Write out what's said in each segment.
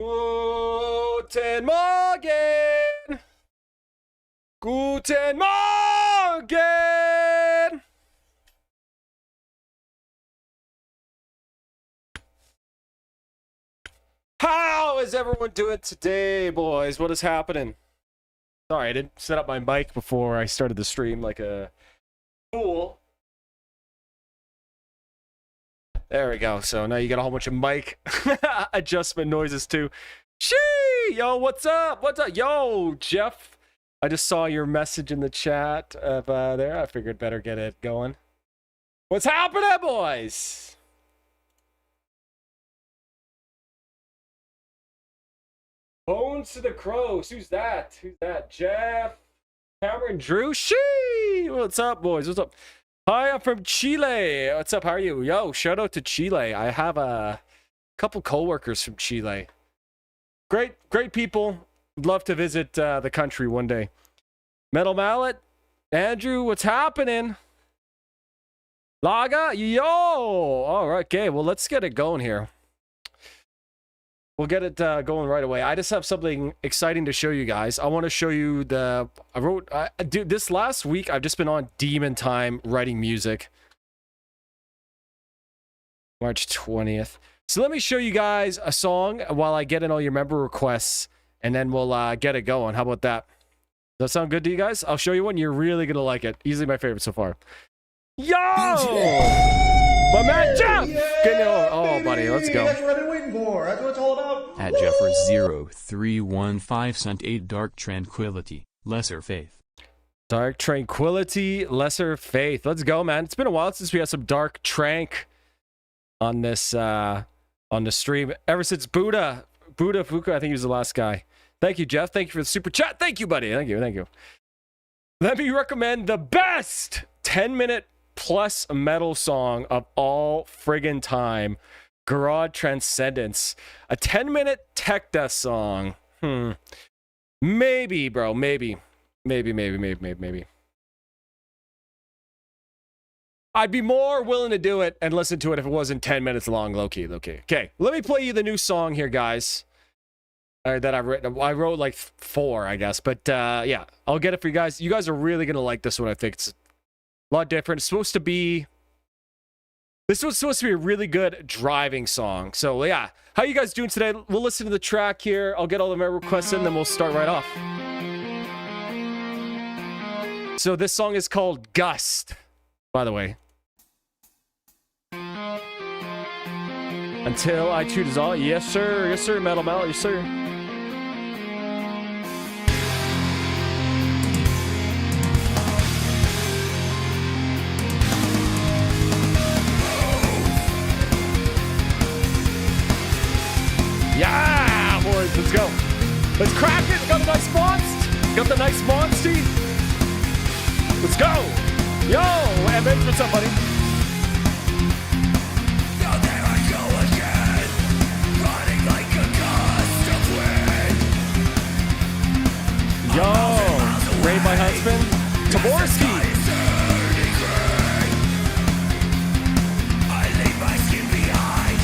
Guten Morgen! Guten Morgen! How is everyone doing today, boys? What is happening? Sorry, I didn't set up my mic before I started the stream like a fool. There we go. So now you got a whole bunch of mic adjustment noises too. Shee! Yo, what's up? What's up? Yo, Jeff. I just saw your message in the chat of there. I figured better get it going. What's happening, boys? Bones to the Crows. Who's that? Who's that? Jeff, Cameron, Drew. Shee! What's up, boys? What's up? Hi, I'm from Chile. What's up? How are you? Yo, shout out to Chile. I have a couple coworkers from Chile. Great people. Would love to visit the country one day. Metal Mallet, Andrew, what's happening? Laga, yo. All right, okay. Well, let's get it going here. We'll get it going right away. I just have something exciting to show you guys. I want to show you the... dude, this last week, I've just been on demon time writing music. March 20th. So let me show you guys a song while I get in all your member requests, and then we'll get it going. How about that? Does that sound good to you guys? I'll show you one. You're really going to like it. Easily my favorite so far. Yo! My man Jeff! Oh, buddy, let's go. That's what I've been waiting for. That's what it's all about. At Jeffers0315 sent 8 Dark Tranquility, Lesser Faith. Dark Tranquility, Lesser Faith. Let's go, man. It's been a while since we had some Dark Trank on this on the stream. Ever since Buddha Fuka, I think he was the last guy. Thank you, Jeff. Thank you for the super chat. Thank you, buddy. Thank you. Let me recommend the best 10-minute plus metal song of all friggin' time. Garage Transcendence. A 10-minute tech death song. Maybe, bro. Maybe. I'd be more willing to do it and listen to it if it wasn't 10 minutes long, low-key. Okay, let me play you the new song here, guys. That I've written. I wrote like 4, I guess. But yeah, I'll get it for you guys. You guys are really going to like this one, I think. It's a lot different. It's supposed to be... This was supposed to be a really good driving song. So yeah, how you guys doing today? We'll listen to the track here. I'll get all the member requests in, then we'll start right off. So this song is called Gust, by the way. Until I choose all. Yes, sir. Yes, sir. Metal Mallet. Yes, sir. Yeah, boys. Let's go. Let's crack it. Got the nice monster. Got the nice monster. Let's go. Yo, Evans, what's up, buddy? Yo, Ray, my husband, Taborski. I leave my skin behind,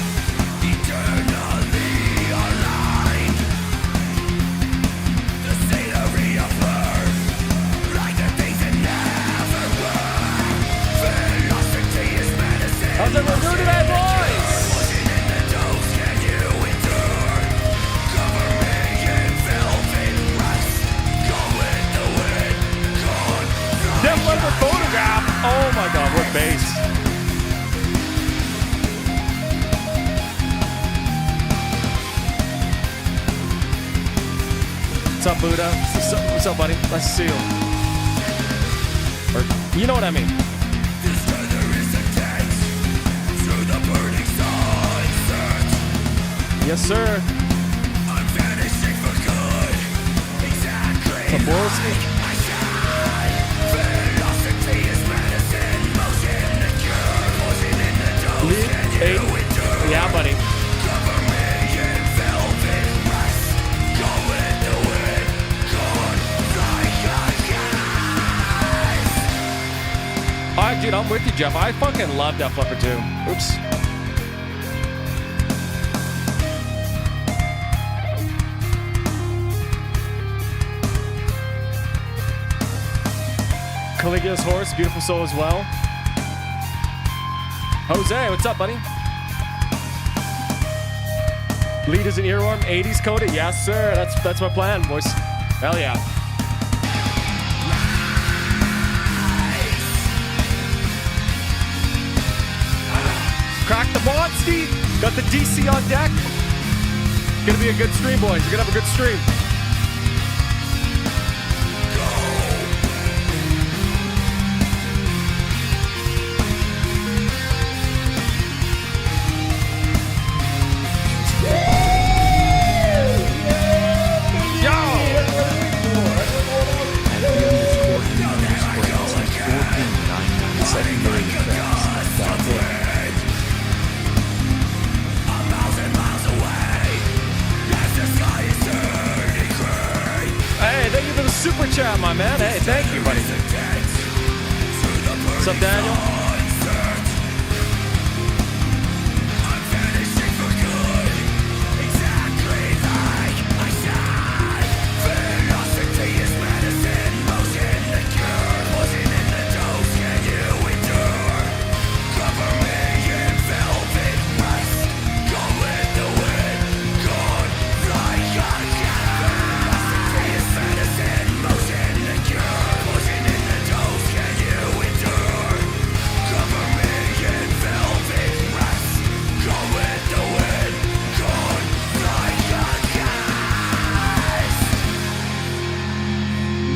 eternally aligned. The scenery of birth, like the things that never were. Philosophy is medicine. How's everyone doing today, boys? Def Leppard Photograph. Oh my god, what bass. What's up, Buddha? What's up, buddy? Nice to see you. Or, you know what I mean. This tether is intense through the burning sunset. Yes, sir. I'm vanishing for good. Exactly. Taborski. Yeah, buddy. Alright, dude, I'm with you, Jeff. I fucking love Def Leppard too. Oops. Caligula's Horse, beautiful soul as well. Jose, what's up, buddy? Lead is an earworm, 80s coded. Yes, sir. That's my plan, boys. Hell yeah. Crack the mod, Steve. Got the DC on deck. Gonna be a good stream, boys. You're gonna have a good stream. Super chat, my man. Hey, thank you, buddy. What's up, Daniel?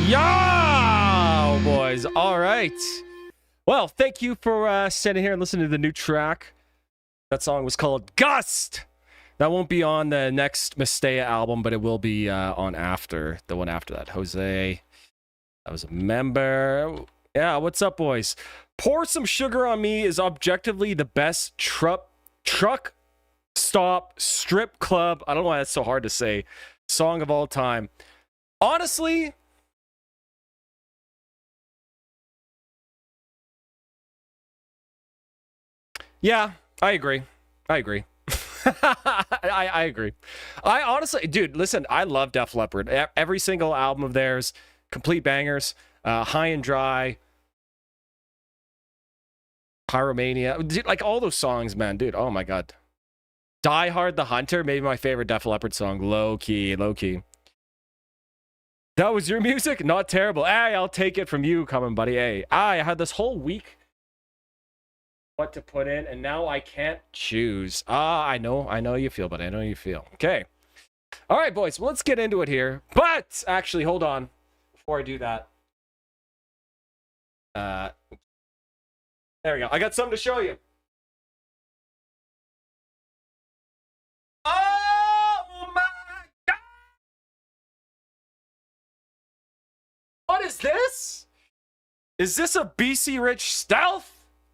Yo, boys. All right. Well, thank you for sitting here and listening to the new track. That song was called Gust. That won't be on the next Mistea album, but it will be on the one after that. Jose, I was a member. Yeah, what's up, boys? Pour Some Sugar on Me is objectively the best truck stop strip club. I don't know why that's so hard to say. Song of all time. Honestly, yeah, I agree. I agree. I agree. I honestly, dude, listen, I love Def Leppard. Every single album of theirs, complete bangers. High and Dry, Pyromania, dude, like all those songs, man, dude. Oh my god. Die Hard the Hunter, maybe my favorite Def Leppard song. Low key, low key. That was your music? Not terrible. Hey, I'll take it from you, coming, buddy. Hey, I had this whole week what to put in, and now I can't choose. I know you feel, but I know you feel. Okay. All right, boys, well, let's get into it here. But actually, hold on. Before I do that. There we go. I got something to show you. Oh my god! What is this? Is this a BC Rich Stealth?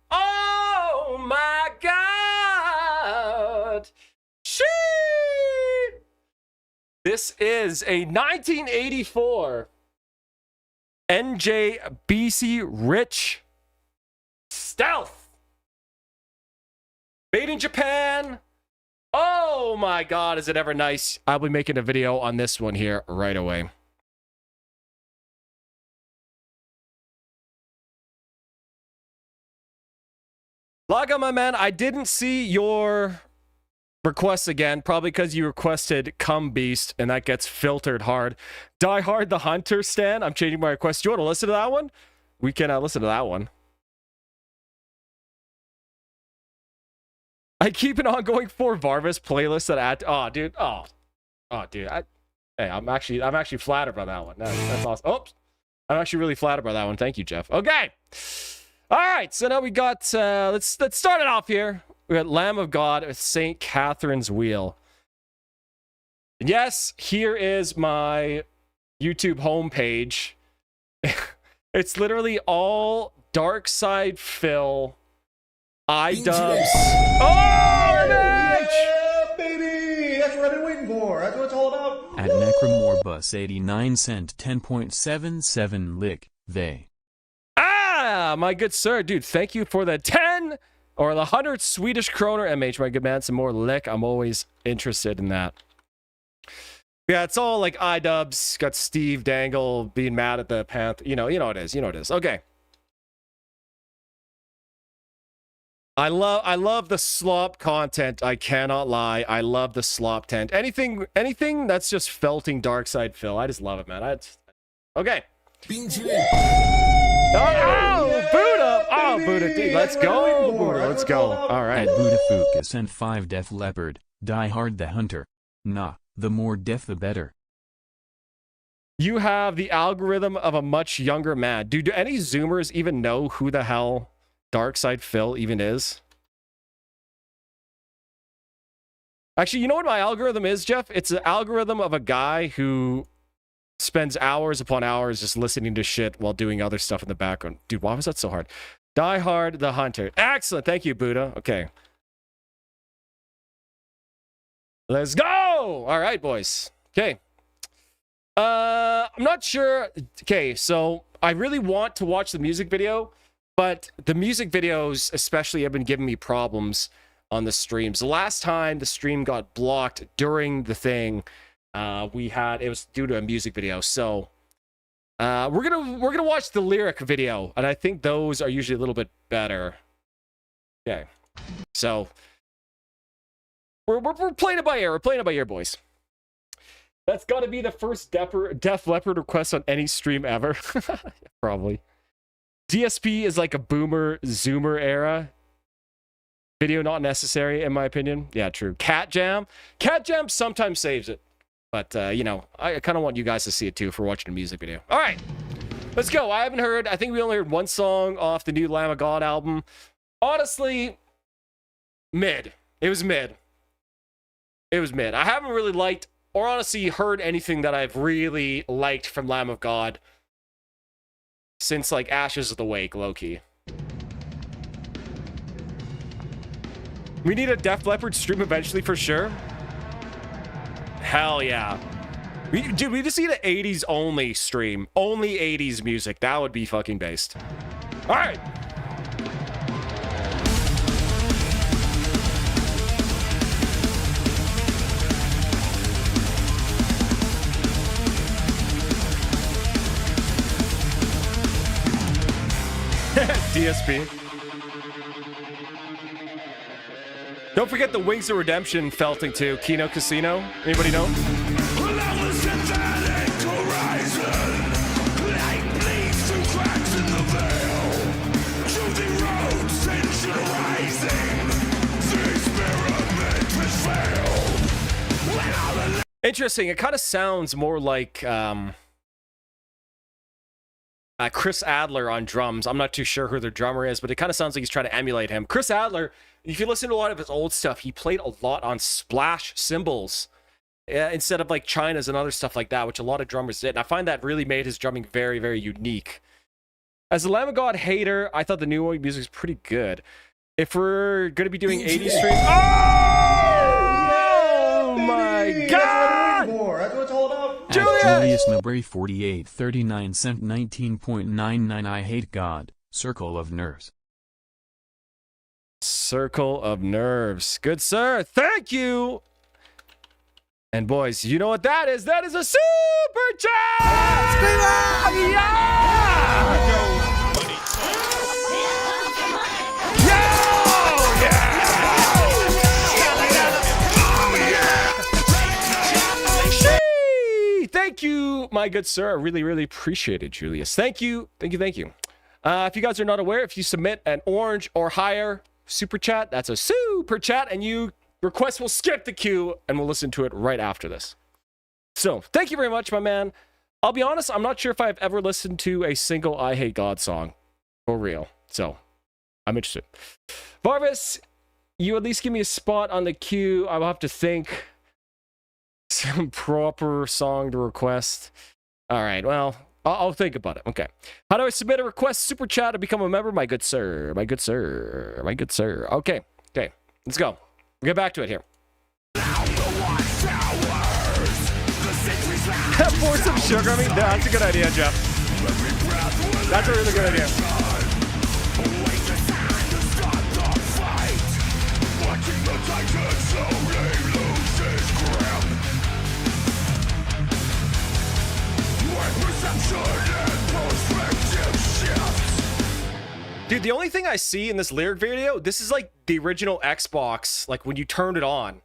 Oh my god! Shit! This is a 1984 NJ BC Rich Stealth. Made in Japan. Oh my god, is it ever nice? I'll be making a video on this one here right away. Laga, my man, I didn't see your requests again, probably because you requested Come Beast, and that gets filtered hard. Die Hard the Hunter, Stan, I'm changing my request. Do you want to listen to that one? We can listen to that one. I keep an ongoing for Varvis playlist that add. Oh, dude. Oh, dude. Hey, I'm actually flattered by that one. That's awesome. Oops. I'm actually really flattered by that one. Thank you, Jeff. Okay. All right. So now we got. Let's start it off here. We got Lamb of God with St. Catherine's Wheel. And yes, here is my YouTube homepage. It's literally all Dark Side Phil. iDubbbz. Oh, yeah, baby! That's what I've been waiting for. That's what it's all about. At Necromorbus 89 cent 10.77 lick, they. Ah, my good sir. Dude, thank you for the 10 or the 100 Swedish kroner, MH, my good man. Some more lick. I'm always interested in that. Yeah, it's all like iDubbbz. Got Steve Dangle being mad at the Panther. You know it is. You know it is. Okay. I love the slop content. I cannot lie. I love the slop tent. Anything that's just felting dark side Phil. I just love it, man. Okay. Oh, Buddha! Oh, Buddha, dude, let's go, Buddha, let's go. All right. At Buddha Focus and 5 Def Leppard, Die Hard the Hunter. Nah, the more deaf the better. You have the algorithm of a much younger man. Dude, do any Zoomers even know who the hell Dark Side Phil even is? Actually, you know what my algorithm is, Jeff? It's an algorithm of a guy who spends hours upon hours just listening to shit while doing other stuff in the background. Dude, why was that so hard? Die Hard the Hunter. Excellent. Thank you, Buddha. Okay. Let's go! All right, boys. Okay. I'm not sure. Okay, so I really want to watch the music video, but the music videos especially have been giving me problems on the streams. The last time the stream got blocked during the thing, it was due to a music video. So we're gonna watch the lyric video, and I think those are usually a little bit better. Okay, so we're playing it by ear. We're playing it by ear, boys. That's got to be the first Def Leppard request on any stream ever. Probably. DSP is like a boomer Zoomer era. Video not necessary, in my opinion. Yeah, true. Cat Jam sometimes saves it. But, you know, I kind of want you guys to see it too for watching a music video. All right, let's go. I think we only heard one song off the new Lamb of God album. Honestly, mid. It was mid. I haven't really liked or honestly heard anything that I've really liked from Lamb of God since, like, Ashes of the Wake, low-key. We need a Def Leppard stream eventually for sure. Hell yeah. Dude, we just need an 80s only stream. Only 80s music. That would be fucking based. All right. DSP. Don't forget the Wings of Redemption felting too. Kino Casino. Anybody know? Interesting. It kind of sounds more like Chris Adler on drums. I'm not too sure who their drummer is, but it kind of sounds like he's trying to emulate him. Chris Adler, if you listen to a lot of his old stuff, he played a lot on splash cymbals instead of like China's and other stuff like that, which a lot of drummers did. And I find that really made his drumming very, very unique. As a Lamb of God hater, I thought the new music was pretty good. If we're going to be doing 80s streams... Oh my God! That's what it's all about. Julius Mabray 4839 cent 19.99 I hate God. Circle of Nerves. Circle of Nerves. Good sir. Thank you. And boys, you know what that is? That is a super chat! Screamer! Yeah! Thank you, my good sir. I really, really appreciate it, Julius. Thank you. Thank you. If you guys are not aware, if you submit an orange or higher super chat, that's a super chat, and you request will skip the queue, and we'll listen to it right after this. So, thank you very much, my man. I'll be honest, I'm not sure if I've ever listened to a single I Hate God song. For real. So, I'm interested. Varvis, you at least give me a spot on the queue. I will have to think. Some proper song to request. All right, well, I'll think about it. Okay. How do I submit a request super chat to become a member? My good sir. Okay. Let's go. We'll get back to it here. Pour some sugar on me? That's a good idea, Jeff. That's a really good idea. Dude, Dude, the only thing I see in this lyric video, this is like the original Xbox, like when you turned it on.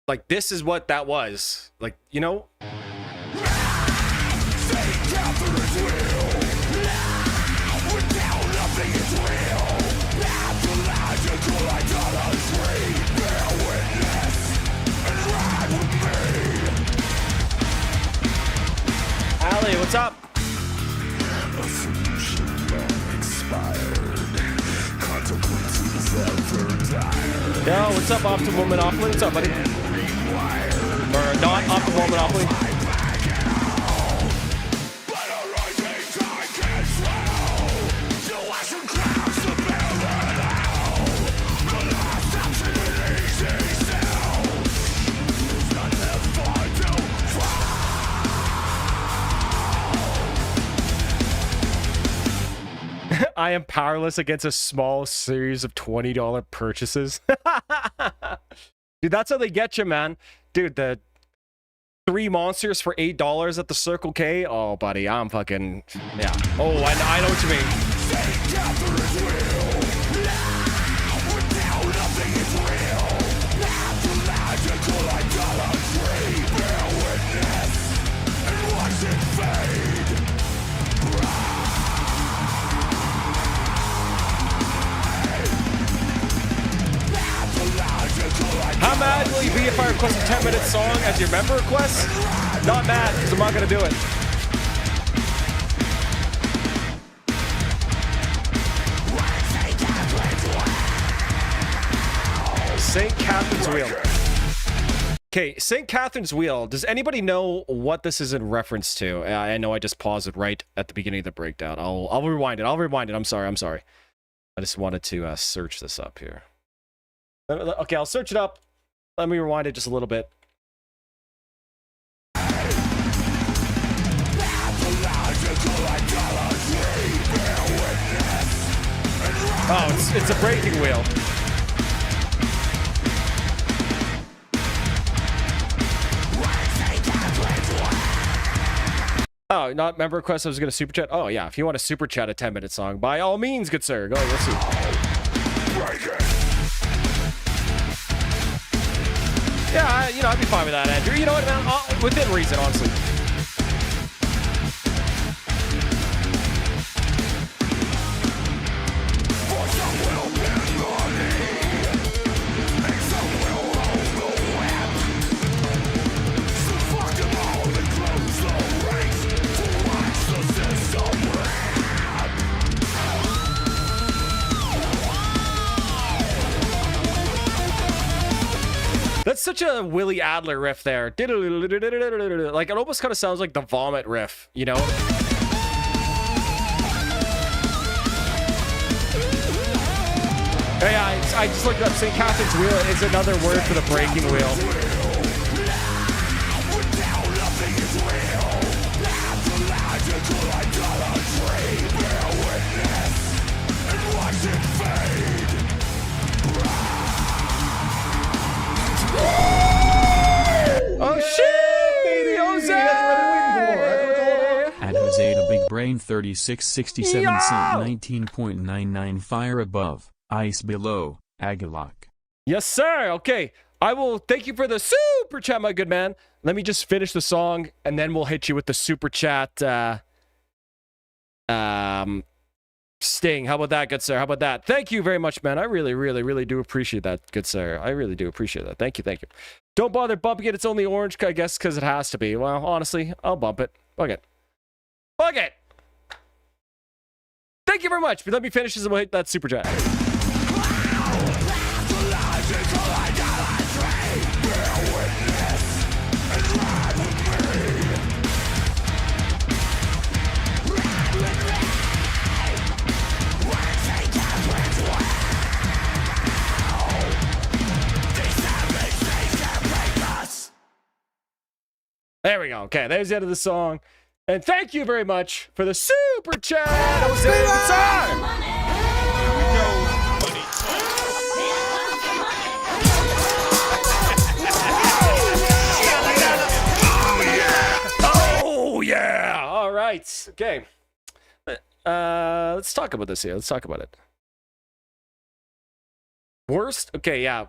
Like, this is what that was. Like, you know? Ali, what's up? Yo, what's up, Optimal Monopoly? What's up, buddy? Or not Optimal Monopoly? I am powerless against a small series of $20 purchases. Dude, that's how they get you, man. Dude, the 3 monsters for $8 at the Circle K. Oh, buddy, I'm fucking... Yeah. Oh, I know what you mean. How mad will you be if I request a 10-minute song as your member request? Not mad, because I'm not going to do it. St. Catherine's Wheel. Okay, St. Catherine's Wheel. Does anybody know what this is in reference to? I know I just paused it right at the beginning of the breakdown. I'll rewind it. I'm sorry. I just wanted to search this up here. Okay, I'll search it up. Let me rewind it just a little bit. Oh, it's a breaking wheel. Oh, not member request. I was going to super chat. Oh, yeah. If you want to super chat a 10-minute song, by all means, good sir. Go, let's see. Yeah, I'd be fine with that, Andrew. You know what, man? Within reason, honestly. That's such a Willie Adler riff there. Like, it almost kind of sounds like the Vomit riff, you know? Yeah, I just looked up St. Catherine's Wheel. It's another word for the breaking wheel. Oh shit, baby, Jose! At Jose the Big Brain 3667 cent 19.99 fire above, ice below, Agalok. Yes, sir. Okay, I will thank you for the super chat, my good man. Let me just finish the song, and then we'll hit you with the super chat. Sting. How about that, good sir? How about that? Thank you very much, man. I really, really, really do appreciate that, good sir. I really do appreciate that. Thank you, thank you. Don't bother bumping it. It's only orange, I guess, because it has to be. Well, honestly, I'll bump it. Fuck it. Fuck it. Thank you very much. But let me finish this and we'll hit that super chat. There we go. Okay, there's the end of the song. And thank you very much for the super chat. Jose, what's Oh yeah! All right. Okay. Let's talk about this here. Let's talk about it. Worst? Okay, yeah.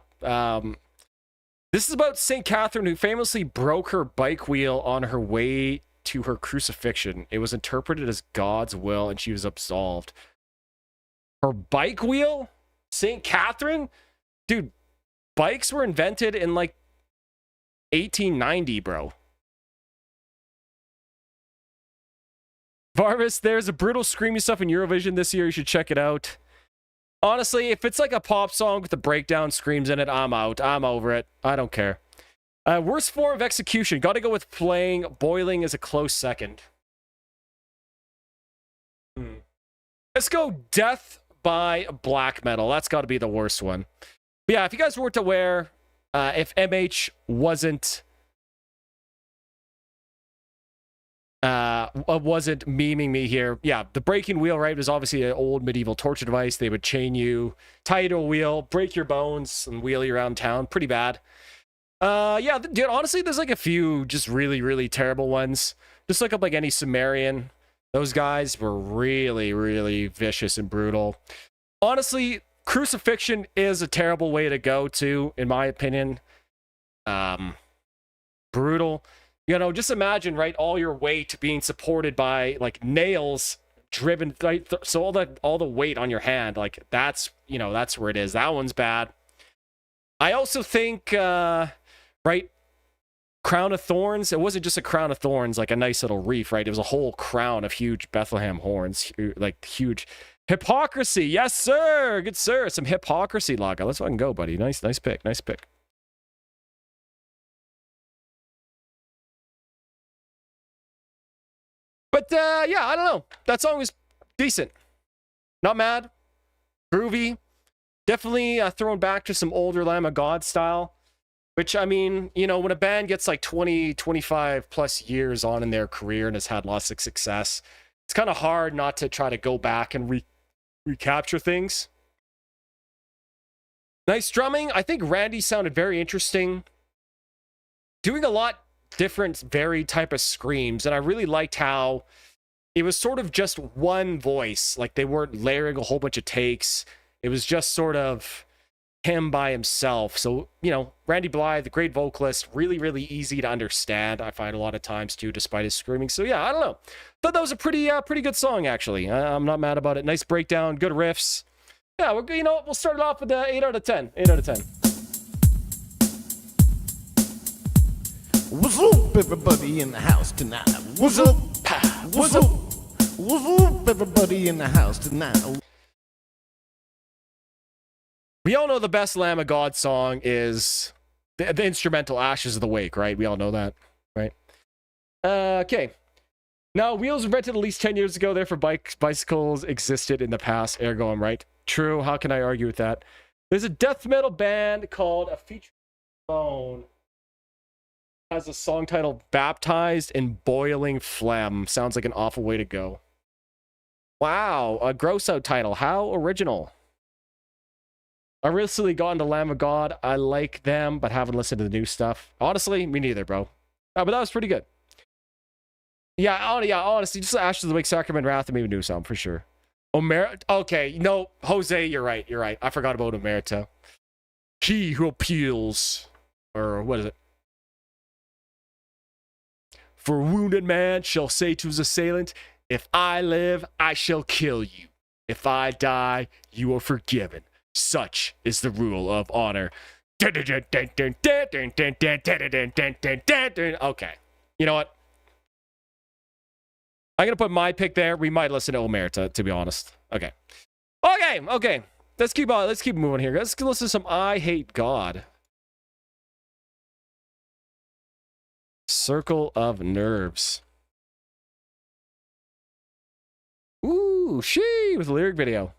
This is about St. Catherine, who famously broke her bike wheel on her way to her crucifixion. It was interpreted as God's will, and she was absolved. Her bike wheel? St. Catherine? Dude, bikes were invented in like 1890, bro. Varvis, there's a brutal screamy stuff in Eurovision this year. You should check it out. Honestly, if it's like a pop song with the breakdown screams in it, I'm out. I'm over it. I don't care. Worst form of execution. Got to go with playing. Boiling is a close second. Let's go death by black metal. That's got to be the worst one. But yeah, if you guys weren't aware, if MH wasn't memeing me here, yeah, the breaking wheel, right, was obviously an old medieval torture device. They would chain you, tie you to a wheel, break your bones, and wheel you around town. Pretty bad. Yeah, dude, honestly, there's like a few just really, really terrible ones. Just look up like any Sumerian. Those guys were really, really vicious and brutal. Honestly, crucifixion is a terrible way to go to, in my opinion. Brutal. You know, just imagine, right, all your weight being supported by like nails driven, right? So all the weight on your hand, like that's, you know, that's where it is. That one's bad. I also think, right, crown of thorns. It wasn't just a crown of thorns, like a nice little wreath, right? It was a whole crown of huge Bethlehem horns, like huge hypocrisy. Yes, sir. Good sir. Some hypocrisy, Laga. Let's fucking go, buddy. Nice pick. Nice pick. But yeah, I don't know. That song was decent. Not mad. Groovy. Definitely thrown back to some older Lamb of God style. Which, I mean, you know, when a band gets like 20, 25 plus years on in their career and has had lots of success, it's kind of hard not to try to go back and recapture things. Nice drumming. I think Randy sounded very interesting. Doing a lot different, varied type of screams. And I really liked how it was sort of just one voice. Like they weren't layering a whole bunch of takes. It was just sort of him by himself. So, you know, Randy Blythe, the great vocalist, really, really easy to understand. I find a lot of times too, despite his screaming. So yeah, I don't know. Thought that was a pretty good song actually. I'm not mad about it. Nice breakdown, good riffs. Yeah, you know, we'll start it off with 8 out of 10. 8 out of 10. What's up, everybody in the house tonight? What's up? What's up? What's up, everybody in the house tonight? We all know the best Lamb of God song is the instrumental Ashes of the Wake, right? We all know that, right? Okay. Now, wheels were invented at least 10 years ago. Therefore, bicycles existed in the past. Ergo, I'm right. True. How can I argue with that? There's a death metal band called A Feature Phone. Has a song titled Baptized in Boiling Phlegm. Sounds like an awful way to go. Wow. A gross out title. How original. I recently got into Lamb of God. I like them, but haven't listened to the new stuff. Honestly, me neither, bro. But that was pretty good. Yeah, honestly, just Ashes of the Wake, Sacrament, Wrath, and maybe new song for sure. Okay, no, Jose, you're right. I forgot about Omerta. He who appeals, or what is it? For a wounded man shall say to his assailant, if I live, I shall kill you. If I die, you are forgiven. Such is the rule of honor. Okay. You know what? I'm going to put my pick there. We might listen to Omerta, to be honest. Okay. Let's keep moving here. Let's listen to some I Hate God. Circle of Nerves. Ooh, she with a lyric video.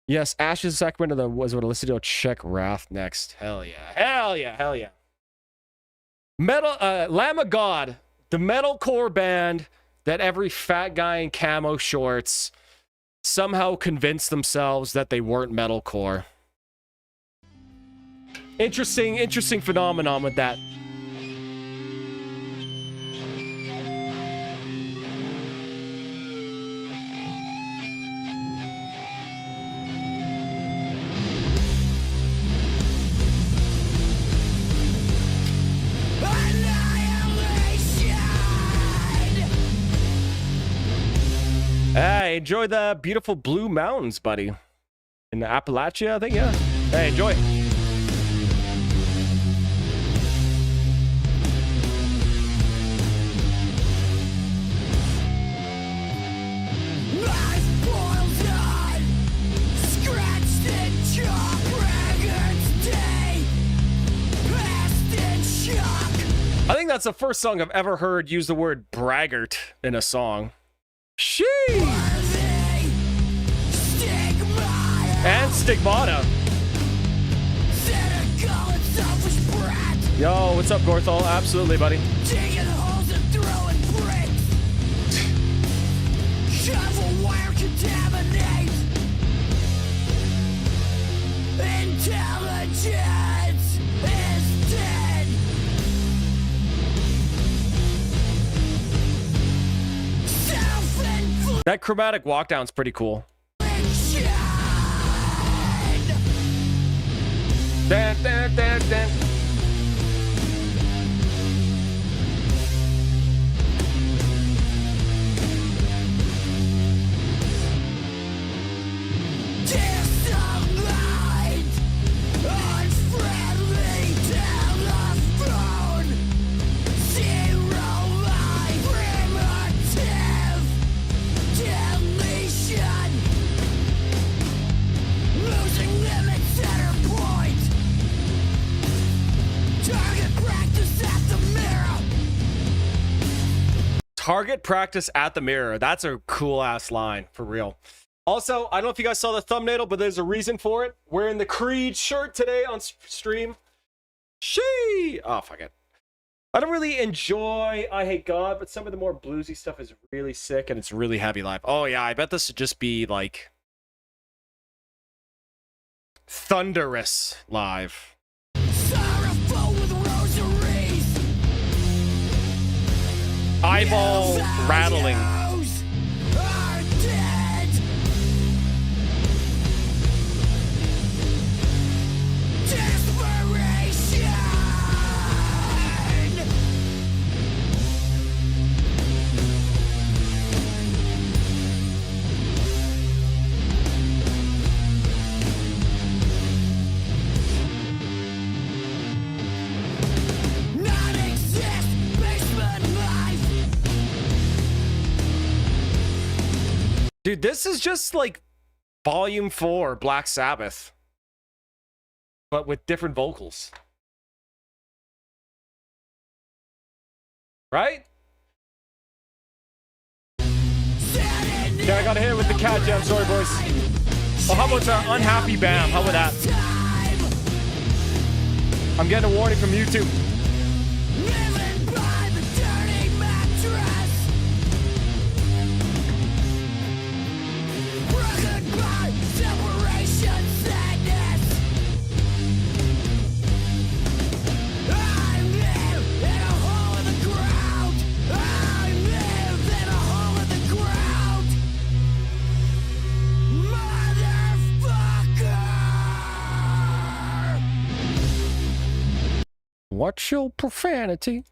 Yes, Ashes Sacramento was what I listened to. Check Wrath next. Hell yeah. Metal, Lamb of God, the metalcore band that every fat guy in camo shorts somehow convinced themselves that they weren't metalcore. Interesting phenomenon with that. enjoy the beautiful blue mountains, buddy. In the Appalachia, I think, yeah. Hey, enjoy. I think that's the first song I've ever heard use the word braggart in a song. Sheesh! And stigmata. Yo, what's up, Gorthal? Absolutely, buddy. Digging holes and throwing bricks. Shovel wire contaminate. Intelligence is dead. Self-inflicted. That chromatic walkdown's pretty cool. Dun, dun, dun, dun. Target practice at the mirror. That's a cool ass line for real. Also, I don't know if you guys saw the thumbnail, but there's a reason for it. Wearing the Creed shirt today on stream. Oh, fuck it. I don't really enjoy I Hate God, but some of the more bluesy stuff is really sick and it's really heavy live. Oh yeah, I bet this would just be like thunderous live. Sorrowful with rosaries. Eyeball rattling. Are dead. Desperation. Non-exist basement life. Dude, this is just like Volume 4 Black Sabbath, but with different vocals. Right? Yeah, I got hit with the cat jam. Sorry, boys. Oh, how about Unhappy Bam? How about that? I'm getting a warning from YouTube. Living by the dirty mattress. Broken by separation sadness. I live in a hole in the ground. I live in a hole in the ground. Motherfucker. Watch your profanity.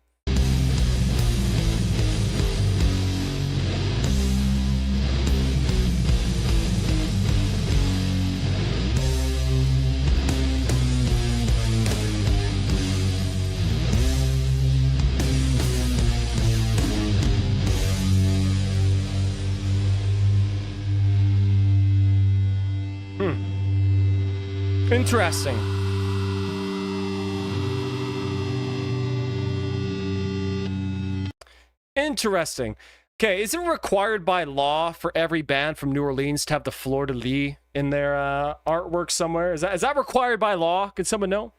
Interesting. Interesting. Okay, is it required by law for every band from New Orleans to have the fleur de lis in their artwork somewhere? Is that required by law? Could someone know?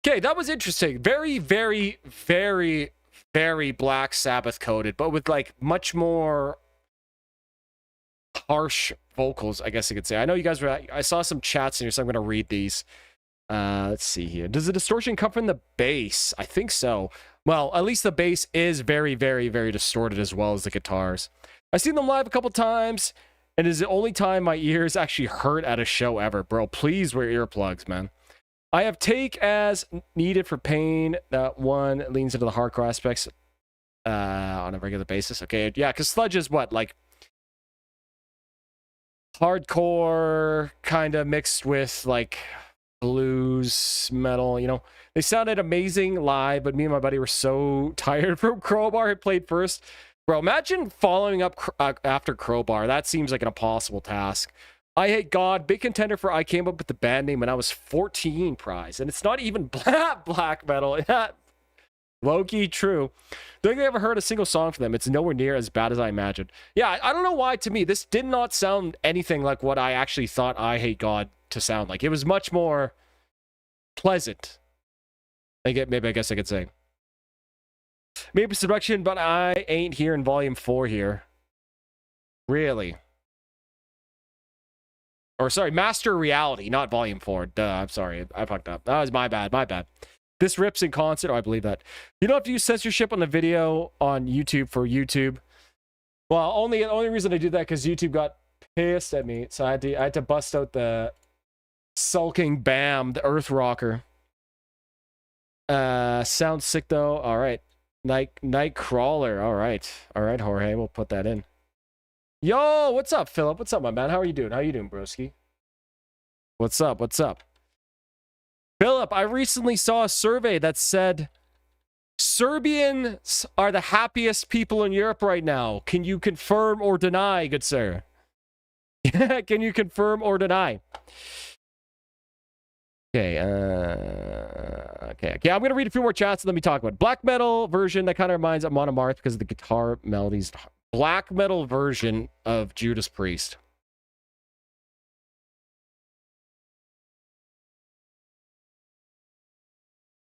Okay, that was interesting. Very, very, very, very Black Sabbath coded, but with like much more harsh vocals, I guess you could say. I know you guys were, I saw some chats in here, so I'm going to read these. Let's see here. Does the distortion come from the bass? I think so. Well, at least the bass is very, very, very distorted as well as the guitars. I've seen them live a couple times, and it is the only time my ears actually hurt at a show ever. Bro, please wear earplugs, man. I have take as needed for pain. That one leans into the hardcore aspects on a regular basis. Okay, yeah, because sludge is what? Like hardcore kind of mixed with like blues metal, you know. They sounded amazing live, but me and my buddy were so tired from Crowbar. It played first. Bro, imagine following up after Crowbar. That seems like an impossible task. I Hate God, big contender for I came up with the band name when I was 14 prize. And it's not even black metal. Yeah, low-key true. Don't think I ever heard a single song from them. It's nowhere near as bad as I imagined. Yeah, I don't know why to me. This did not sound anything like what I actually thought I Hate God to sound like. It was much more pleasant. Maybe I guess I could say. Maybe production, but I ain't here in volume 4 here. Really? Or sorry, Master Reality, not volume 4. Duh, I'm sorry. I fucked up. That was my bad. My bad. This rips in concert. Oh, I believe that. You don't have to use censorship on the video on YouTube for YouTube. Well, the only reason I did that because YouTube got pissed at me. So I had to bust out the sulking Bam, the Earth Rocker. Sounds sick though. All right. Nightcrawler. All right, Jorge. We'll put that in. Yo, what's up, Philip? What's up, my man? How are you doing? Broski? What's up? Philip, I recently saw a survey that said Serbians are the happiest people in Europe right now. Can you confirm or deny, good sir? Can you confirm or deny? Okay, I'm going to read a few more chats and let me talk about it. Black metal version that kind of reminds of Monomarth because of the guitar melodies. Black metal version of Judas Priest.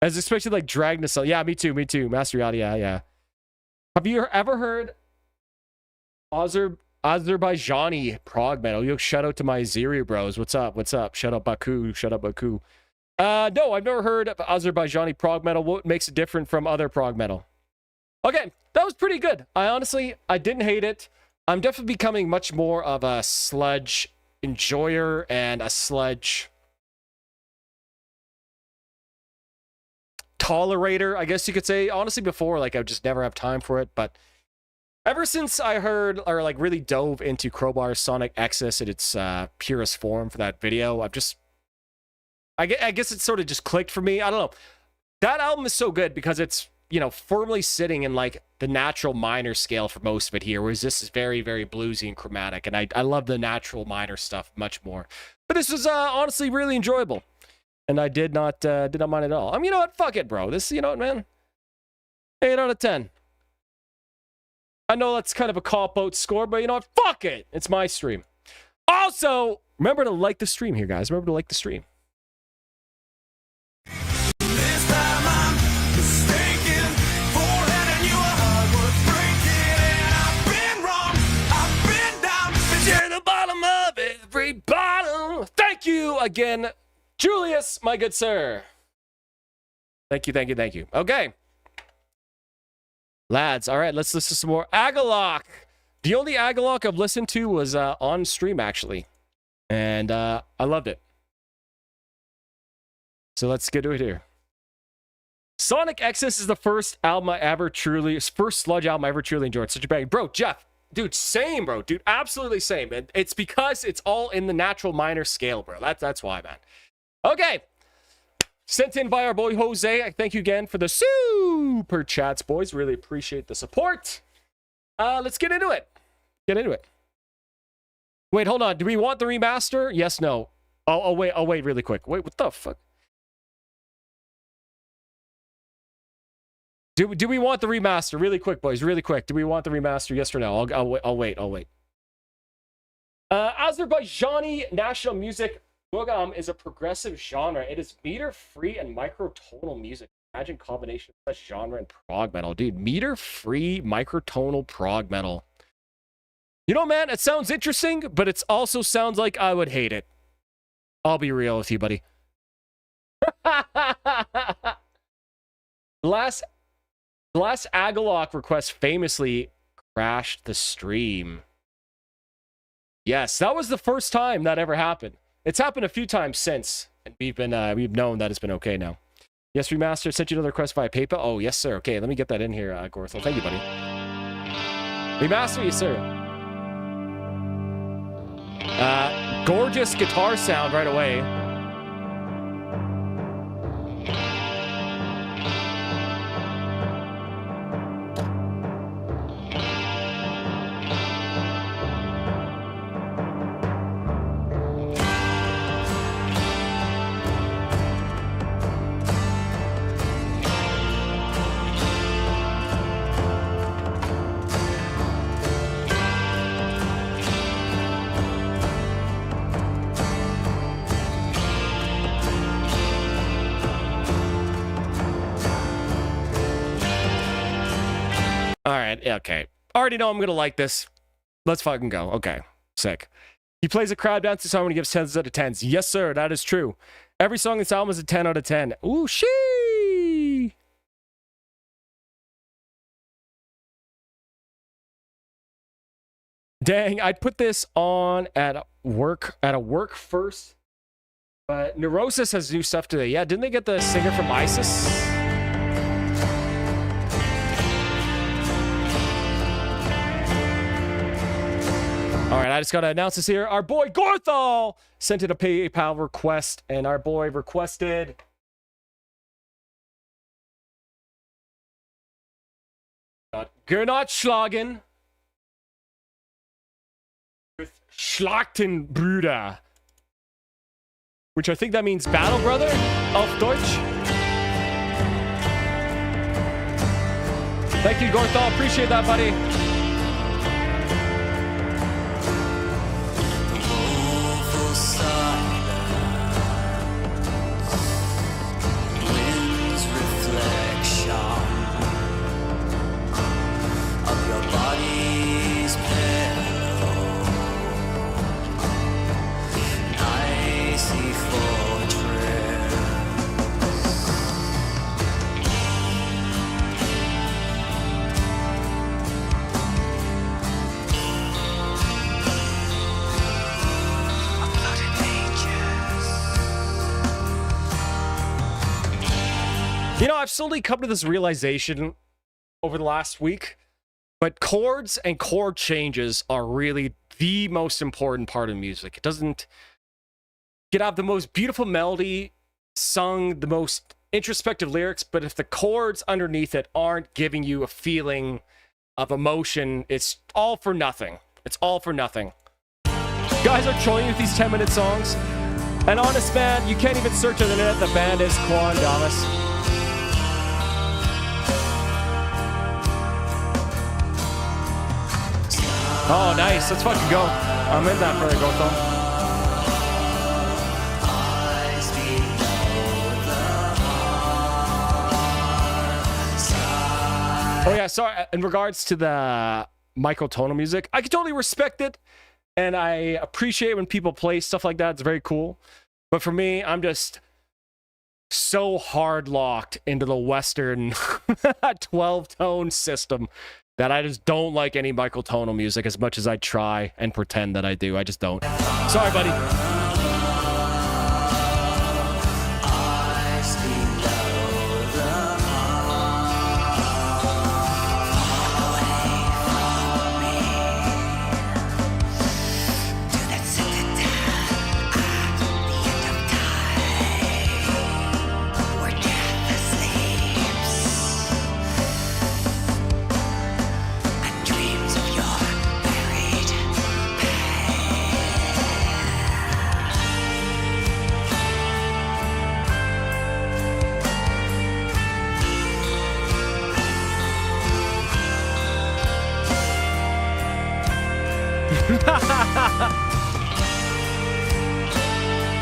As expected, like Dragna. Yeah, me too. Master Yada, yeah. Have you ever heard Azerbaijani prog metal? Yo, shout out to my Ziri bros. What's up? Shout out Baku. No, I've never heard of Azerbaijani prog metal. What makes it different from other prog metal? Okay, that was pretty good. I didn't hate it. I'm definitely becoming much more of a sludge enjoyer and a sludge tolerator, I guess you could say. Honestly, before, like, I would just never have time for it, but ever since I heard, or like really dove into Crowbar's Sonic Excess in its purest form for that video, I guess it sort of just clicked for me. I don't know. That album is so good because it's, you know, firmly sitting in like the natural minor scale for most of it here, whereas this is very, very bluesy and chromatic, and I love the natural minor stuff much more. But this was honestly really enjoyable, and I did not mind at all. I mean, you know what? Fuck it, bro. This, you know what, man? 8 out of 10. I know that's kind of a cop-out score, but you know what? Fuck it. It's my stream. Also, remember to like the stream here, guys. Remember to like the stream. This time I'm mistaken for handing you a heart worth breaking. And I've been wrong, I've been down, been to the bottom of every bottle. Thank you again, Julius, my good sir. Thank you. Okay. Lads, all right, let's listen to some more Agalok. The only Agalok I've listened to was on stream, actually. And I loved it. So let's get to it here. Sonic Excess is the first sludge album I ever truly enjoyed. Such a bang. Bro, Jeff, dude, same, bro. Dude, absolutely same. And it's because it's all in the natural minor scale, bro. That's why, man. Okay. Sent in by our boy Jose. I thank you again for the super chats, boys. Really appreciate the support. Let's get into it. Wait, hold on. Do we want the remaster? Yes, no. I'll wait really quick. Wait, what the fuck? Do we want the remaster? Really quick, boys. Really quick. Do we want the remaster? Yes or no? I'll wait. Azerbaijani national music Bugam is a progressive genre. It is meter-free and microtonal music. Imagine combination of such genre and prog metal. Dude, meter-free microtonal prog metal. You know, man, it sounds interesting, but it also sounds like I would hate it. I'll be real with you, buddy. Last Agalok request famously crashed the stream. Yes, that was the first time that ever happened. It's happened a few times since, and we've known that it's been okay now. Yes, remaster. Sent you another request via PayPal. Oh, yes, sir. Okay, let me get that in here, Gorthel. Thank you, buddy. Remaster, yes, sir. Gorgeous guitar sound right away. All right, okay. Already know I'm gonna like this. Let's fucking go. Okay, sick. He plays a crowd dancing song when he gives 10s out of 10s. Yes, sir, that is true. Every song in this album is a 10 out of 10. Ooh, shee! Dang, I'd put this on at work first. But Neurosis has new stuff today. Yeah, didn't they get the singer from ISIS? All right, I just got to announce this here. Our boy Gorthal sent in a PayPal request, and our boy requested... Gernot with Schlachtenbrüder, which I think that means battle brother auf Deutsch. Thank you, Gorthal. Appreciate that, buddy. You know, I've slowly come to this realization over the last week, but chords and chord changes are really the most important part of music. It doesn't get out the most beautiful melody, sung the most introspective lyrics, but if the chords underneath it aren't giving you a feeling of emotion, it's all for nothing. It's all for nothing. Guys are trolling with these 10-minute songs. And honest, man, you can't even search on the internet. The band is Quan Damas. Oh, nice. Let's fucking go. I'm in that for a go, Oh, yeah. Sorry. In regards to the microtonal music, I can totally respect it. And I appreciate when people play stuff like that. It's very cool. But for me, I'm just so hard locked into the Western 12-tone system that I just don't like any microtonal music as much as I try and pretend that I do. I just don't. Sorry, buddy.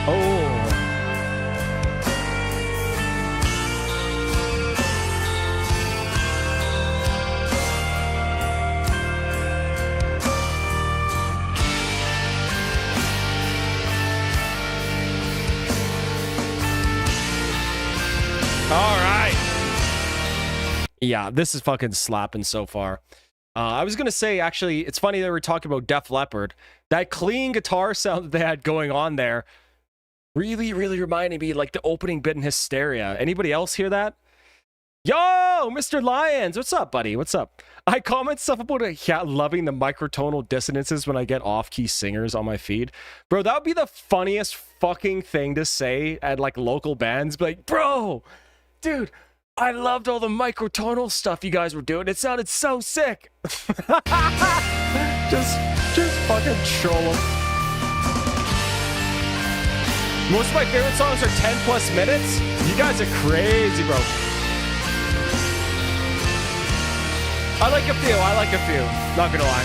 Oh. All right. Yeah, this is fucking slapping so far. I was going to say, actually, it's funny that we're talking about Def Leppard. That clean guitar sound that they had going on there really, really reminded me like the opening bit in Hysteria. Anybody else hear that? Yo, Mr. Lyons, what's up, buddy? What's up? I comment stuff about loving the microtonal dissonances when I get off-key singers on my feed. Bro, that would be the funniest fucking thing to say at like local bands. Be like, bro, dude, I loved all the microtonal stuff you guys were doing. It sounded so sick. just fucking troll them. Most of my favorite songs are 10 plus minutes. You guys are crazy, bro. I like a few, not gonna lie.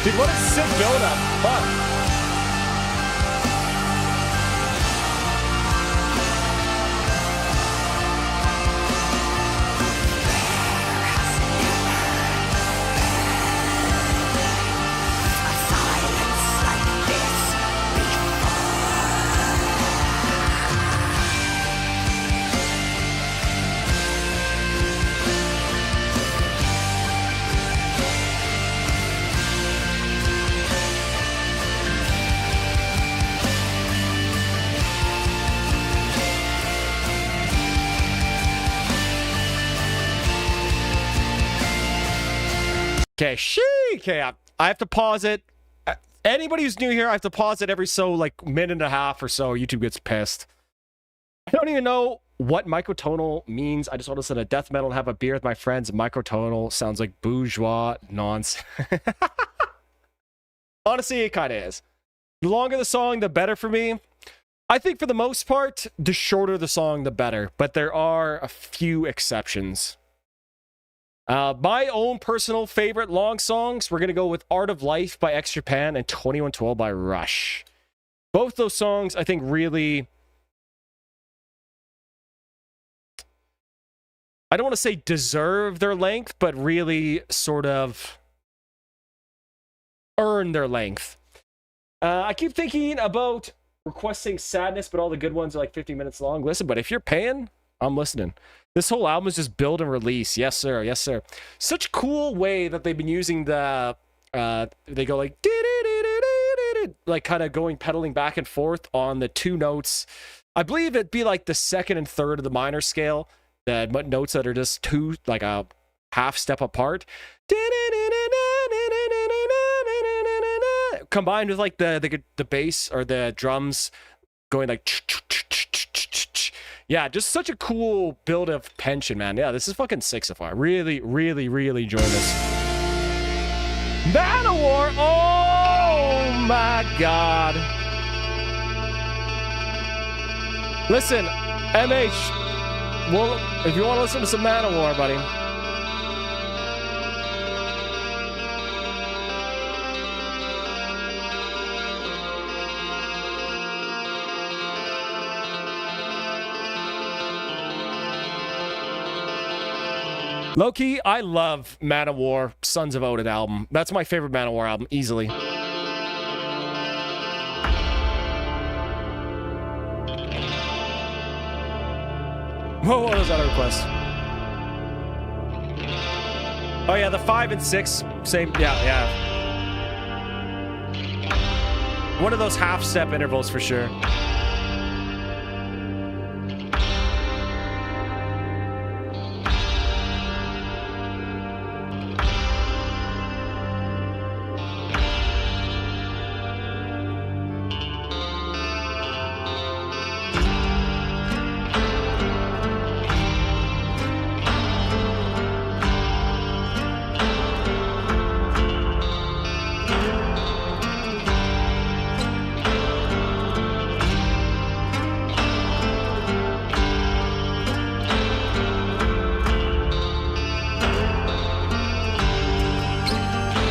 Dude, what a sick build-up. Fuck. Okay, okay, I have to pause it. Anybody who's new here, I have to pause it every so like minute and a half or so. YouTube gets pissed. I don't even know what microtonal means. I just want to listen to death metal and have a beer with my friends. Microtonal sounds like bourgeois nonsense. Honestly, it kind of is. The longer the song, the better for me. I think for the most part, the shorter the song, the better. But there are a few exceptions. My own personal favorite long songs, we're going to go with Art of Life by X Japan and 2112 by Rush. Both those songs, I think, really... I don't want to say deserve their length, but really sort of earn their length. I keep thinking about requesting Sadness, but all the good ones are like 50 minutes long. Listen, but if you're paying, I'm listening. This whole album is just build and release. Yes, sir. Yes, sir. Such a cool way that they've been using the... they go like... like kind of going pedaling back and forth on the two notes. I believe it'd be like the second and third of the minor scale. The notes that are just two, like a half step apart. Combined with like the bass or the drums going like... Yeah, just such a cool build of tension, man. Yeah, this is fucking sick so far. Really, really, really enjoying this. Manowar! Oh my god. Listen, MH, well, if you want to listen to some Manowar, buddy. Low-key, I love Manowar, Sons of Odin album. That's my favorite Manowar album, easily. Whoa, what was that request? Oh yeah, the 5 and 6, same, yeah. One of those half-step intervals for sure.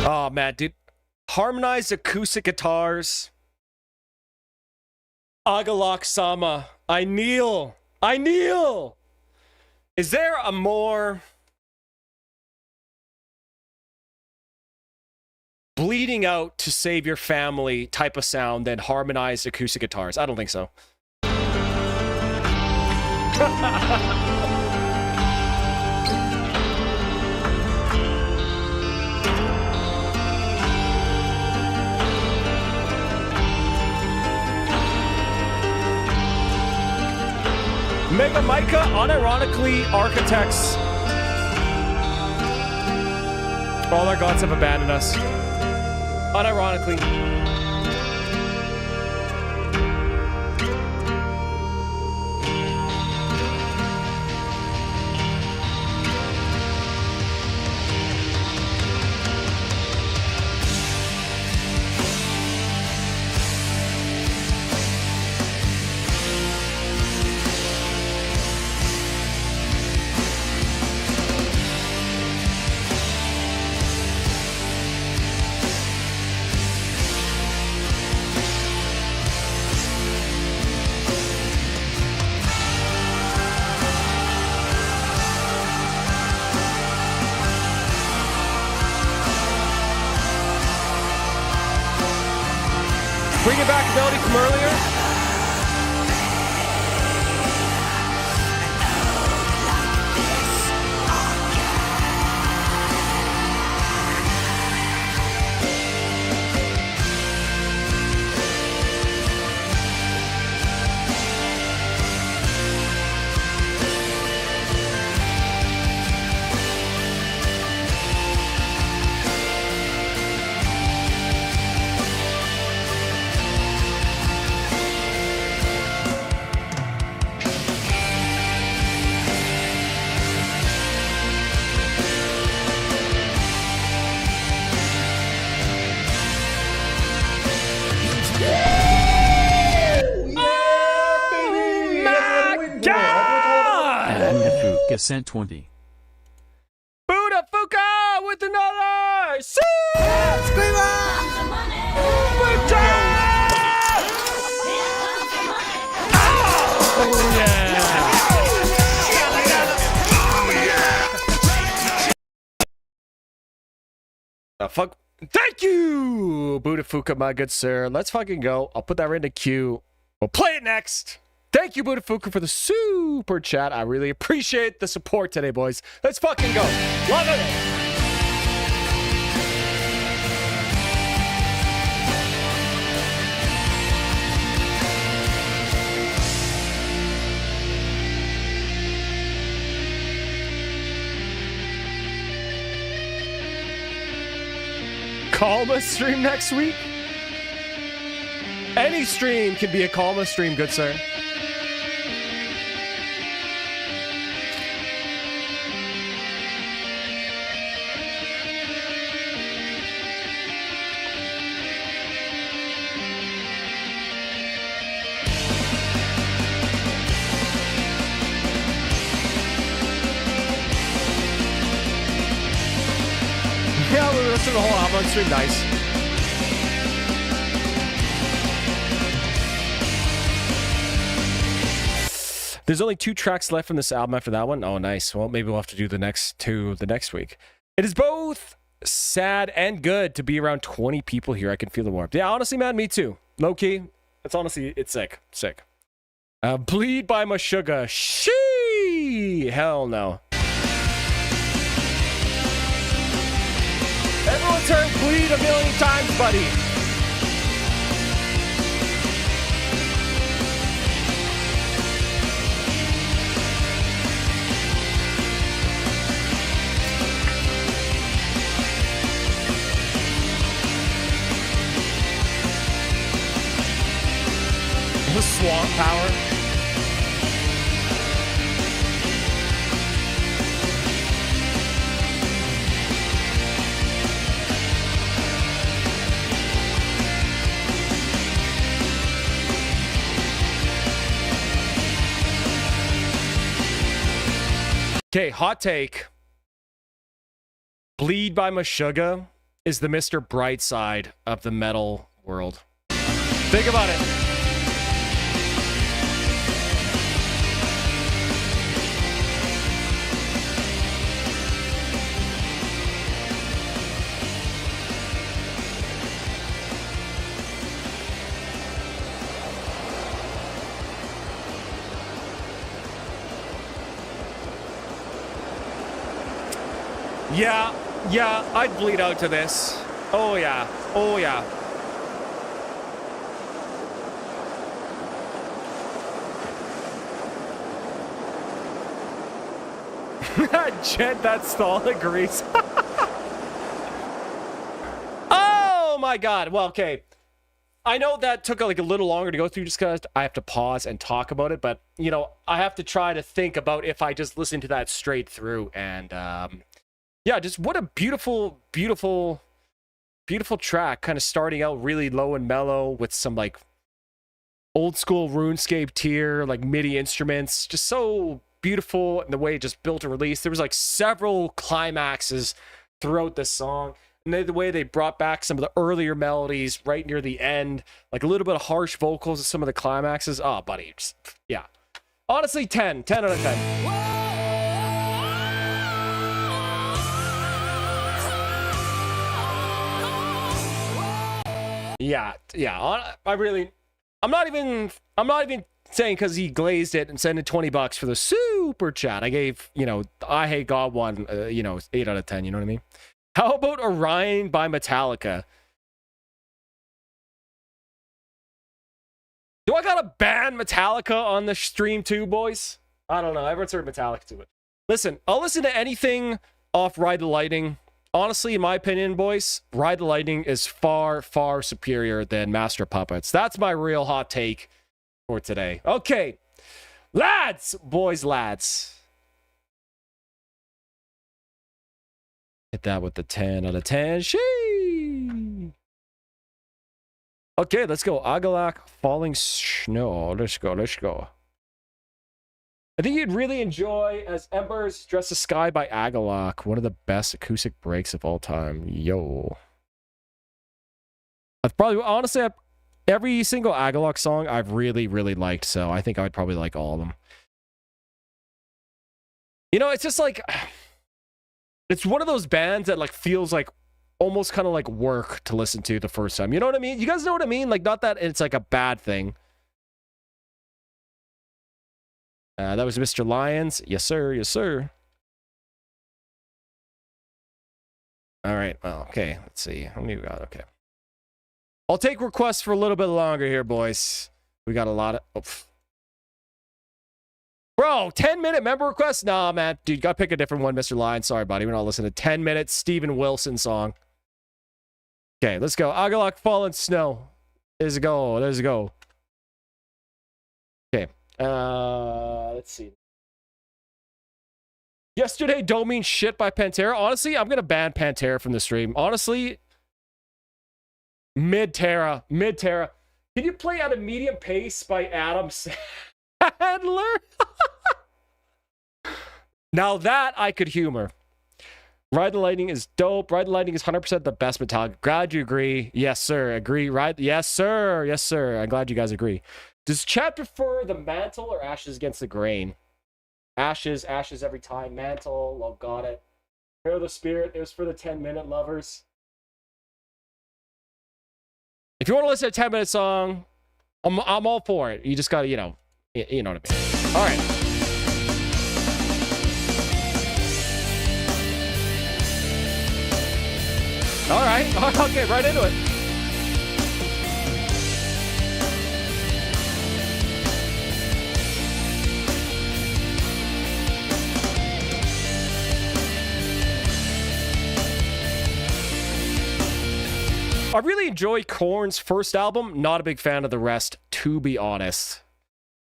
Oh man, dude. Harmonized acoustic guitars. Agalok Sama. I kneel. I kneel. Is there a more bleeding out to save your family type of sound than harmonized acoustic guitars. I don't think so. Mega Micah, unironically, architects. All our gods have abandoned us. Unironically. Bringing back melody from earlier. Annapuka sent 20. Buddha Fuka with another Screamer! Oh yeah! Fuck. Thank you, Buddha Fuka, my good sir. Let's fucking go. I'll put that right in the queue. We'll play it next. Thank you, Buddha Fuka, for the super chat. I really appreciate the support today, boys. Let's fucking go. Love it. Kalma stream next week? Any stream can be a Kalma stream, good sir. Yeah, we'll listen to the whole album on stream. Nice. There's only 2 tracks left from this album after that one. Oh, nice. Well, maybe we'll have to do the next 2 the next week. It is both sad and good to be around 20 people here. I can feel the warmth. Yeah, honestly, man, me too. Low key. It's honestly, it's sick. Sick. Bleed by Meshuggah. Shee! Hell no. Everyone's heard Bleed a million times, buddy. The swamp power. Okay, hot take. Bleed by Meshuggah is the Mr. Brightside of the metal world. Think about it. Yeah, I'd bleed out to this. Oh yeah, oh yeah. Jet, that stall agrees. Oh my god. Well, okay. I know that took like a little longer to go through just because I have to pause and talk about it, but you know, I have to try to think about if I just listen to that straight through. And yeah, just what a beautiful track, kind of starting out really low and mellow with some like old school RuneScape tier, like MIDI instruments, just so beautiful in the way it just built a release. There was like several climaxes throughout this song. And the way they brought back some of the earlier melodies right near the end, like a little bit of harsh vocals in some of the climaxes. Oh, buddy. Just, yeah. Honestly, 10 out of 10. Yeah. I'm not even saying because he glazed it and sent in $20 for the super chat. I gave, you know, I Hate God one, 8 out of 10. You know what I mean? How about Orion by Metallica? Do I gotta ban Metallica on the stream too, boys? I don't know. Everyone's heard Metallica too. Listen, I'll listen to anything off Ride the Lightning. Honestly, in my opinion, boys, Ride the Lightning is far, far superior than Master Puppets. That's my real hot take for today. Okay. Lads! Boys, lads. Hit that with the 10 out of 10. Shee! Okay, let's go. Agalak, Falling Snow. Let's go. I think you'd really enjoy As Embers Dress the Sky by Agalak. One of the best acoustic breaks of all time. Yo. I've probably, honestly, every single Agalak song I've really, really liked, so I think I would probably like all of them. You know, it's just like... It's one of those bands that like feels like almost kind of like work to listen to the first time. You know what I mean? You guys know what I mean? Like, not that it's like a bad thing. That was Mr. Lyons. Yes, sir. Yes, sir. All right. Well, okay. Let's see. How many we got? Okay. I'll take requests for a little bit longer here, boys. We got a lot of... Oh. Bro, 10-minute member request? Nah, man. Dude, gotta pick a different one, Mr. Lion. Sorry, buddy. We're not listening to 10-minute Steven Wilson song. Okay, let's go. Agalak, Fallen Snow. There's a go. There's a go. Okay. Let's see. Yesterday Don't Mean Shit by Pantera. Honestly, I'm gonna ban Pantera from the stream. Honestly, Mid-Terra. Can you play at a medium pace by Adam Sandler? Now that I could humor. Ride the Lightning is dope. Ride the Lightning is 100% the best Metallica. Glad you agree. Yes, sir. Agree. Yes, sir. Yes, sir. I'm glad you guys agree. Does Chad prefer the Mantle or Ashes Against the Grain? Ashes every time. Mantle. Oh, got it. Fear the Spirit. It was for the 10-minute lovers. If you want to listen to a 10-minute song, I'm all for it. You just got to, you know what I mean. All right. All right. Okay, right into it. I really enjoy Korn's first album. Not a big fan of the rest, to be honest.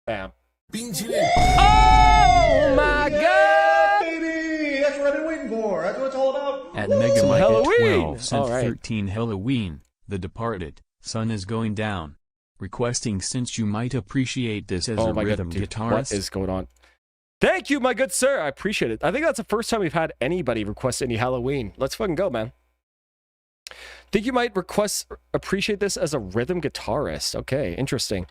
Bam. Oh my god! Baby! That's what I've been waiting for. That's what it's all about. At Mega Mike at 12 sent All right. 13 Halloween, The Departed, Sun is Going Down. Requesting since you might appreciate this as a rhythm guitarist. What is going on? Thank you, my good sir. I appreciate it. I think that's the first time we've had anybody request any Halloween. Let's fucking go, man. Think you might appreciate this as a rhythm guitarist. Okay, interesting.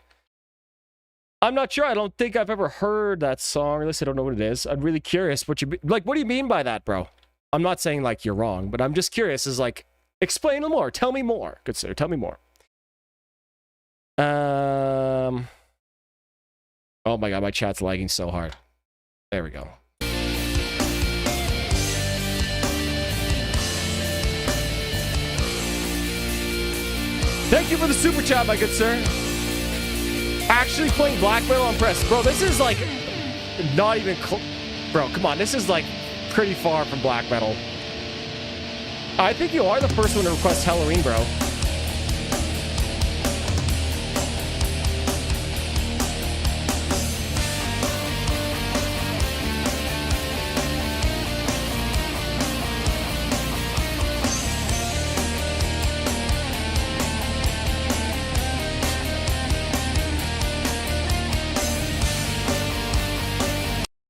I'm not sure. I don't think I've ever heard that song. At least I don't know what it is. I'm really curious what what do you mean by that, bro? I'm not saying like you're wrong, but I'm just curious. Is like, explain a little more. Tell me more, good sir. Tell me more. Oh my god, my chat's lagging so hard. There we go. Thank you for the super chat, my good sir. Actually playing black metal on press. Bro, this is like not even bro, come on. This is like pretty far from black metal. I think you are the first one to request Halloween, bro.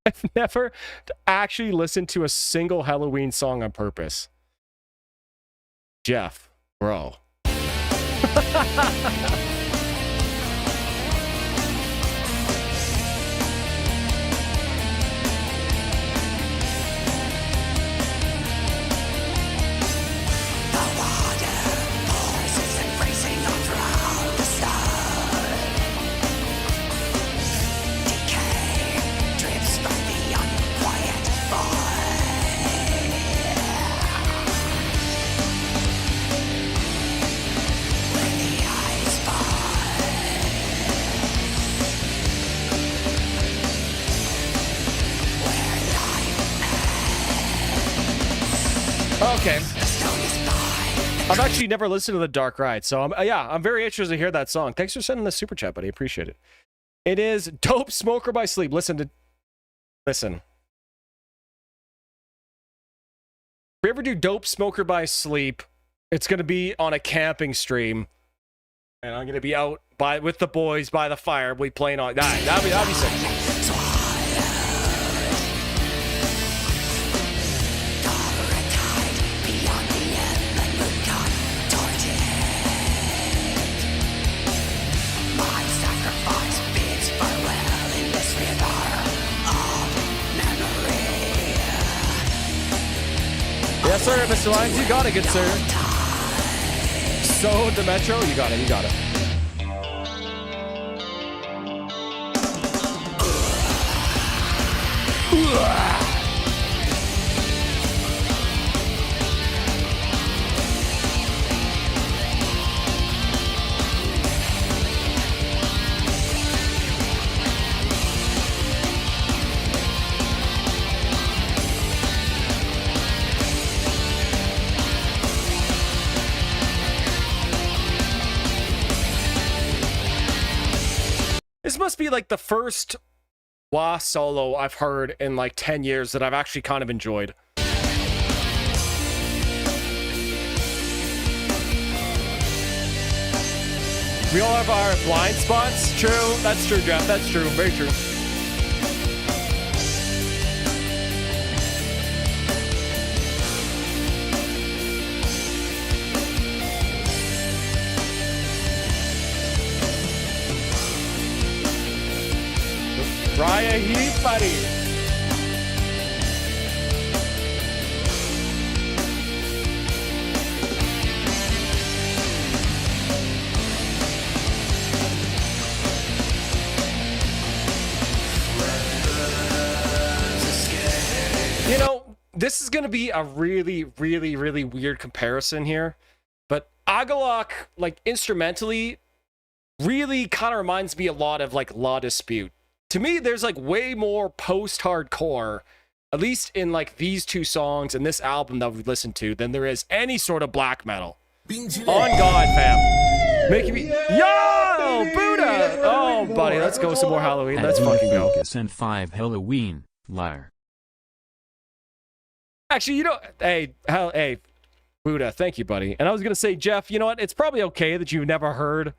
I've never actually listened to a single Halloween song on purpose. Jeff, bro. Okay. I've actually never listened to The Dark Ride, so I'm very interested to hear that song. Thanks for sending the super chat, buddy. Appreciate it. It is Dope Smoker by Sleep. Listen. If we ever do Dope Smoker by Sleep, it's gonna be on a camping stream, and I'm gonna be out with the boys by the fire. We playing on that'd be sick. Yes, sir, Mr. Lyons, you got it, good sir. So, Demetro, you got it, you got it. This must be like the first wah solo I've heard in like 10 years that I've actually kind of enjoyed. We all have our blind spots. True. That's true, Jeff. That's true. Very true. Raya Heat, buddy. You know, this is going to be a really, really, really weird comparison here. But Agalok, like, instrumentally, really kind of reminds me a lot of, like, Law Dispute. To me, there's like way more post-hardcore, at least in like these two songs and this album that we've listened to, than there is any sort of black metal. On God, fam. Making me... Yo! Buddha! Oh, buddy, let's go some more Halloween. Let's fucking go. Send 5 Halloween, liar. Actually, you know... Hey, Buddha, thank you, buddy. And I was going to say, Jeff, you know what? It's probably okay that you've never heard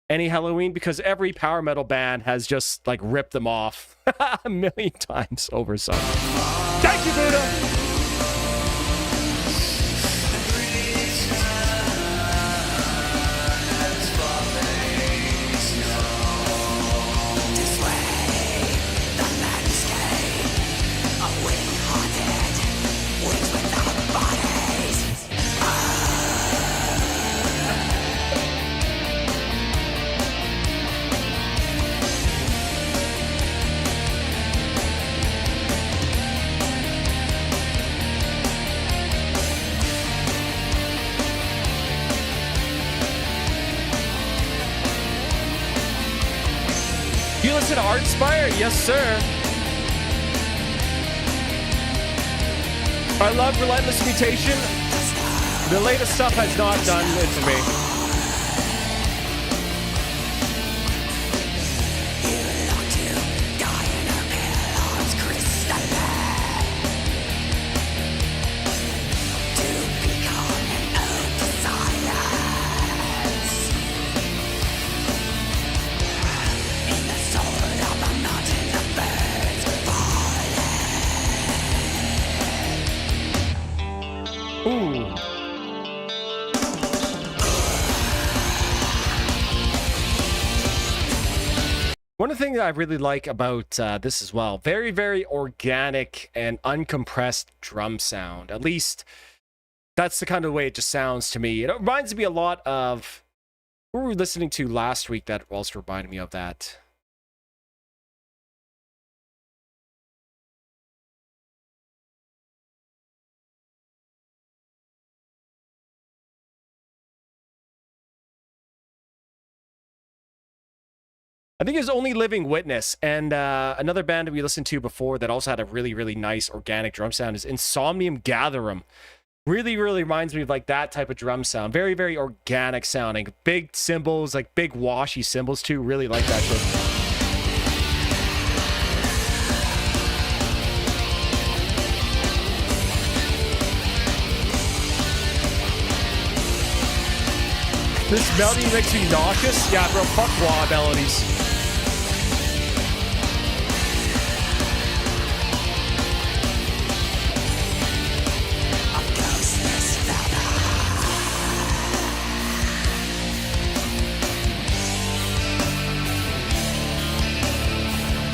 any Halloween, because every power metal band has just like ripped them off a million times over some. Thank you, Buddha. listen to Artspire? Yes, sir. I love Relentless Mutation. The latest stuff has not done it for me. Ooh. One of the things that I really like about this as well, very, very organic and uncompressed drum sound. At least that's the kind of way it just sounds to me. It reminds me a lot of what were we listening to last week that also reminded me of that. I think it was Only Living Witness, and another band that we listened to before that also had a really, really nice organic drum sound is Insomnium Gatherum. Really, really reminds me of like that type of drum sound. Very, very organic sounding. Big cymbals, like big washy cymbals too. Really like that shit. This melody makes me nauseous? Yeah, bro, fuck wah melodies.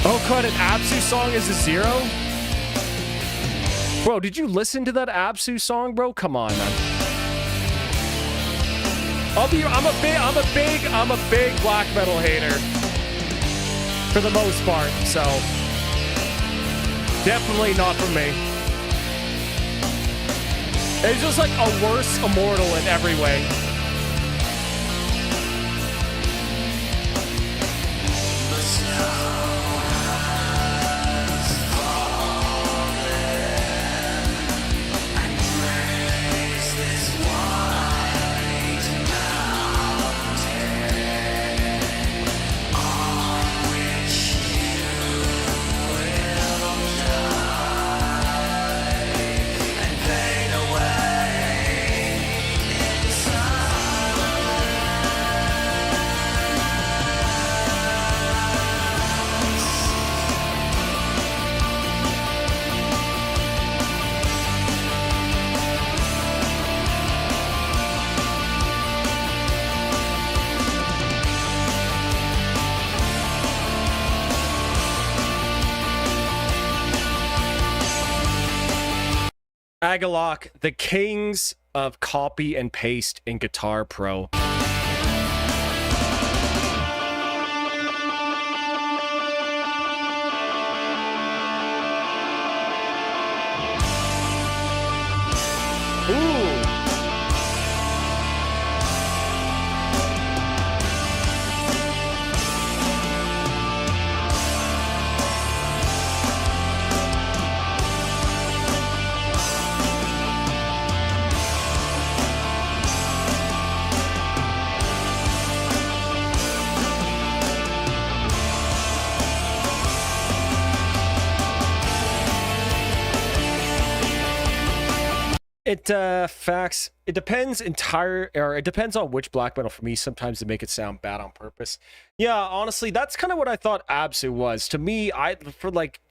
Oh god, an Absu song is a 0? Bro, did you listen to that Absu song, bro? Come on, man. I'm a big black metal hater for the most part, so definitely not for me. It's just like a worse Immortal in every way. Agalok, the kings of copy and paste in Guitar Pro. Ooh. It depends it depends on which black metal for me. Sometimes they make it sound bad on purpose. Yeah, honestly, that's kind of what I thought Absu was. To me, for like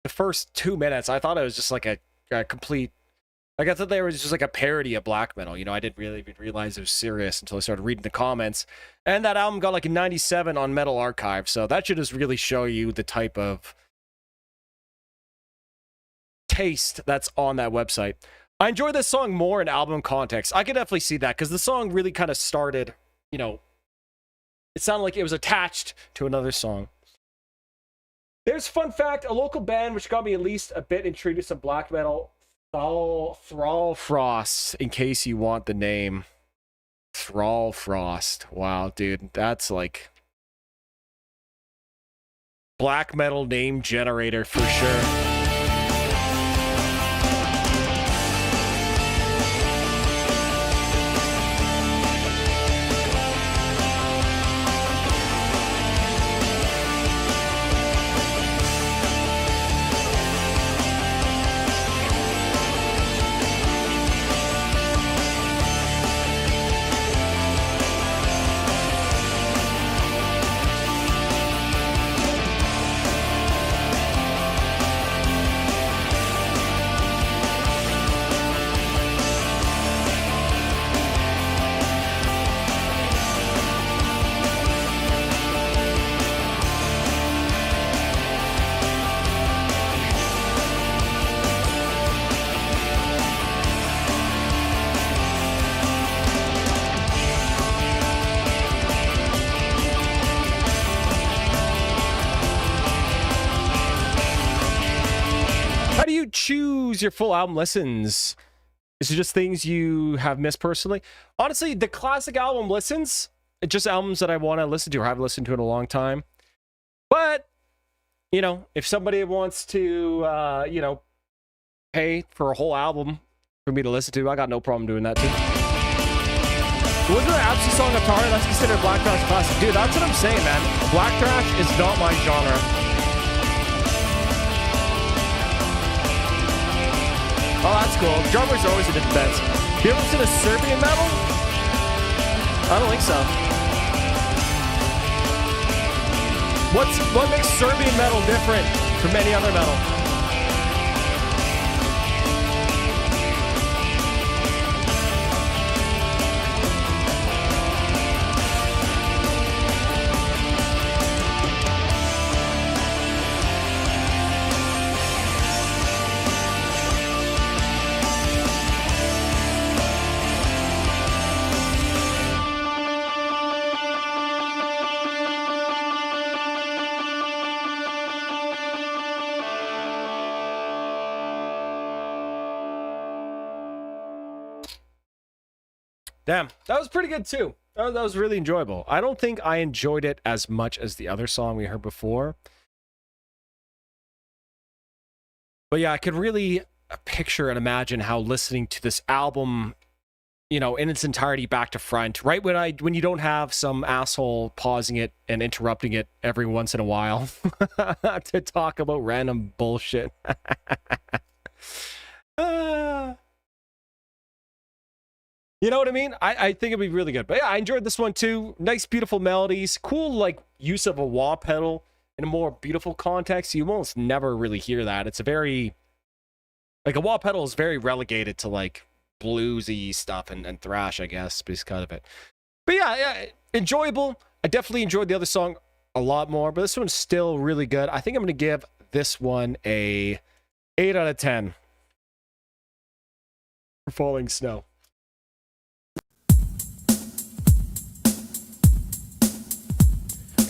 the first 2 minutes, I thought it was just like a complete, like I thought they were just like a parody of black metal. You know, I didn't really even realize it was serious until I started reading the comments. And that album got like a 97 on Metal Archive, so that should just really show you the type of taste that's on that website. I enjoy this song more in album context. I can definitely see that because the song really kind of started, you know, it sounded like it was attached to another song. There's fun fact, a local band which got me at least a bit intrigued to some black metal, Thrall Frost, in case you want the name. Thrall Frost. Wow, dude, that's like black metal name generator for sure. How do you choose your full album listens? Is it just things you have missed personally? Honestly, the classic album listens, it's just albums that I want to listen to or haven't listened to in a long time. But, you know, if somebody wants to, you know, pay for a whole album for me to listen to, I got no problem doing that too. Wasn't the Absy song Atari? That's considered Black Thrash classic. Dude, that's what I'm saying, man. Black Thrash is not my genre. Oh, that's cool. Drummers are always a different band. You ever listen to Serbian metal? I don't think so. What makes Serbian metal different from any other metal? Damn, that was pretty good too. That was really enjoyable. I don't think I enjoyed it as much as the other song we heard before. But yeah, I could really picture and imagine how listening to this album, you know, in its entirety back to front, right when you don't have some asshole pausing it and interrupting it every once in a while to talk about random bullshit. You know what I mean? I think it'd be really good. But yeah, I enjoyed this one too. Nice, beautiful melodies. Cool, like, use of a wah pedal in a more beautiful context. You almost never really hear that. It's a very... Like, a wah pedal is very relegated to, like, bluesy stuff and thrash, I guess, is kind of it. But yeah, enjoyable. I definitely enjoyed the other song a lot more, but this one's still really good. I think I'm going to give this one a 8 out of 10 for Falling Snow.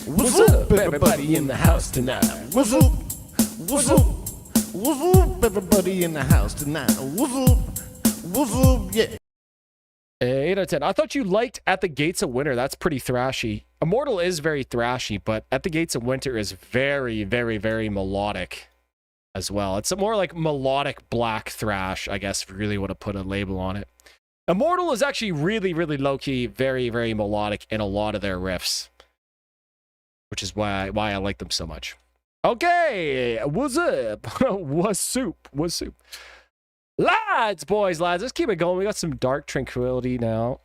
What's up, everybody in the house tonight? What's up? What's up? What's up, everybody in the house tonight? What's up? What's up? Yeah. 8 out of 10. I thought you liked At the Gates of Winter. That's pretty thrashy. Immortal is very thrashy, but At the Gates of Winter is very, very, very melodic as well. It's a more like melodic black thrash, I guess, if you really want to put a label on it. Immortal is actually really, really low-key, very, very melodic in a lot of their riffs, which is why I like them so much. Okay, what's up? What's soup? What's soup? Lads, boys, lads, let's keep it going. We got some Dark Tranquility now.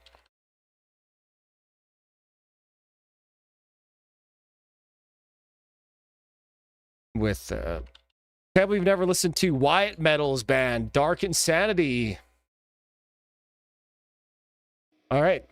With, can't believe you've never listened to Wyatt Metal's band, Dark Insanity. All right.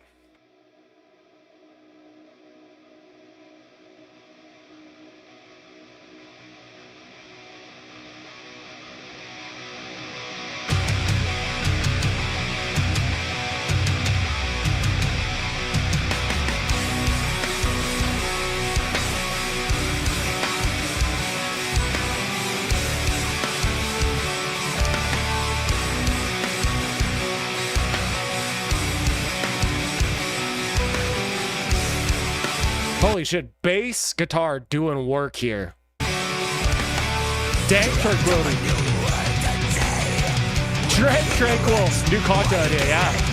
Holy shit, bass guitar doing work here. Dank tranquility. Tranquil. New cocktail idea, yeah.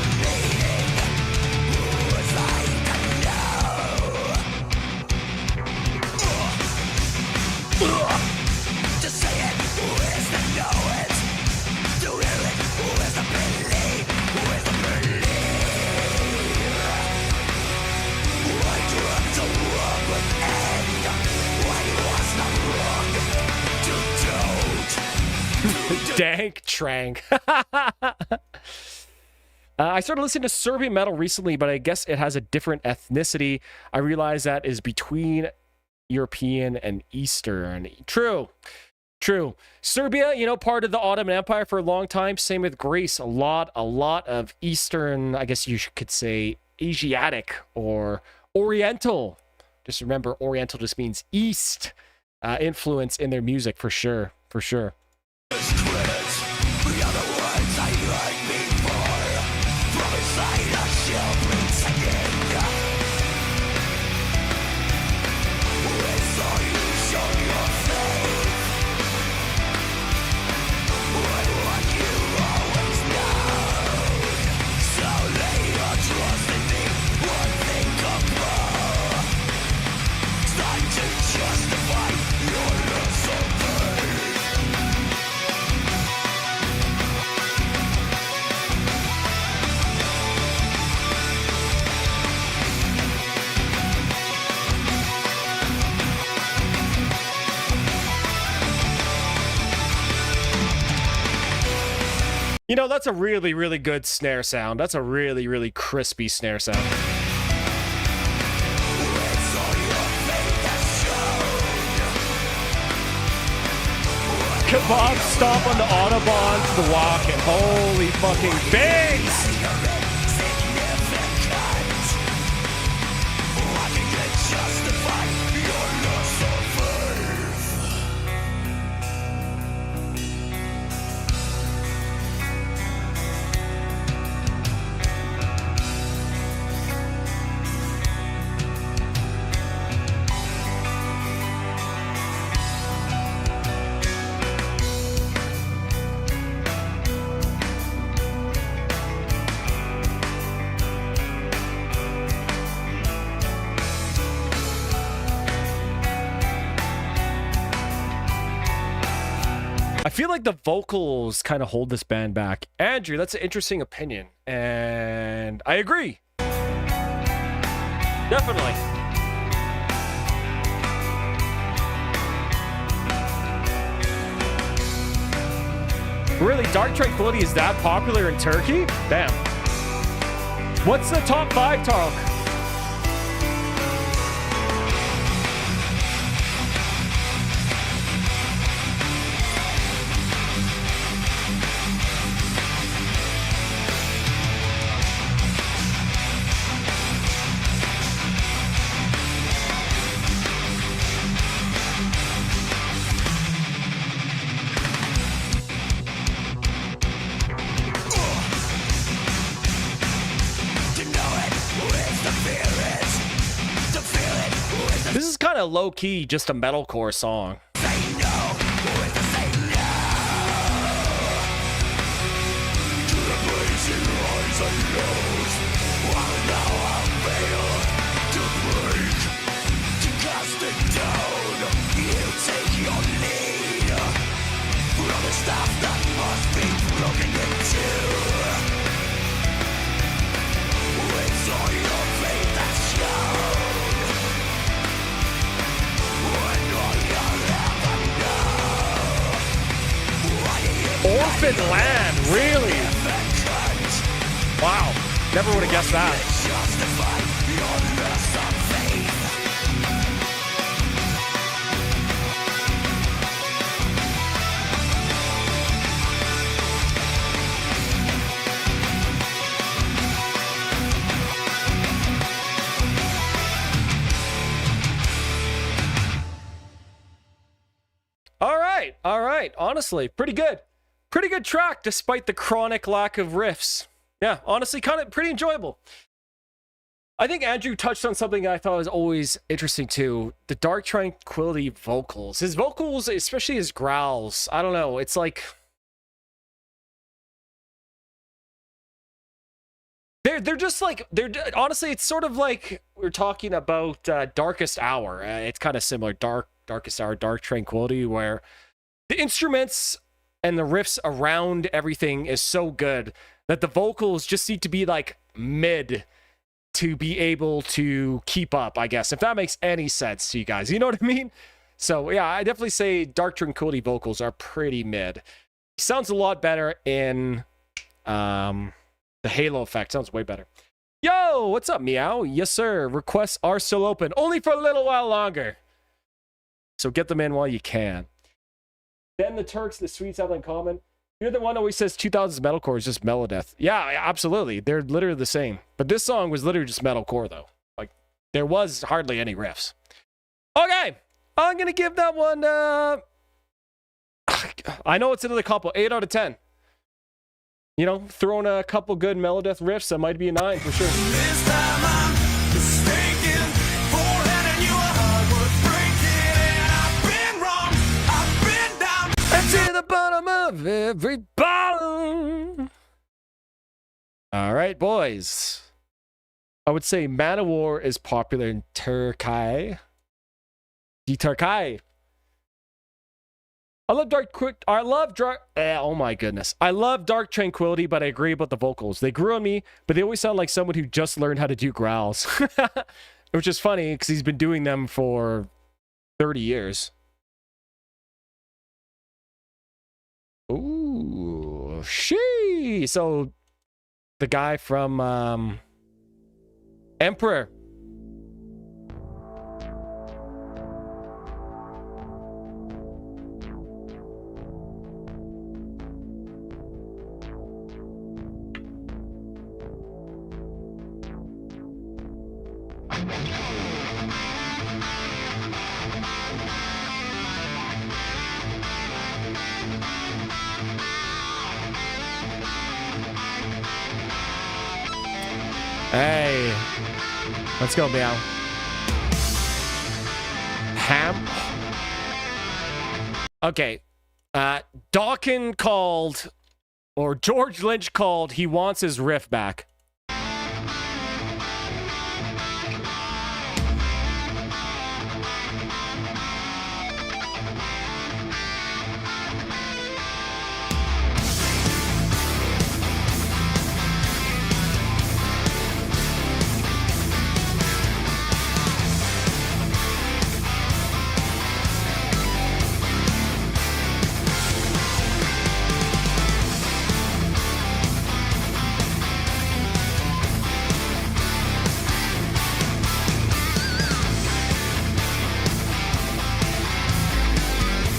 Dank trank. I started listening to Serbian metal recently, but I guess it has a different ethnicity. I realize that is between European and Eastern. True. Serbia, you know, part of the Ottoman Empire for a long time. Same with Greece. A lot of Eastern, I guess you could say Asiatic or Oriental. Just remember, Oriental just means East influence in their music for sure. You know, that's a really, really good snare sound. That's a really, really crispy snare sound. Kebab stop on the Autobahn to the walk and holy fucking bass! I feel like the vocals kind of hold this band back. Andrew, that's an interesting opinion. And I agree. Definitely. Really, Dark Tranquility is that popular in Turkey? Damn. What's the top 5 talk? This is kind of low-key, just a metalcore song. Orphan Land, really? Wow, never would have guessed that. All right. Honestly, pretty good. Pretty good track, despite the chronic lack of riffs. Yeah, honestly, kind of pretty enjoyable. I think Andrew touched on something I thought was always interesting too. The Dark Tranquility vocals. His vocals, especially his growls. I don't know. It's like they're just like honestly. It's sort of like we're talking about Darkest Hour. It's kind of similar. Darkest Hour, Dark Tranquility, where the instruments and the riffs around everything is so good that the vocals just need to be like mid to be able to keep up, I guess, if that makes any sense to you guys. You know what I mean? So yeah, I definitely say Dark Tranquility vocals are pretty mid. He sounds a lot better in the Halo effect. Sounds way better. Yo, what's up, Meow? Yes, sir. Requests are still open, only for a little while longer. So get them in while you can. Then the Turks, the Swedes have in common. You're the one who always says 2000s metalcore is just Melodeath. Yeah, absolutely. They're literally the same. But this song was literally just metalcore, though. Like, there was hardly any riffs. Okay, I'm going to give that one... I know it's another couple. 8 out of 10. You know, throwing a couple good Melodeath riffs, that might be a 9 for sure. This time I'm mistaken for handing you a heart worth breaking. And I've been wrong, I've been down. And to the bottom of every bottom. All right, boys. I would say Manowar is popular in Turkey. Turkey. I love oh my goodness. I love Dark Tranquility, but I agree about the vocals. They grew on me, but they always sound like someone who just learned how to do growls. Which is funny, because he's been doing them for 30 years. Ooh, she. So, the guy from Emperor. Hey, let's go, Meow. Ham. Okay, Dawkins called, or George Lynch called, he wants his riff back.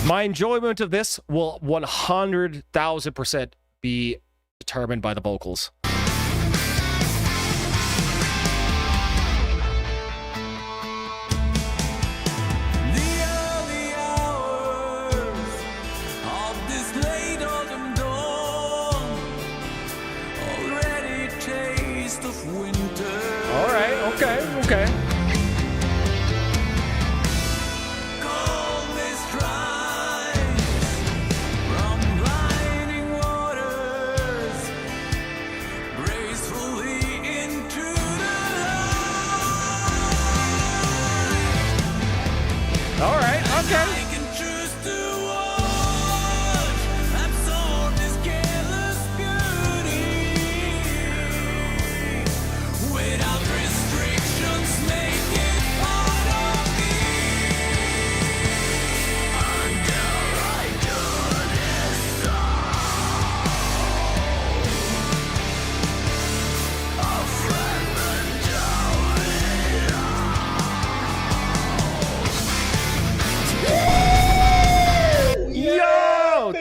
My enjoyment of this will 100,000% be determined by the vocals. All right, okay. All right, okay.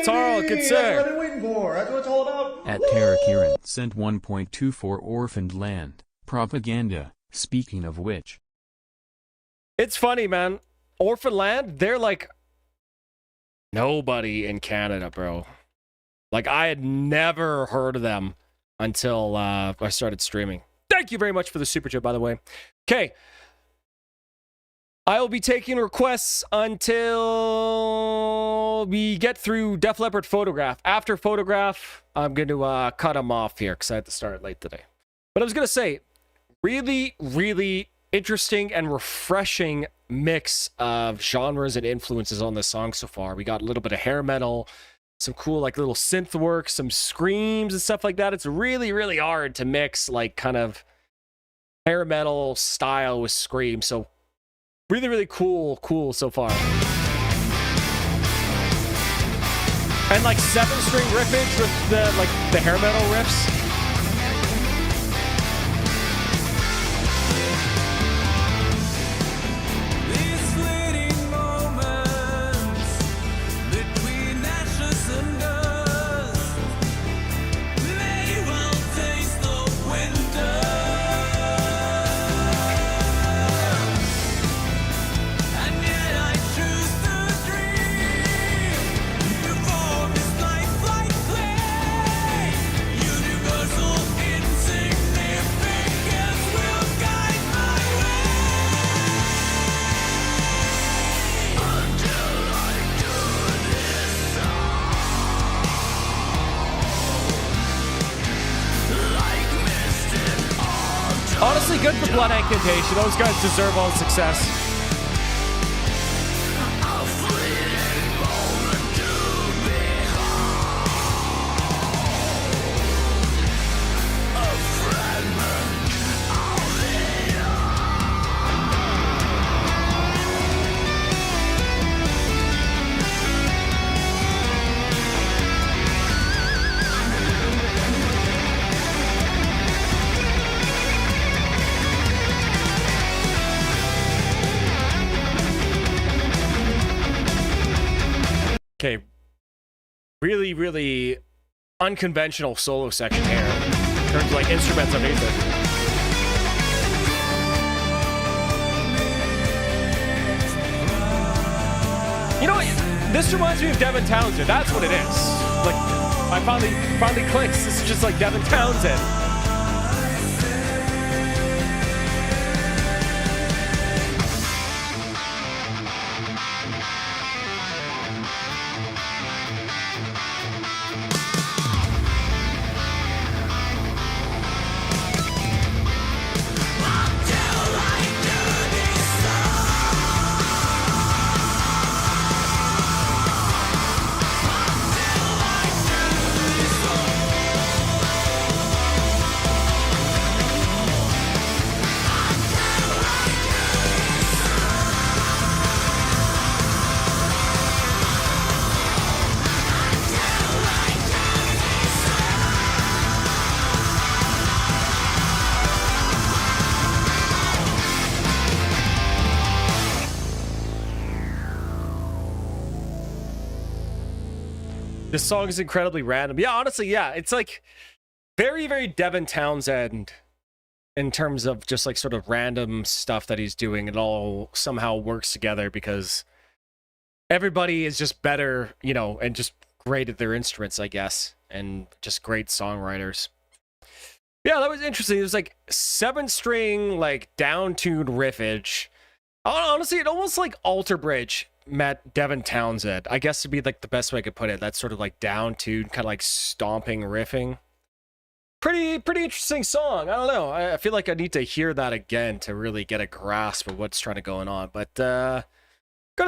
Tarl, good sir. That's what I've been waiting for. That's what it's all about. At Terra Kiran sent 1.2 for Orphaned Land propaganda. Speaking of which, It's funny, man. Orphan Land, they're like nobody in Canada, bro. Like, I had never heard of them until I started streaming. Thank you very much for the super chat, by the way. Okay. I will be taking requests until we get through Def Leppard Photograph. After Photograph, I'm going to cut them off here because I had to start late today. But I was going to say, really, really interesting and refreshing mix of genres and influences on this song so far. We got a little bit of hair metal, some cool like little synth work, some screams and stuff like that. It's really, really hard to mix like kind of hair metal style with scream. So really, really cool so far. And like 7-string riffage with the hair metal riffs. These fleeting moments between ashes and dust may well taste the winter. And yet I choose to dream. Your form is lifelike clay. Universal insignificance will guide my way. Until I do this like mist in autumn. Honestly, good for Blood Incantation. Those guys deserve all the success. A fleeting moment to behold. A fragment of the Okay. Really, really unconventional solo section here. In terms of like instruments underneath it. You know what? This reminds me of Devin Townsend. That's what it is. Like, I finally clicks. This is just like Devin Townsend. This song is incredibly random. Yeah, honestly, yeah. It's like very, very Devin Townsend in terms of just like sort of random stuff that he's doing. It all somehow works together because everybody is just better, you know, and just great at their instruments, I guess, and just great songwriters. Yeah, that was interesting. It was like 7-string, like down-tuned riffage. Honestly, it almost like Alter Bridge met Devin Townsend. I guess to be like the best way I could put it. That's sort of like down-tuned, kind of like stomping riffing. Pretty interesting song. I don't know. I feel like I need to hear that again to really get a grasp of what's trying to go on. But gotta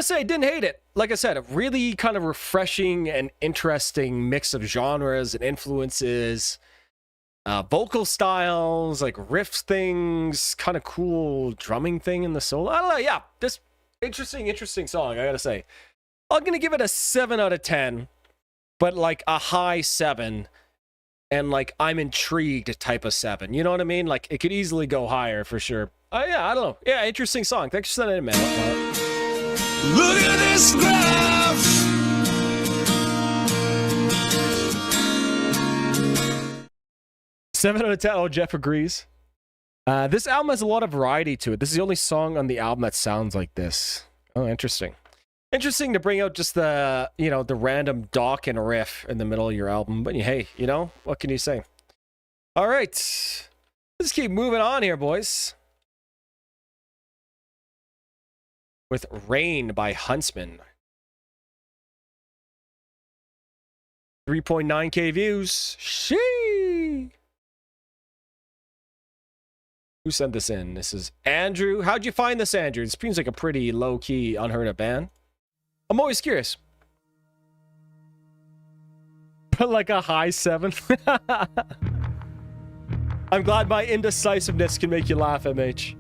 say, I didn't hate it. Like I said, a really kind of refreshing and interesting mix of genres and influences. Vocal styles, like riff things, kind of cool drumming thing in the solo. I don't know. Yeah, this interesting song, I gotta say. I'm gonna give it a 7 out of 10, but like a high 7, and like I'm intrigued type of 7. You know what I mean? Like it could easily go higher for sure. Yeah, I don't know. Yeah, interesting song. Thanks for sending it in, man. Look at this graph. 7 out of 10. Oh, Jeff agrees. This album has a lot of variety to it. This is the only song on the album that sounds like this. Oh, interesting. Interesting to bring out just the, you know, the random Dawkins riff in the middle of your album. But hey, you know, what can you say? All right. This Let's keep moving on here, boys. With Rain by Huntsman. 3.9K views. Shee! Who sent this in? This is Andrew. How'd you find this, Andrew? It seems like a pretty low-key, unheard of band. I'm always curious. But like a high 7. I'm glad my indecisiveness can make you laugh, MH.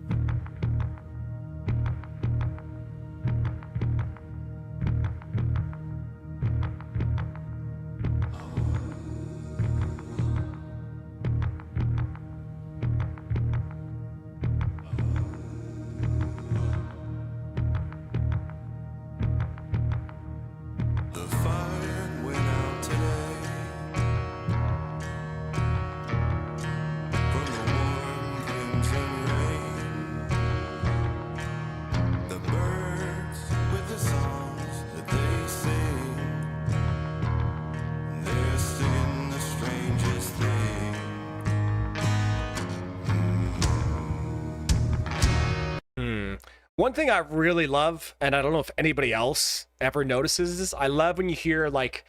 One thing I really love, and I don't know if anybody else ever notices this, I love when you hear like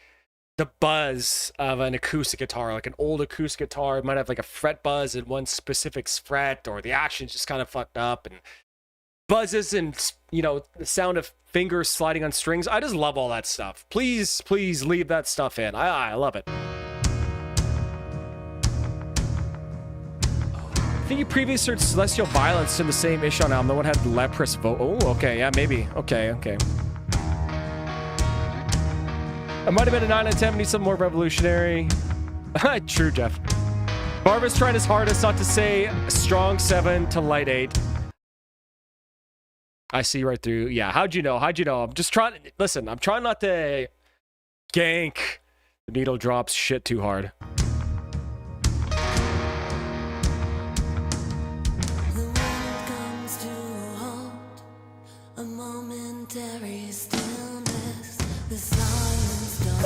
the buzz of an acoustic guitar, like an old acoustic guitar. It might have like a fret buzz in one specific fret, or the action's just kind of fucked up and buzzes, and you know, the sound of fingers sliding on strings. I just love all that stuff. Please, please leave that stuff in. I love it. I think you previously heard Celestial Violence in the same Ishon album. The one had leprous vote. Oh, okay, yeah, maybe. Okay. It might have been a 9 out of 10. Need something more revolutionary. True, Jeff. Varvis tried his hardest not to say strong 7 to light 8. I see right through. Yeah, how'd you know? I'm just trying. Listen, I'm trying not to gank the needle drops shit too hard.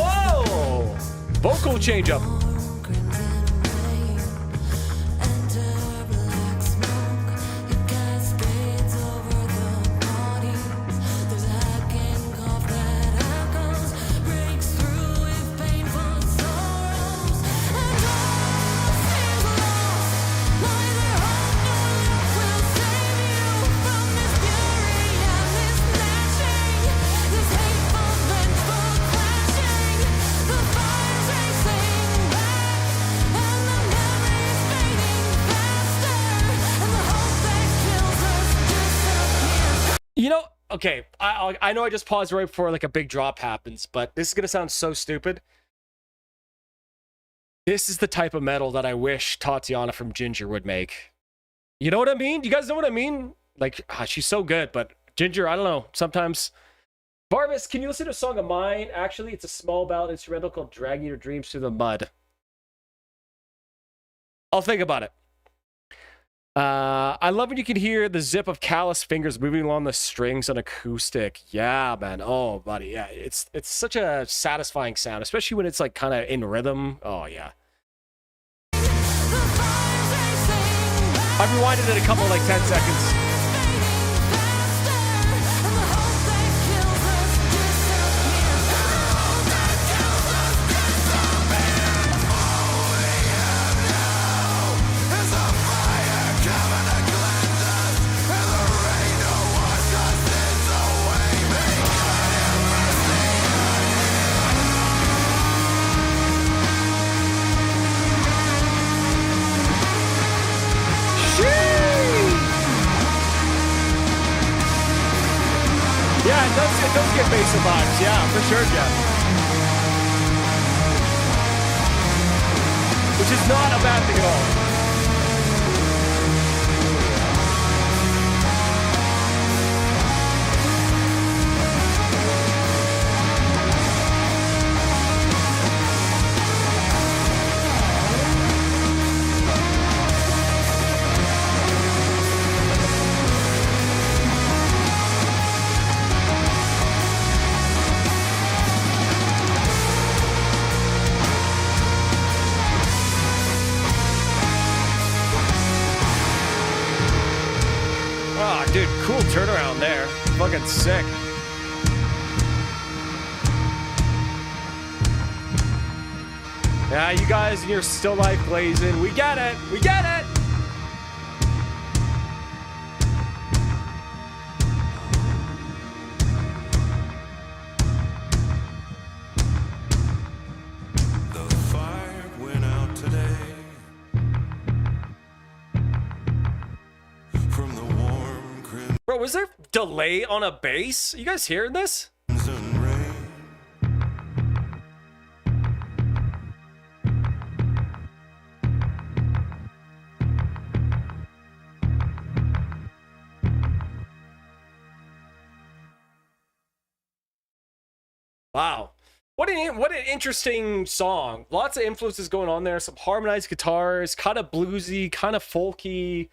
Oh! Vocal change up. You know, okay, I know I just paused right before like a big drop happens, but this is going to sound so stupid. This is the type of metal that I wish Tatiana from Ginger would make. You know what I mean? You guys know what I mean? Like, she's so good, but Ginger, I don't know. Sometimes... Varvis, can you listen to a song of mine? Actually, it's a small ballad instrumental called Dragging Your Dreams Through the Mud. I'll think about it. I love when you can hear the zip of callous fingers moving along the strings on acoustic. Yeah, man. Oh, buddy. Yeah, it's such a satisfying sound, especially when it's like kind of in rhythm. Oh, yeah. I've rewinded it a couple like 10 seconds. Yeah, it does get basic vibes. Yeah, for sure, Jeff. Which is not a bad thing at all. Oh, dude, cool turnaround there. Fucking sick. Yeah, you guys and your still life blazing. We get it. We get it. The fire went out today. From the warm Bro, was there delay on a bass? You guys hearing this? crimson rain. Wow. What an interesting song. Lots of influences going on there. Some harmonized guitars, kind of bluesy, kind of folky,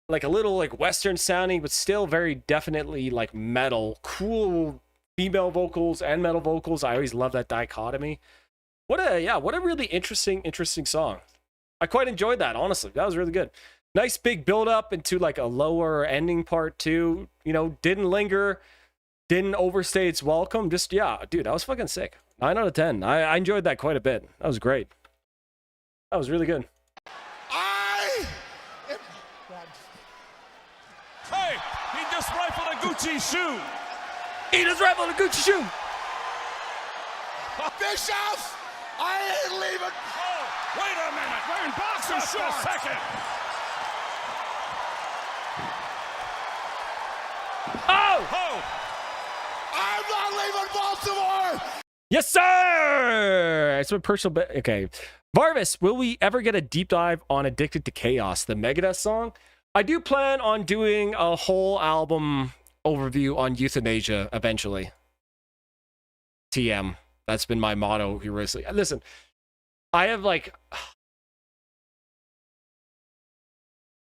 like a little like Western sounding, but still very definitely like metal. Cool female vocals and metal vocals. I always love that dichotomy. What a really interesting song. I quite enjoyed that, honestly. That was really good. Nice big build up into like a lower ending part too. You know, didn't linger. Didn't overstay its welcome. Just, yeah, dude, that was fucking sick. 9 out of 10. I enjoyed that quite a bit. That was great. That was really good. Hey, he just rifled a Gucci shoe. He just rifled a Gucci shoe. Bischoff, I ain't leaving. Oh, wait a minute. Wearing boxer shorts. Just a second. Oh! Oh, I'm not leaving Baltimore. Yes, sir! It's my personal bit. Okay. Varvis, will we ever get a deep dive on Addicted to Chaos, the Megadeth song? I do plan on doing a whole album overview on euthanasia eventually. TM. That's been my motto here recently. Listen, I have like...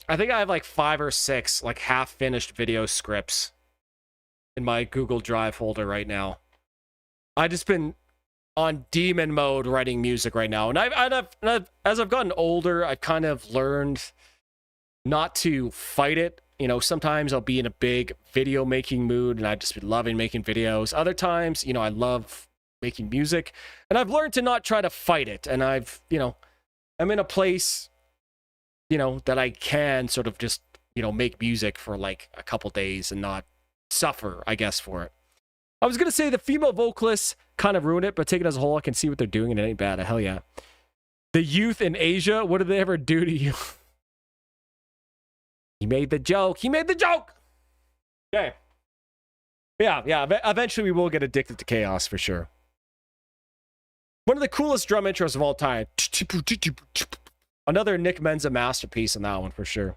I think I have like 5 or 6 like half-finished video scripts in my Google Drive folder right now. I just been on demon mode writing music right now, and I've as I've gotten older, I've kind of learned not to fight it. You know, sometimes I'll be in a big video making mood, and I've just been loving making videos. Other times, you know, I love making music, and I've learned to not try to fight it. And I've, you know, I'm in a place, you know, that I can sort of just, you know, make music for like a couple days and not suffer, I guess, for it. I was gonna say the female vocalists kind of ruined it, but take it as a whole, I can see what they're doing and it ain't bad. Hell yeah. The youth in Asia, what did they ever do to you? He made the joke. He made the joke. Okay. Yeah. Eventually we will get Addicted to Chaos for sure. One of the coolest drum intros of all time. Another Nick Menza masterpiece in that one for sure.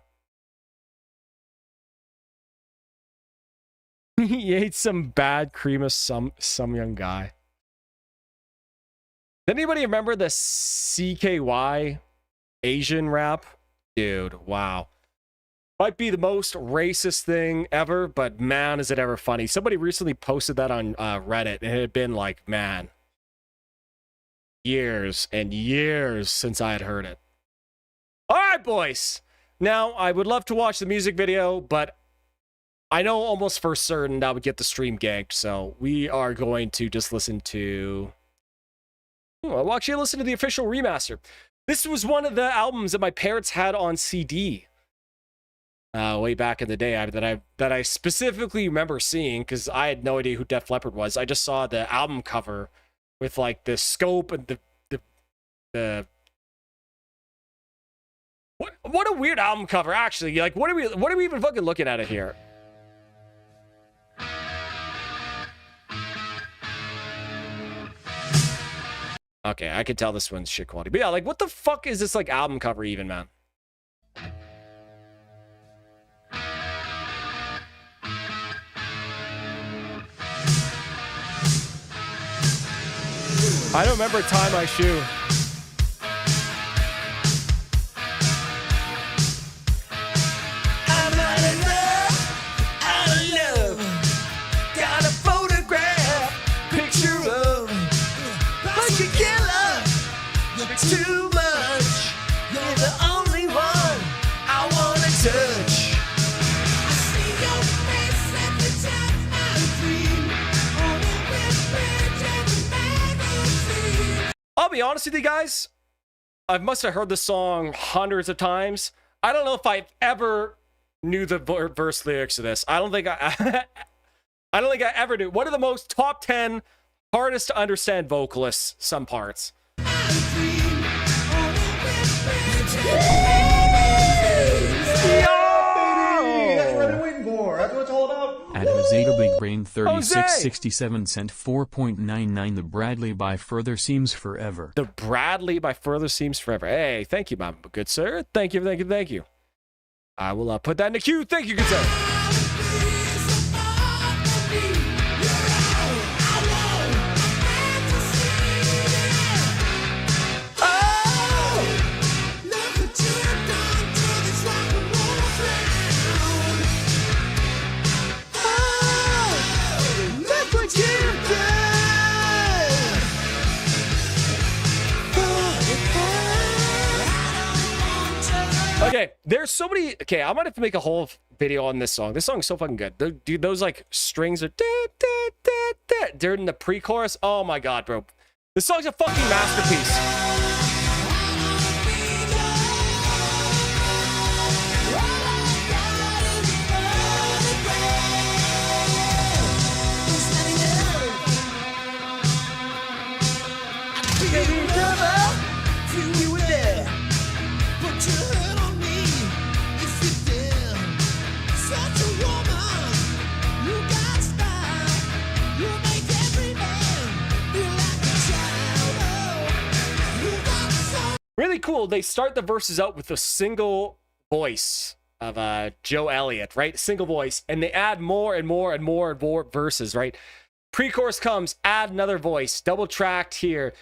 He ate some bad cream of some young guy. Did anybody remember the CKY Asian rap? Dude, wow. Might be the most racist thing ever, but man, is it ever funny. Somebody recently posted that on Reddit, and it had been like, man, years and years since I had heard it. All right, boys. Now, I would love to watch the music video, but I know almost for certain that would get the stream ganked, so we are going to just listen to... I'll actually listen to the official remaster. This was one of the albums that my parents had on CD way back in the day that I specifically remember seeing, because I had no idea who Def Leppard was. I just saw the album cover with like the scope and the what a weird album cover, actually. Like, what are we even fucking looking at it here? Okay, I can tell this one's shit quality. But yeah, like, what the fuck is this, like, album cover even, man? I don't remember Tie My Shoe. I'm out of love. Got a photograph, picture of like a killer. You're too much. You're the only one I wanna touch. I see be honest with you guys. I must have heard this song hundreds of times. I don't know if I ever knew the verse lyrics of this. I don't think I ever knew. One of the most top 10 hardest to understand vocalists, some parts. That's what I've been waiting for. That's what it's all about. At Jose Big Brain 3667 cent 4.99. The Bradley by Further Seems Forever. The Bradley by Further Seems Forever. Hey, thank you, my good sir. Thank you, thank you, thank you. I will put that in the queue. Thank you, good sir. Okay, there's so many. Okay, I might have to make a whole video on this song. This song's so fucking good. Dude, those like strings are during the pre-chorus. Oh my god, bro. This song's a fucking masterpiece. Really cool. They start the verses out with a single voice of Joe Elliott, right? Single voice, and they add more and more and more and more verses, right? Pre-chorus comes, add another voice, double tracked here,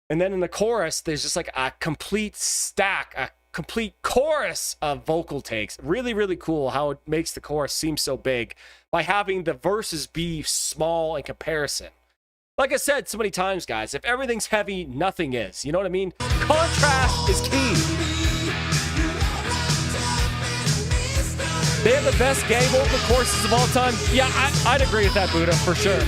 and then in the chorus, there's just like a complete stack, a complete chorus of vocal takes. Really, really cool how it makes the chorus seem so big by having the verses be small in comparison. Like I said so many times, guys, if everything's heavy, nothing is. You know what I mean? Contrast is key. They have the best gang vocal choruses of all time. Yeah, I'd agree with that, Buddha, for sure.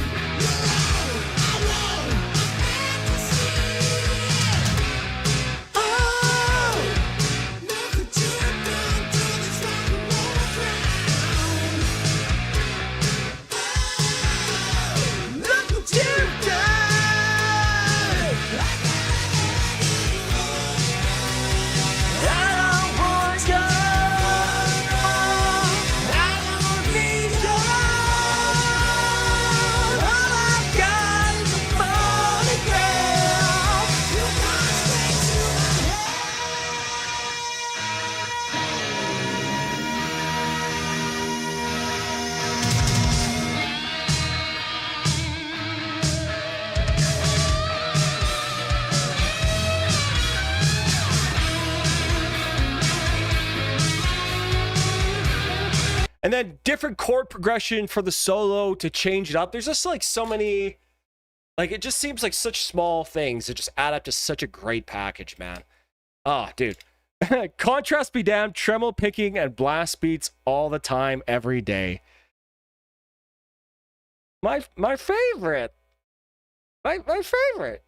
And then different chord progression for the solo to change it up. There's just like so many, like it just seems like such small things that just add up to such a great package, man. Oh, dude. Contrast be damned, tremolo picking and blast beats all the time, every day. My favorite. My favorite.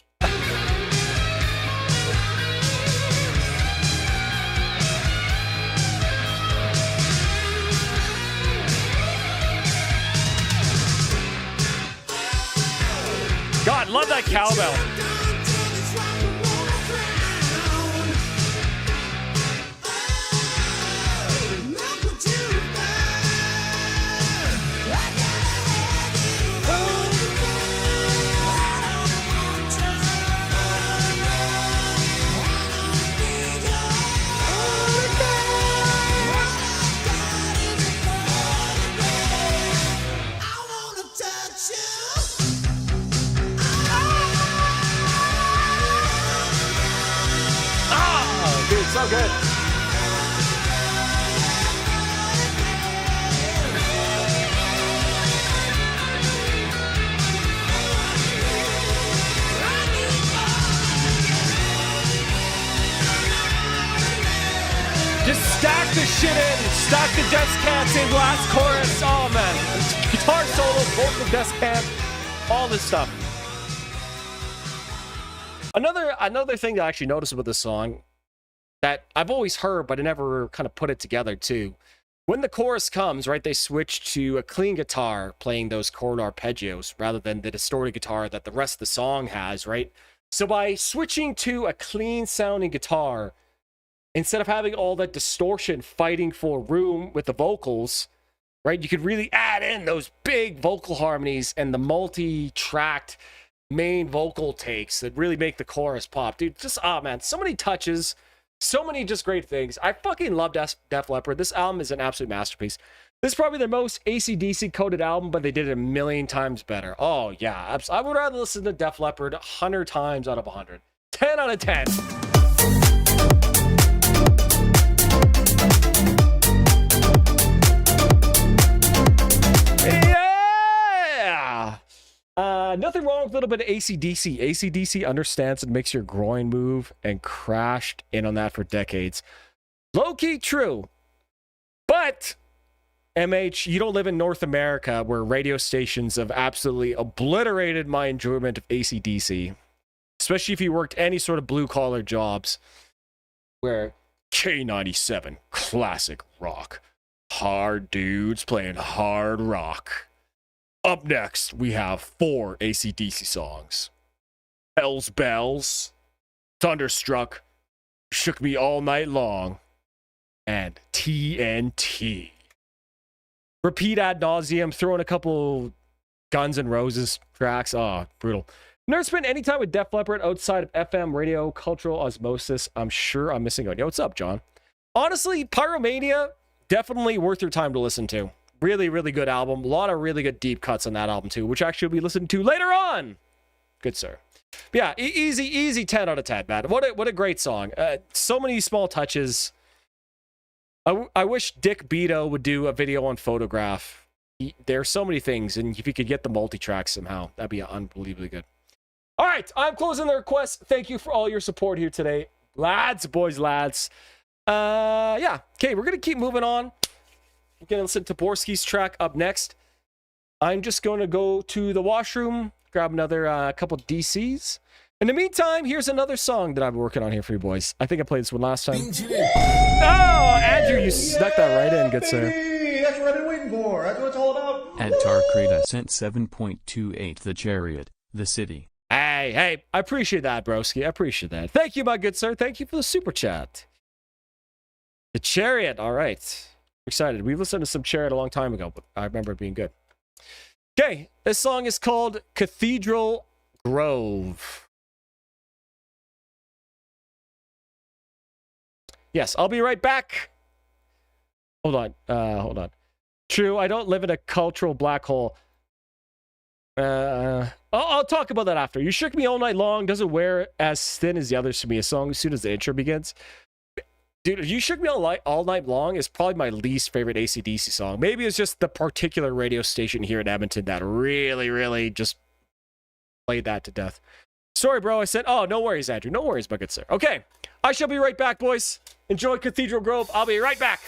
God, love that cowbell. So good. Just stack the shit in. Stack the death cants in last chorus. Oh man. Guitar solo, vocal death cant, all this stuff. Another thing that I actually noticed about this song that I've always heard, but I never kind of put it together too. When the chorus comes, right, they switch to a clean guitar playing those chord arpeggios rather than the distorted guitar that the rest of the song has, right? So by switching to a clean sounding guitar, instead of having all that distortion fighting for room with the vocals, right, you could really add in those big vocal harmonies and the multi-tracked main vocal takes that really make the chorus pop. Dude, just, man, so many touches. So many just great things. I fucking love Def Leppard. This album is an absolute masterpiece. This is probably their most AC/DC coded album, but they did it a million times better. Oh, yeah. I would rather listen to Def Leppard 100 times out of 100. 10 out of 10. Yeah! Nothing wrong with a little bit of AC/DC. AC/DC understands and makes your groin move and crashed in on that for decades. Low-key true. But, MH, you don't live in North America where radio stations have absolutely obliterated my enjoyment of AC/DC. Especially if you worked any sort of blue-collar jobs where K97, classic rock. Hard dudes playing hard rock. Up next, we have 4 AC/DC songs. Hell's Bells, Thunderstruck, Shook Me All Night Long, and TNT. Repeat ad nauseum, throwing a couple Guns N' Roses tracks. Oh, brutal. Never spent any time with Def Leppard outside of FM, radio, cultural osmosis. I'm sure I'm missing out. Yo, what's up, John? Honestly, Pyromania, definitely worth your time to listen to. Really, really good album. A lot of really good deep cuts on that album, too, which actually we'll be listening to later on. Good, sir. But yeah, easy 10 out of 10, man. What a great song. So many small touches. I wish Dick Beto would do a video on Photograph. There are so many things, and if you could get the multi-track somehow, that'd be unbelievably good. All right, I'm closing the request. Thank you for all your support here today. Lads, boys, lads. Yeah, okay, we're going to keep moving on. We're going to listen to Borski's track up next. I'm just going to go to the washroom, grab another couple DCs. In the meantime, here's another song that I've been working on here for you boys. I think I played this one last time. Oh, Andrew, you snuck that right in, good sir. Baby, that's what I've been waiting for. That's what it's all about. Antarctica sent 7.28 The Chariot, the city. Hey, I appreciate that, broski. I appreciate that. Thank you, my good sir. Thank you for the super chat. The Chariot, all right. Excited. We listened to some Chariot a long time ago, but I remember it being good. Okay, this song is called Cathedral Grove. Yes, I'll be right back. Hold on. True, I don't live in a cultural black hole. I'll talk about that after. You Shook Me All Night Long doesn't wear as thin as the others for me. A song as soon as the intro begins. Dude, You Shook Me All Night Long is probably my least favorite AC/DC song. Maybe it's just the particular radio station here in Edmonton that really just played that to death. Sorry, bro. I said, oh, no worries, Andrew. No worries, my good sir. Okay, I shall be right back, boys. Enjoy Cathedral Grove. I'll be right back.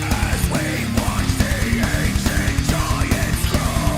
As we watch the ancient giants grow.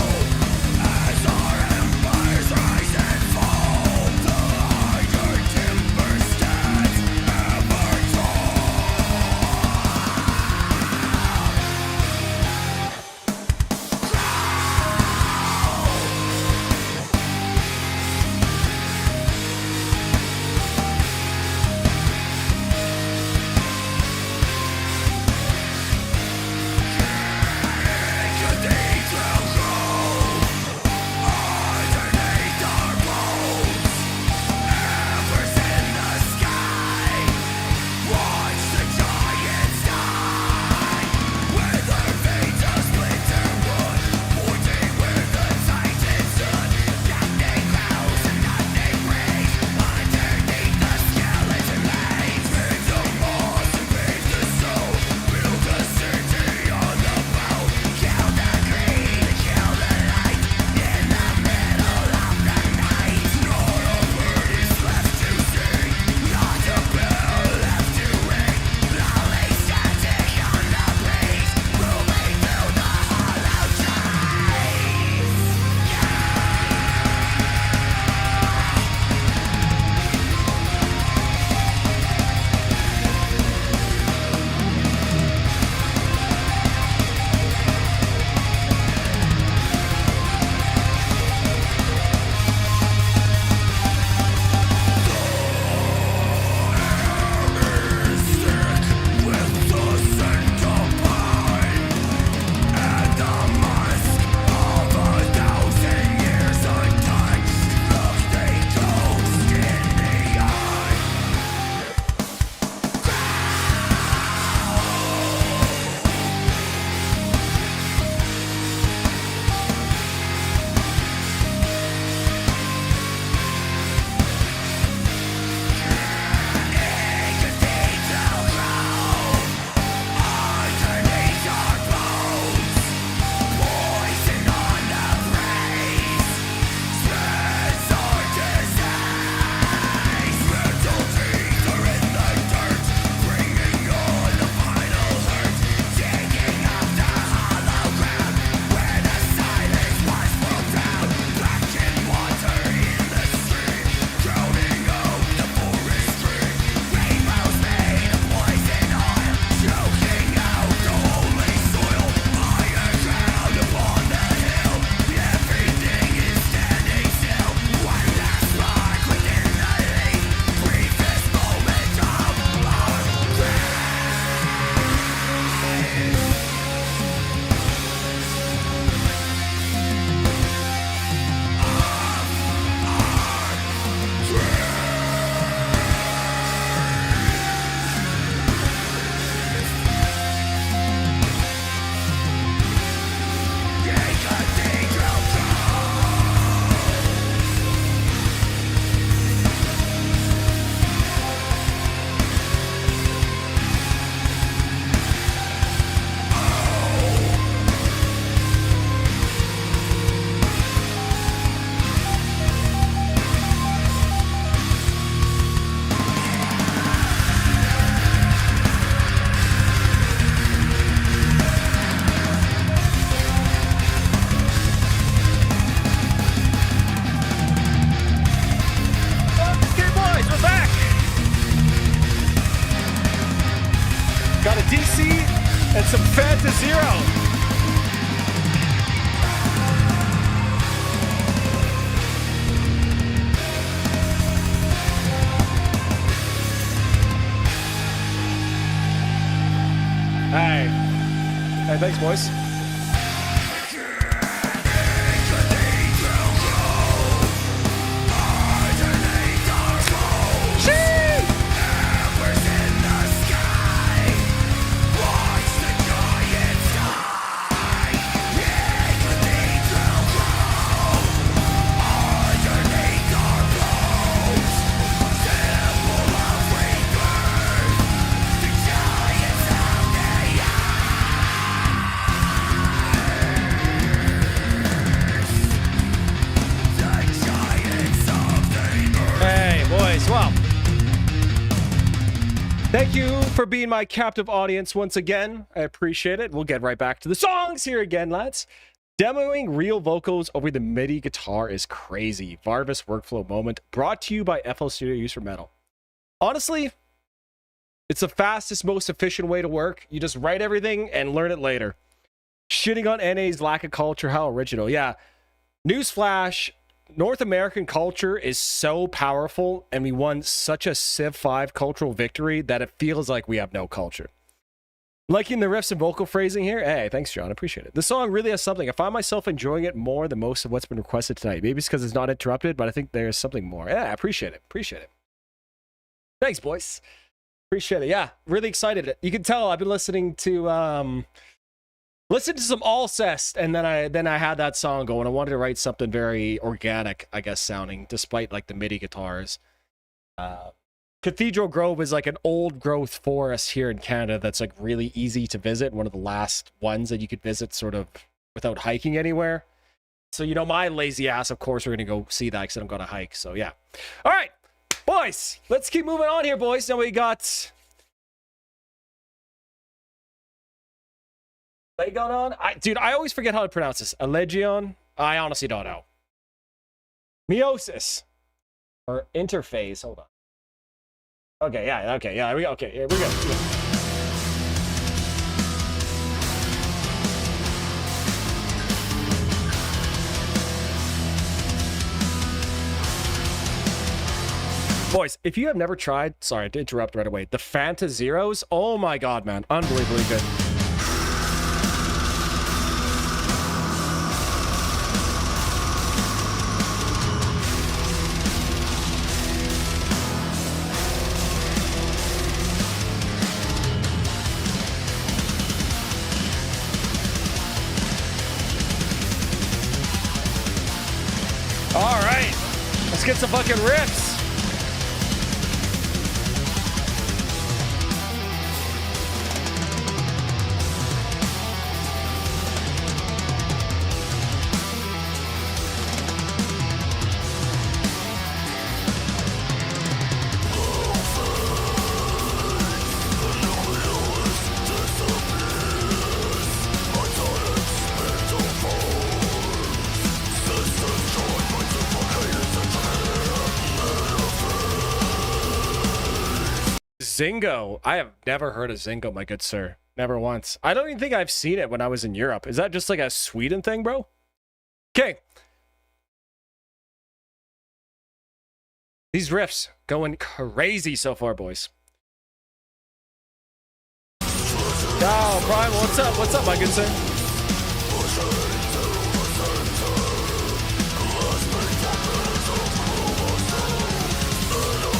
and some Fanta Zero. Hey. Hey, thanks, boys. Well, thank you for being my captive audience once again. I appreciate it. We'll get right back to the songs here again, lads. Demoing real vocals over the MIDI guitar is crazy. Varvis workflow moment brought to you by FL Studio Use for Metal. Honestly, it's the fastest, most efficient way to work. You just write everything and learn it later. Shitting on NA's lack of culture, how original. Yeah, newsflash. North American culture is so powerful, and we won such a Civ 5 cultural victory that it feels like we have no culture. Liking the riffs and vocal phrasing here? Hey, thanks, John. I appreciate it. The song really has something. I find myself enjoying it more than most of what's been requested tonight. Maybe it's because it's not interrupted, but I think there's something more. Yeah, I appreciate it. Appreciate it. Thanks, boys. Appreciate it. Yeah, really excited. You can tell I've been listening to some Alcest, and then I had that song going. I wanted to write something very organic, I guess, sounding, despite like the MIDI guitars. Cathedral Grove is like an old growth forest here in Canada that's like really easy to visit. One of the last ones that you could visit sort of without hiking anywhere. So, you know, my lazy ass, of course, we're going to go see that because I'm going to hike. So, yeah. All right, boys, let's keep moving on here, boys. Now we got... going on? Dude, I always forget how to pronounce this. Allegion? I honestly don't know. Meiosis. Or interphase. Hold on. Okay, yeah, okay, yeah, we go. Boys, if you have never tried, sorry to interrupt right away, the Fanta Zeros, oh my god, man, unbelievably good. Let's get some fucking riffs. Zingo. I have never heard of Zingo, my good sir. Never once. I don't even think I've seen it when I was in Europe. Is that just like a Sweden thing, bro? Okay. These riffs going crazy so far, boys. Oh, Prime, what's up? What's up, my good sir?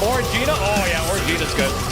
Orangina? Oh, yeah, Orangina's good.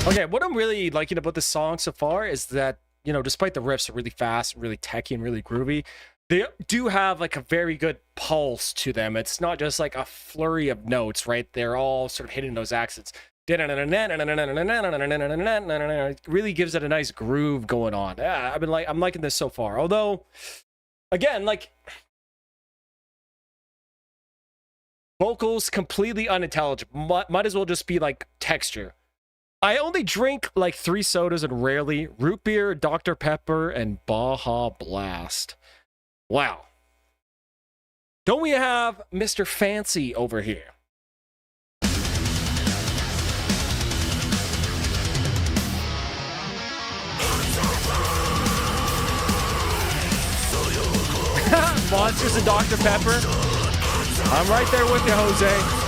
Okay, what I'm really liking about this song so far is that, you know, despite the riffs are really fast, really techy, and really groovy, they do have like a very good pulse to them. It's not just like a flurry of notes, right? They're all sort of hitting those accents. It really gives it a nice groove going on. Yeah, I'm liking this so far. Although, again, like vocals completely unintelligible. Might as well just be like texture. I only drink like 3 sodas and rarely root beer, Dr. Pepper, and Baja Blast. Wow. Don't we have Mr. Fancy over here? Monsters and Dr. Pepper. I'm right there with you, Jose.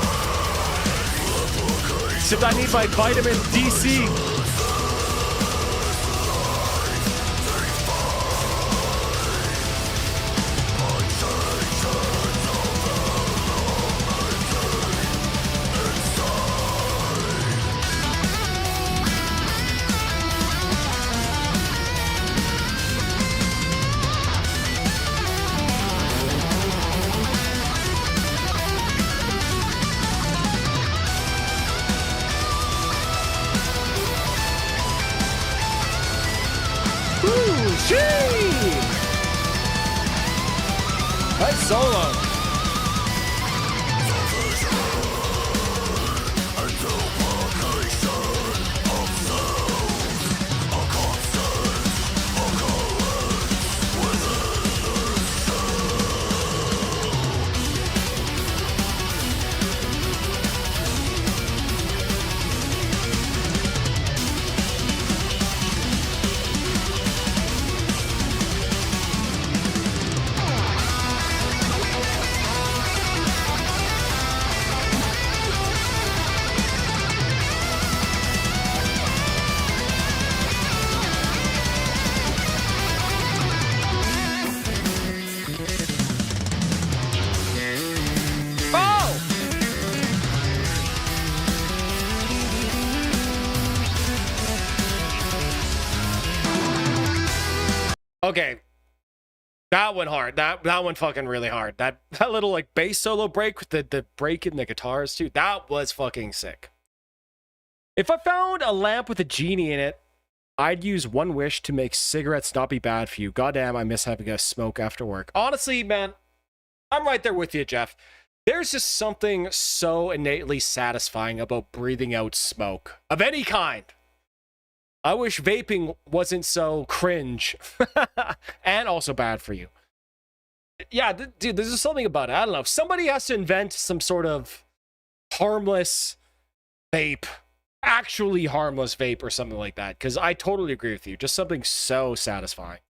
Except I need my vitamin DC. Nice solo. Okay. That went hard. That went fucking really hard. That little like bass solo break with the break in the guitars too. That was fucking sick. If I found a lamp with a genie in it, I'd use one wish to make cigarettes not be bad for you. Goddamn, I miss having a smoke after work. Honestly, man, I'm right there with you, Jeff. There's just something so innately satisfying about breathing out smoke of any kind. I wish vaping wasn't so cringe and also bad for you. Yeah, dude, there's just something about it. I don't know. Somebody has to invent some sort of harmless vape, actually harmless vape or something like that, because I totally agree with you. Just something so satisfying.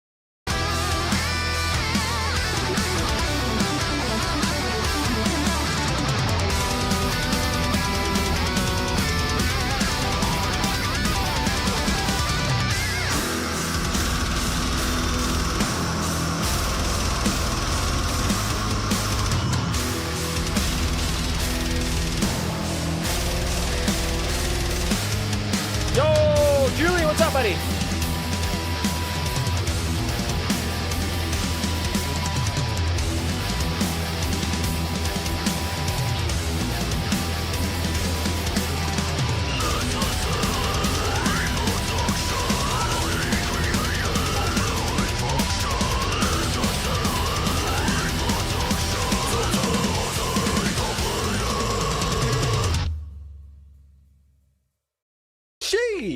Julie, what's up, buddy?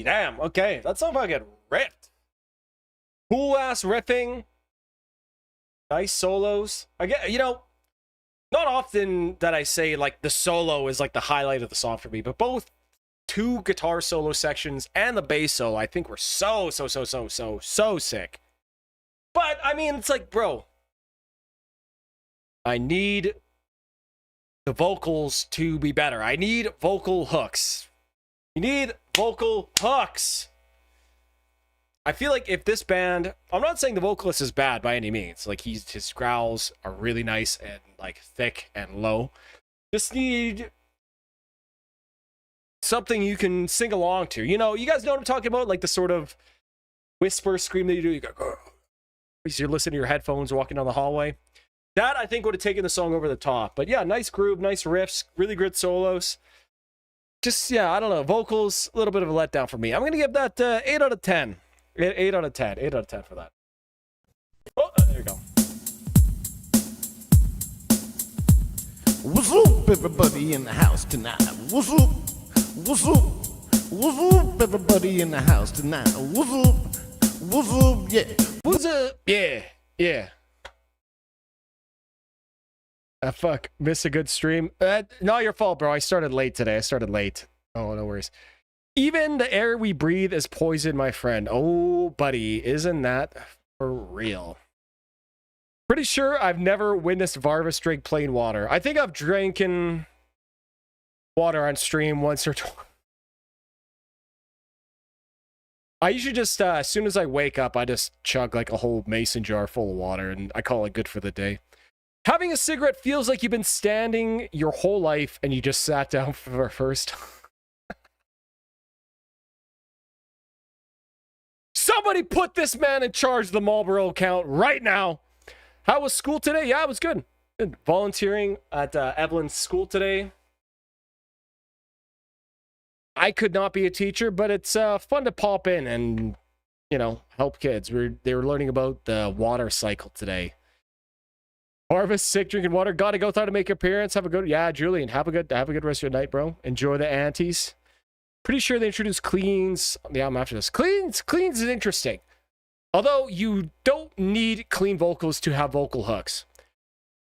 Damn, okay. That song fucking ripped. Cool ass riffing. Nice solos. I get, you know, not often that I say like the solo is like the highlight of the song for me, but both 2 guitar solo sections and the bass solo I think were so sick. But I mean, it's like, bro, I need the vocals to be better. I need vocal hooks. You need vocal hooks. I feel like if this band, I'm not saying the vocalist is bad by any means. Like his growls are really nice and like thick and low. Just need something you can sing along to. You know, you guys know what I'm talking about? Like the sort of whisper scream that you do. You go, "Grr," as you're listening to your headphones walking down the hallway. That, I think, would have taken the song over the top. But yeah, nice groove, nice riffs, really good solos. Just, yeah, I don't know. Vocals, a little bit of a letdown for me. I'm going to give that 8 out of 10. 8 out of 10. 8 out of 10 for that. Oh, there you go. What's up, everybody in the house tonight? What's up? What's up? What's up, everybody in the house tonight? What's up? What's up? Yeah. What's up? Yeah. Yeah. Fuck. Missed a good stream. Not your fault, bro. I started late today. Oh, no worries. Even the air we breathe is poison, my friend. Oh, buddy. Isn't that for real? Pretty sure I've never witnessed Varvis drink plain water. I think I've drinking water on stream once or twice. I usually just, as soon as I wake up, I just chug like a whole mason jar full of water, and I call it good for the day. Having a cigarette feels like you've been standing your whole life and you just sat down for the first time. Somebody put this man in charge of the Marlboro account right now. How was school today? Yeah, it was good. Good. Volunteering at Evelyn's school today. I could not be a teacher, but it's fun to pop in and, you know, help kids. They were learning about the water cycle today. Harvest, sick, drinking water. Gotta go. Thought to make your appearance. Have a good, yeah, Julian. Have a good rest of your night, bro. Enjoy the aunties. Pretty sure they introduced cleans on the album after this. Cleans is interesting. Although you don't need clean vocals to have vocal hooks.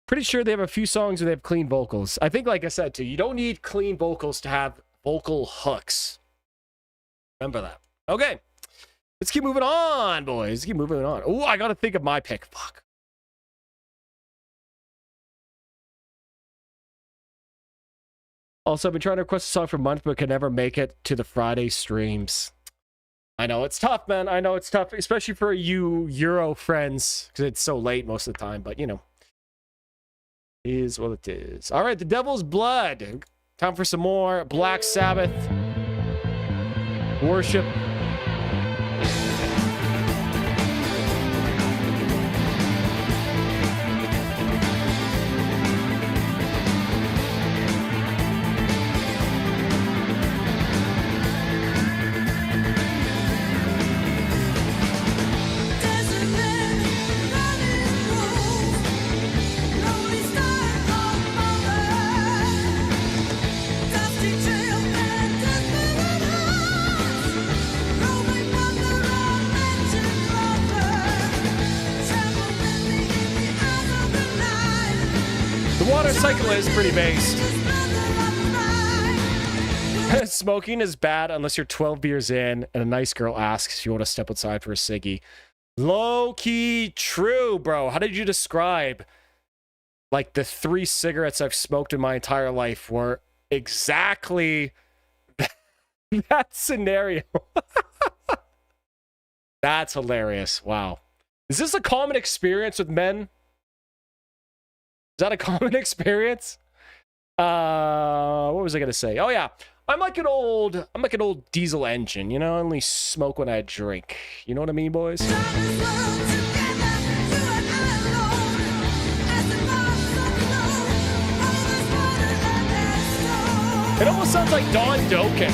Pretty sure they have a few songs where they have clean vocals. I think, like I said, too, you don't need clean vocals to have vocal hooks. Remember that. Okay. Let's keep moving on, boys. Let's keep moving on. Oh, I gotta think of my pick. Fuck. Also, I've been trying to request a song for months, but can never make it to the Friday streams. I know it's tough, man. I know it's tough, especially for you Euro friends, because it's so late most of the time. But, you know, it is what it is. All right, The Devil's Blood. Time for some more Black Sabbath worship. Cycle is pretty based. Smoking is bad unless you're 12 beers in and a nice girl asks if you want to step outside for a ciggy. Low-key true, bro. How did you describe like the 3 cigarettes I've smoked in my entire life were exactly that scenario? That's hilarious. Wow. Is this a common experience with men? Is that a common experience? What was I gonna say? Oh yeah, I'm like an old diesel engine. You know, I only smoke when I drink. You know what I mean, boys? It almost sounds like Don Dokken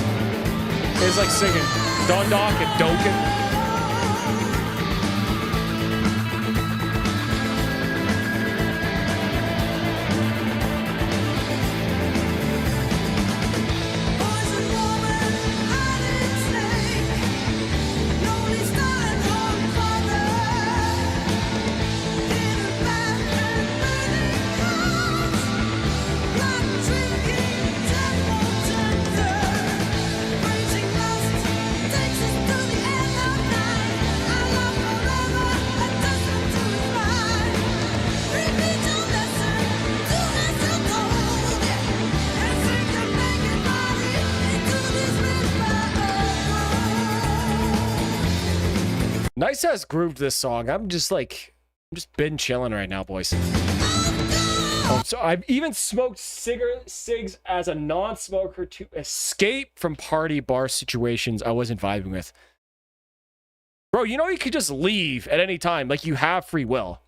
is like singing. Don Dock and Dokken. Nice has grooved this song. I'm just been chilling right now, boys. So I've even smoked cigs as a non-smoker to escape from party bar situations I wasn't vibing with. Bro, you know you could just leave at any time. Like, you have free will.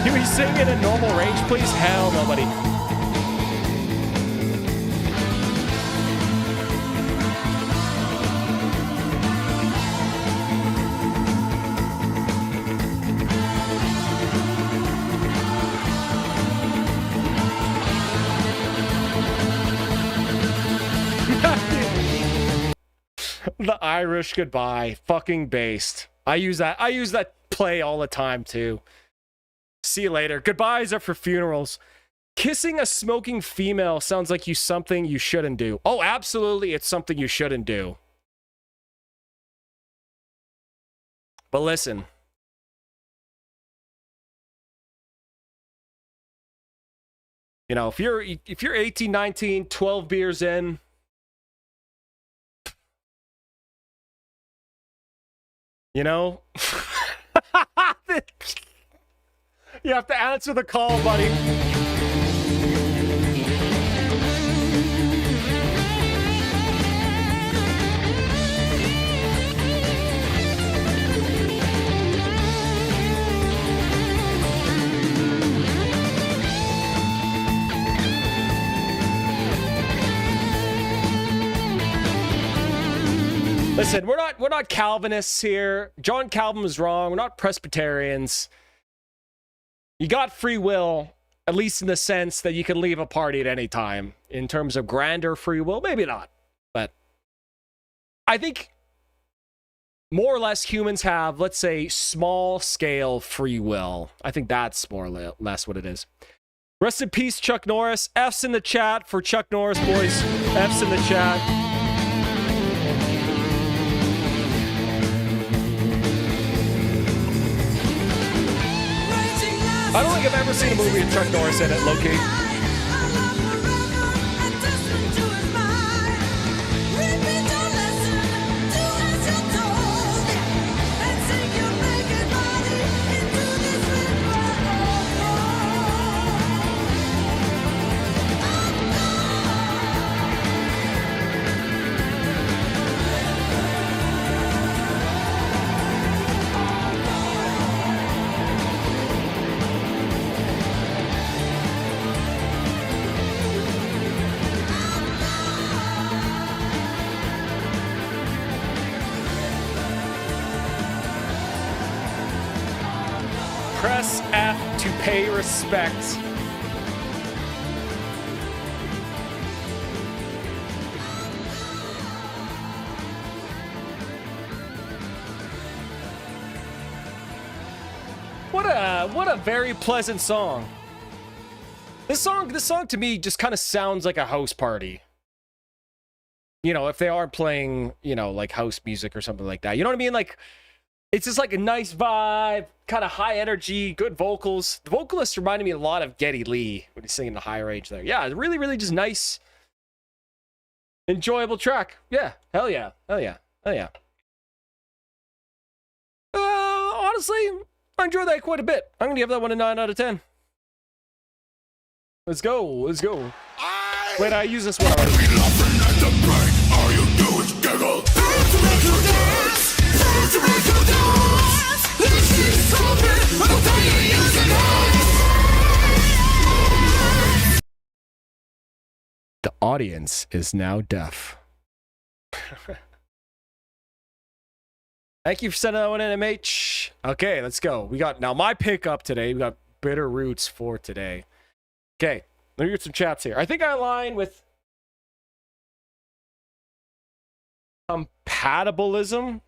Can we sing in a normal range, please? Hell no, buddy. The Irish goodbye, fucking based. I use that play all the time too. See you later. Goodbyes are for funerals. Kissing a smoking female sounds like something you shouldn't do. Oh, absolutely, it's something you shouldn't do. But listen. You know, if you're 18, 19, 12 beers in, you know, you have to answer the call, buddy. Listen, we're not Calvinists here. John Calvin was wrong. We're not Presbyterians. You got free will, at least in the sense that you can leave a party at any time. In terms of grander free will, maybe not. But I think more or less humans have, let's say, small scale free will. I think that's more or less what it is. Rest in peace, Chuck Norris. F's in the chat for Chuck Norris, boys. F's in the chat. I don't think I've ever seen a movie with Chuck Norris in it, low-key. Press F to pay respect. What a very pleasant song. This song to me just kind of sounds like a house party. You know, if they are playing, you know, like house music or something like that. You know what I mean? Like, it's just like a nice vibe, kind of high energy, good vocals. The vocalist reminded me a lot of Geddy Lee when he's singing the high range there. Yeah, really, really just nice, enjoyable track. Yeah, hell yeah, hell yeah, hell yeah. Honestly, I enjoy that quite a bit. I'm gonna give that one a 9 out of 10. Let's go, let's go. Wait, I use this one already. The audience is now deaf. Thank you for sending that one in, MH. Okay, let's go. We got now my pickup today. We got Bitter Roots for today. Okay, let me get some chats here. I think I align with compatibilism.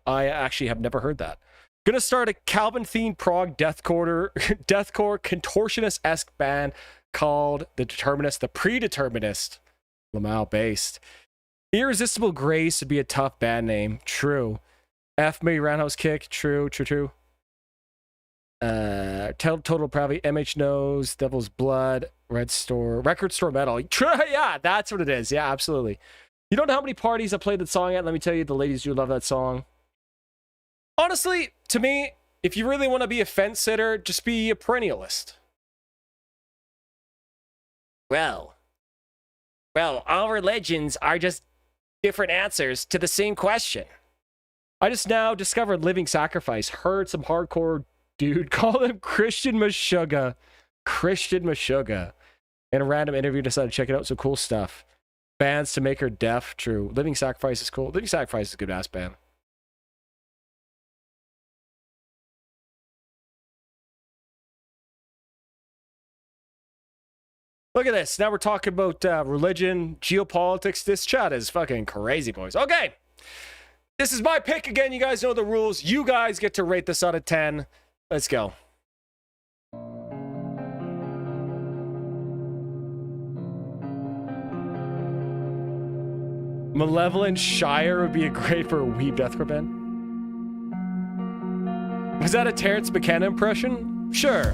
I actually have never heard that. Gonna start a Calvin-themed prog deathcore contortionist-esque band called The Determinist, The Predeterminist. LMAO based. Irresistible Grace would be a tough band name. True. F me roundhouse kick. True. Total Pravy, MH Nose, Devil's Blood, Record Store Metal. Yeah, that's what it is. Yeah, absolutely. You don't know how many parties I played that song at? Let me tell you, the ladies do love that song. Honestly, to me, if you really want to be a fence sitter, just be a perennialist. Well, all religions are just different answers to the same question. I just now discovered Living Sacrifice. Heard some hardcore dude call him Christian Meshuggah. In a random interview, decided to check it out. So cool stuff. Bands to make her deaf. True. Living Sacrifice is cool. Living Sacrifice is a good ass band. Look at this. Now we're talking about religion, geopolitics. This chat is fucking crazy, boys. Okay. This is my pick again. You guys know the rules. You guys get to rate this out of 10. Let's go. Malevolent Shire would be a great for a weeb deathcore band. Was that a Terrence McKenna impression? Sure.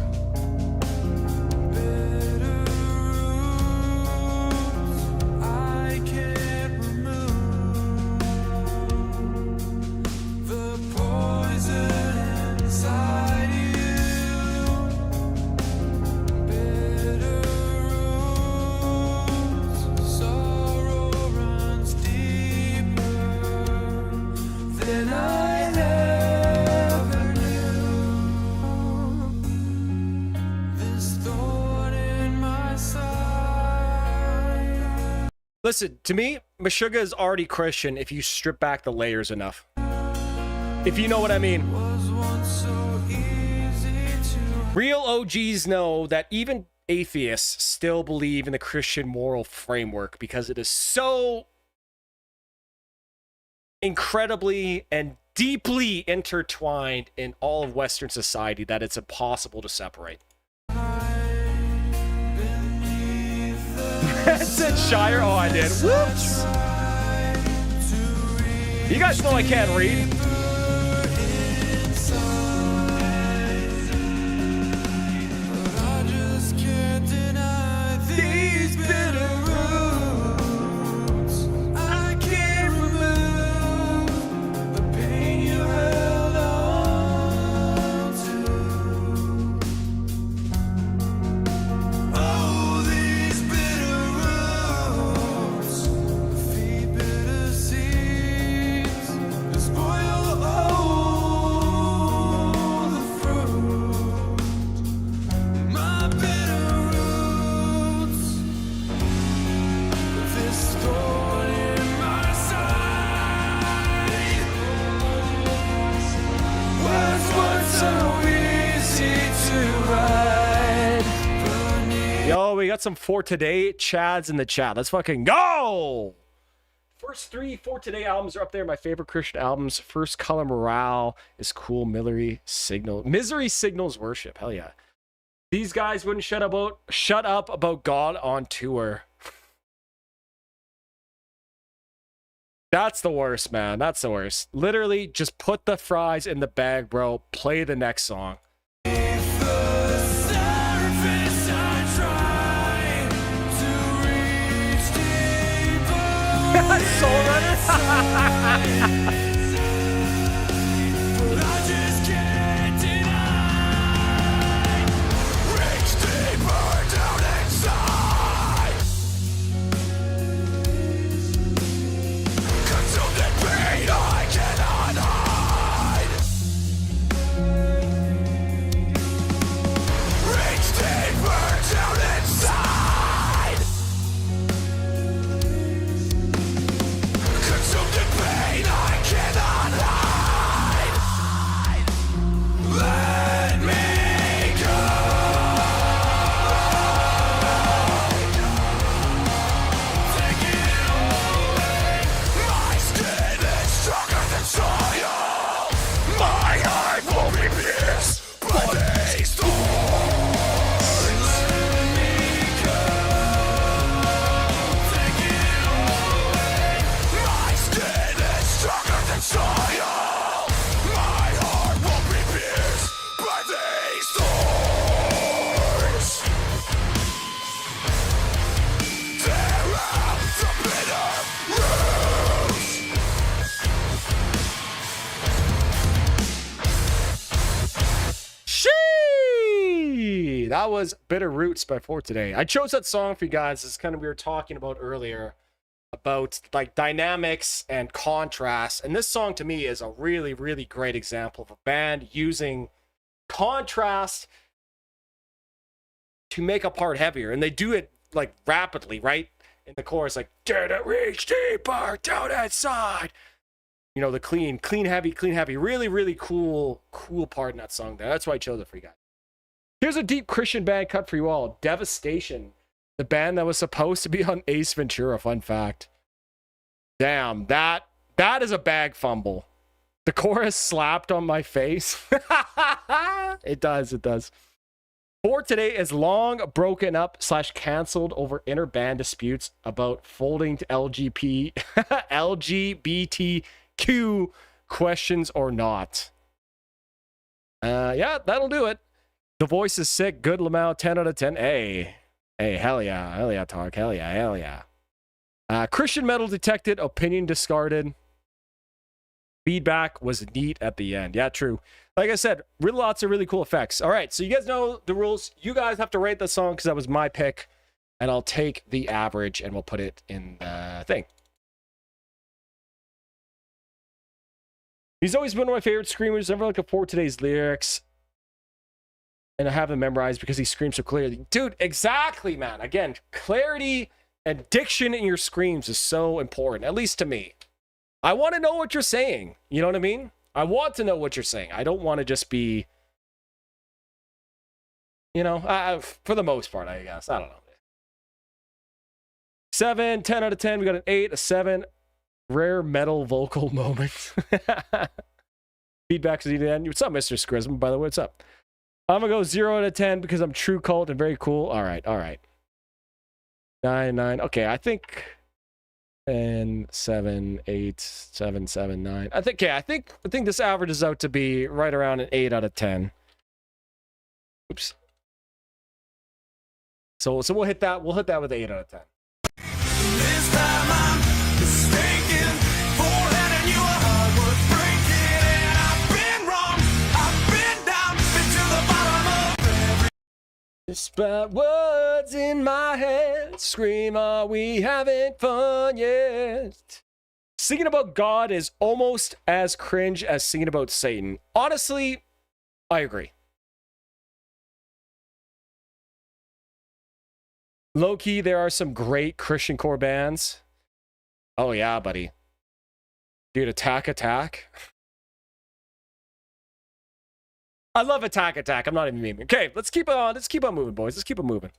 Listen, to me, Meshuggah is already Christian if you strip back the layers enough. If you know what I mean. Real OGs know that even atheists still believe in the Christian moral framework because it is so incredibly and deeply intertwined in all of Western society that it's impossible to separate. It said Shire. Oh, I did. Whoops. You guys know I can't read. These bitter roots, I can't remove the pain you held on to. Oh, these bitter roots feed bitter seeds to spoil all the fruit. My bitter roots, this thorn in my side was once so easy to ride. Yo, we got some For Today chads in the chat. Let's fucking go! First 3 For Today albums are up there. My favorite Christian albums. First Color Morale is cool. Misery Signals Worship. Hell yeah. These guys wouldn't shut up about God on tour. That's the worst, man. That's the worst. Literally, just put the fries in the bag, bro. Play the next song. Soul Runner? Consumed in pain, I can't That was Bitter Roots by For Today. I chose that song for you guys. It's kind of we were talking about earlier about like dynamics and contrast. And this song to me is a really, really great example of a band using contrast to make a part heavier. And they do it like rapidly, right? In the chorus, like, did it reach deeper down inside? You know, the clean, heavy. Really, really cool part in that song there. That's why I chose it for you guys. Here's a deep Christian band cut for you all. Devastation. The band that was supposed to be on Ace Ventura. Fun fact. Damn, that is a bag fumble. The chorus slapped on my face. It does. For Today is long broken up / canceled over inner band disputes about folding to LGBTQ questions or not. Yeah, that'll do it. The voice is sick. Good LMAO, 10 out of 10. Hey, hell yeah, Tark, hell yeah. Christian metal detected, opinion discarded. Feedback was neat at the end. Yeah, true. Like I said, really lots of really cool effects. All right, so you guys know the rules. You guys have to rate the song because that was my pick, and I'll take the average and we'll put it in the thing. He's always been one of my favorite screamers. Never looking forward to today's lyrics. And I have them memorized because he screams so clearly. Dude, exactly, man. Again, clarity and diction in your screams is so important, at least to me. I want to know what you're saying. You know what I mean? I want to know what you're saying. I don't want to just be, you know, for the most part, I guess. I don't know. 7, 10 out of 10. We got an 8, a 7. Rare metal vocal moment. Feedback is the end. What's up, Mr. Scrism? By the way, what's up? I'm going to go 0 out of 10 because I'm true cult and very cool. All right. 9. Okay, I think 10, 7, 8, 7, 7, 9. I think this averages out to be right around an 8 out of 10. Oops. So we'll hit that. We'll hit that with 8 out of 10. This time I'm mistaken for handing you a heart worth breaking. And I've been wrong, I've been down, been to the bottom of every. Despite words in my head, scream, are we having fun yet? Singing about God is almost as cringe as singing about Satan. Honestly, I agree. Low-key, there are some great Christian core bands. Oh yeah, buddy. Dude, Attack. I love Attack. I'm not even memeing. Okay, let's keep on moving, boys. Let's keep it moving.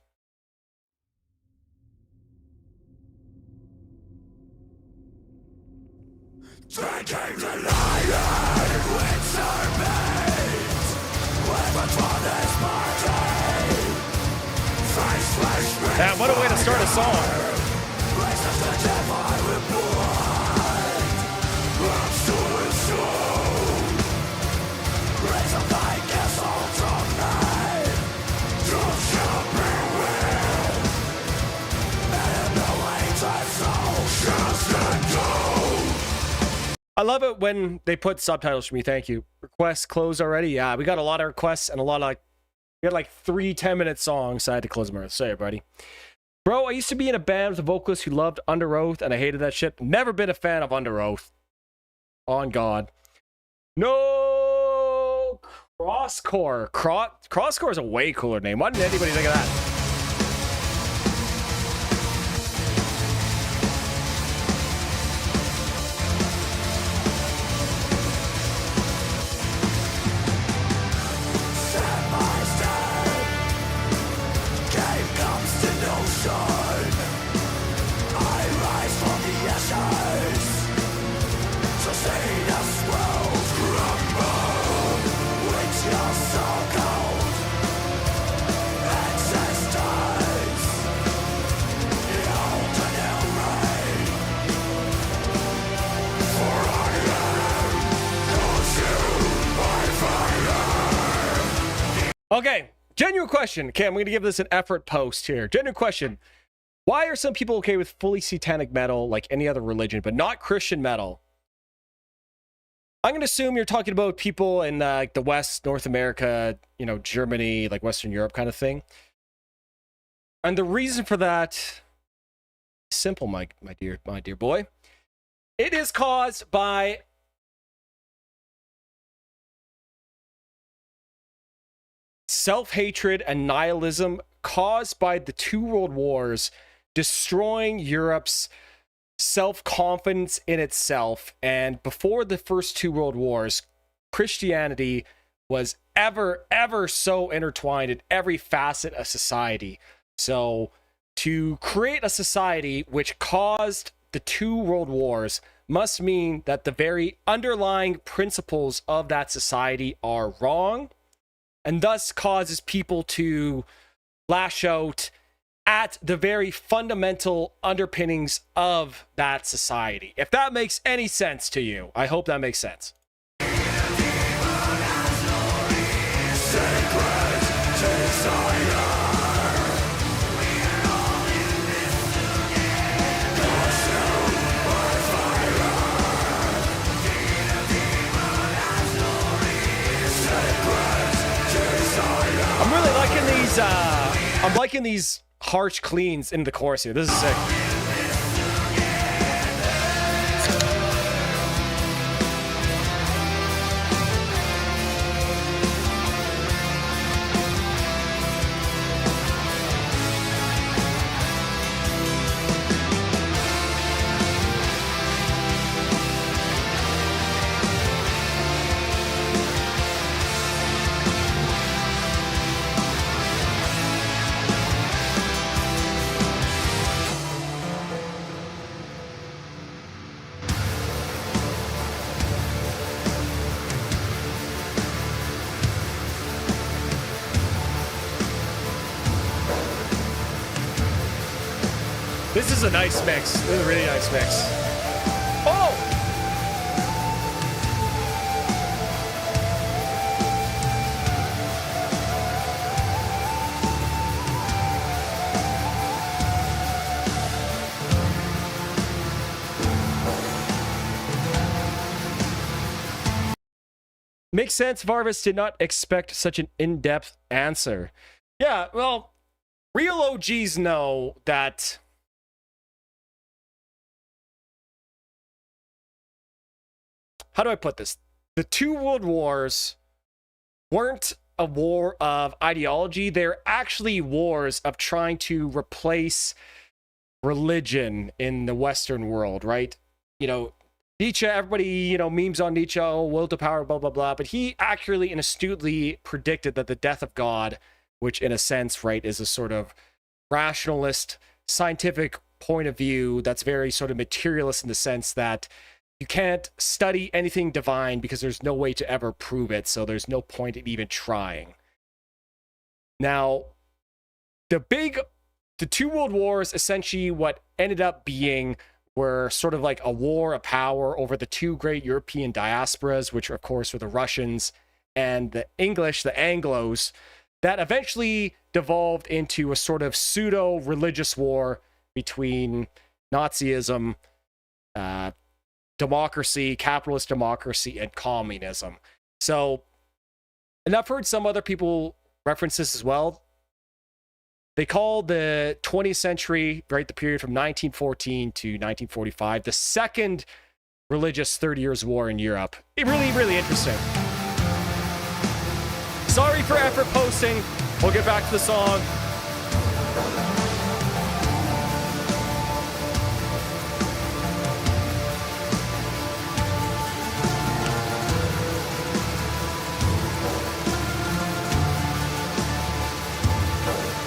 Drinking the lion with serpents, weapon for this party. Face flesh, Man, what a way to start a song. races the divine with blood. I'm soon soon. Raise up thy castle tonight. Truth shall prevail. And the weight of soul shall stand down. I love it when they put subtitles for me. Thank you. Requests closed already. Yeah, we got a lot of requests and a lot of we had like 3 10-minute songs. So I had to close them. Say it, buddy. Bro, I used to be in a band with a vocalist who loved Under Oath, and I hated that shit. Never been a fan of Under Oath. On God. No! Crosscore. Crosscore is a way cooler name. Why didn't anybody think of that? Okay, genuine question. Okay, I'm going to give this an effort post here. Genuine question. Why are some people okay with fully satanic metal like any other religion, but not Christian metal? I'm gonna assume you're talking about people in like the West, North America, you know, Germany, like Western Europe kind of thing. And the reason for that is simple, my dear boy. It is caused by self-hatred and nihilism caused by the two world wars destroying Europe's self-confidence in itself. And before the first two world wars, Christianity was ever so intertwined in every facet of society. So to create a society which caused the two world wars must mean that the very underlying principles of that society are wrong, and thus causes people to lash out at the very fundamental underpinnings of that society. If that makes any sense to you, I hope that makes sense. I'm really liking these, I'm liking these harsh cleans in the chorus here. This is sick. This is a nice mix. This is a really nice mix. Oh! Makes sense. Varvis did not expect such an in-depth answer. Yeah, well, real OGs know that how do I put this? The two world wars weren't a war of ideology. They're actually wars of trying to replace religion in the Western world, right? You know, Nietzsche, everybody, you know, memes on Nietzsche, oh, will to power, blah, blah, blah. But he accurately and astutely predicted that the death of God, which in a sense, right, is a sort of rationalist, scientific point of view that's very sort of materialist in the sense that you can't study anything divine because there's no way to ever prove it, so there's no point in even trying. Now, the two world wars, essentially what ended up being were sort of like a war of power over the two great European diasporas, which of course were the Russians and the English, the Anglos, that eventually devolved into a sort of pseudo-religious war between Nazism, democracy, capitalist democracy, and communism. So, and I've heard some other people reference this as well. They call the 20th century, right, the period from 1914 to 1945, the second religious 30 Years' War in Europe. Really interesting. Sorry for effort posting. We'll get back to the song.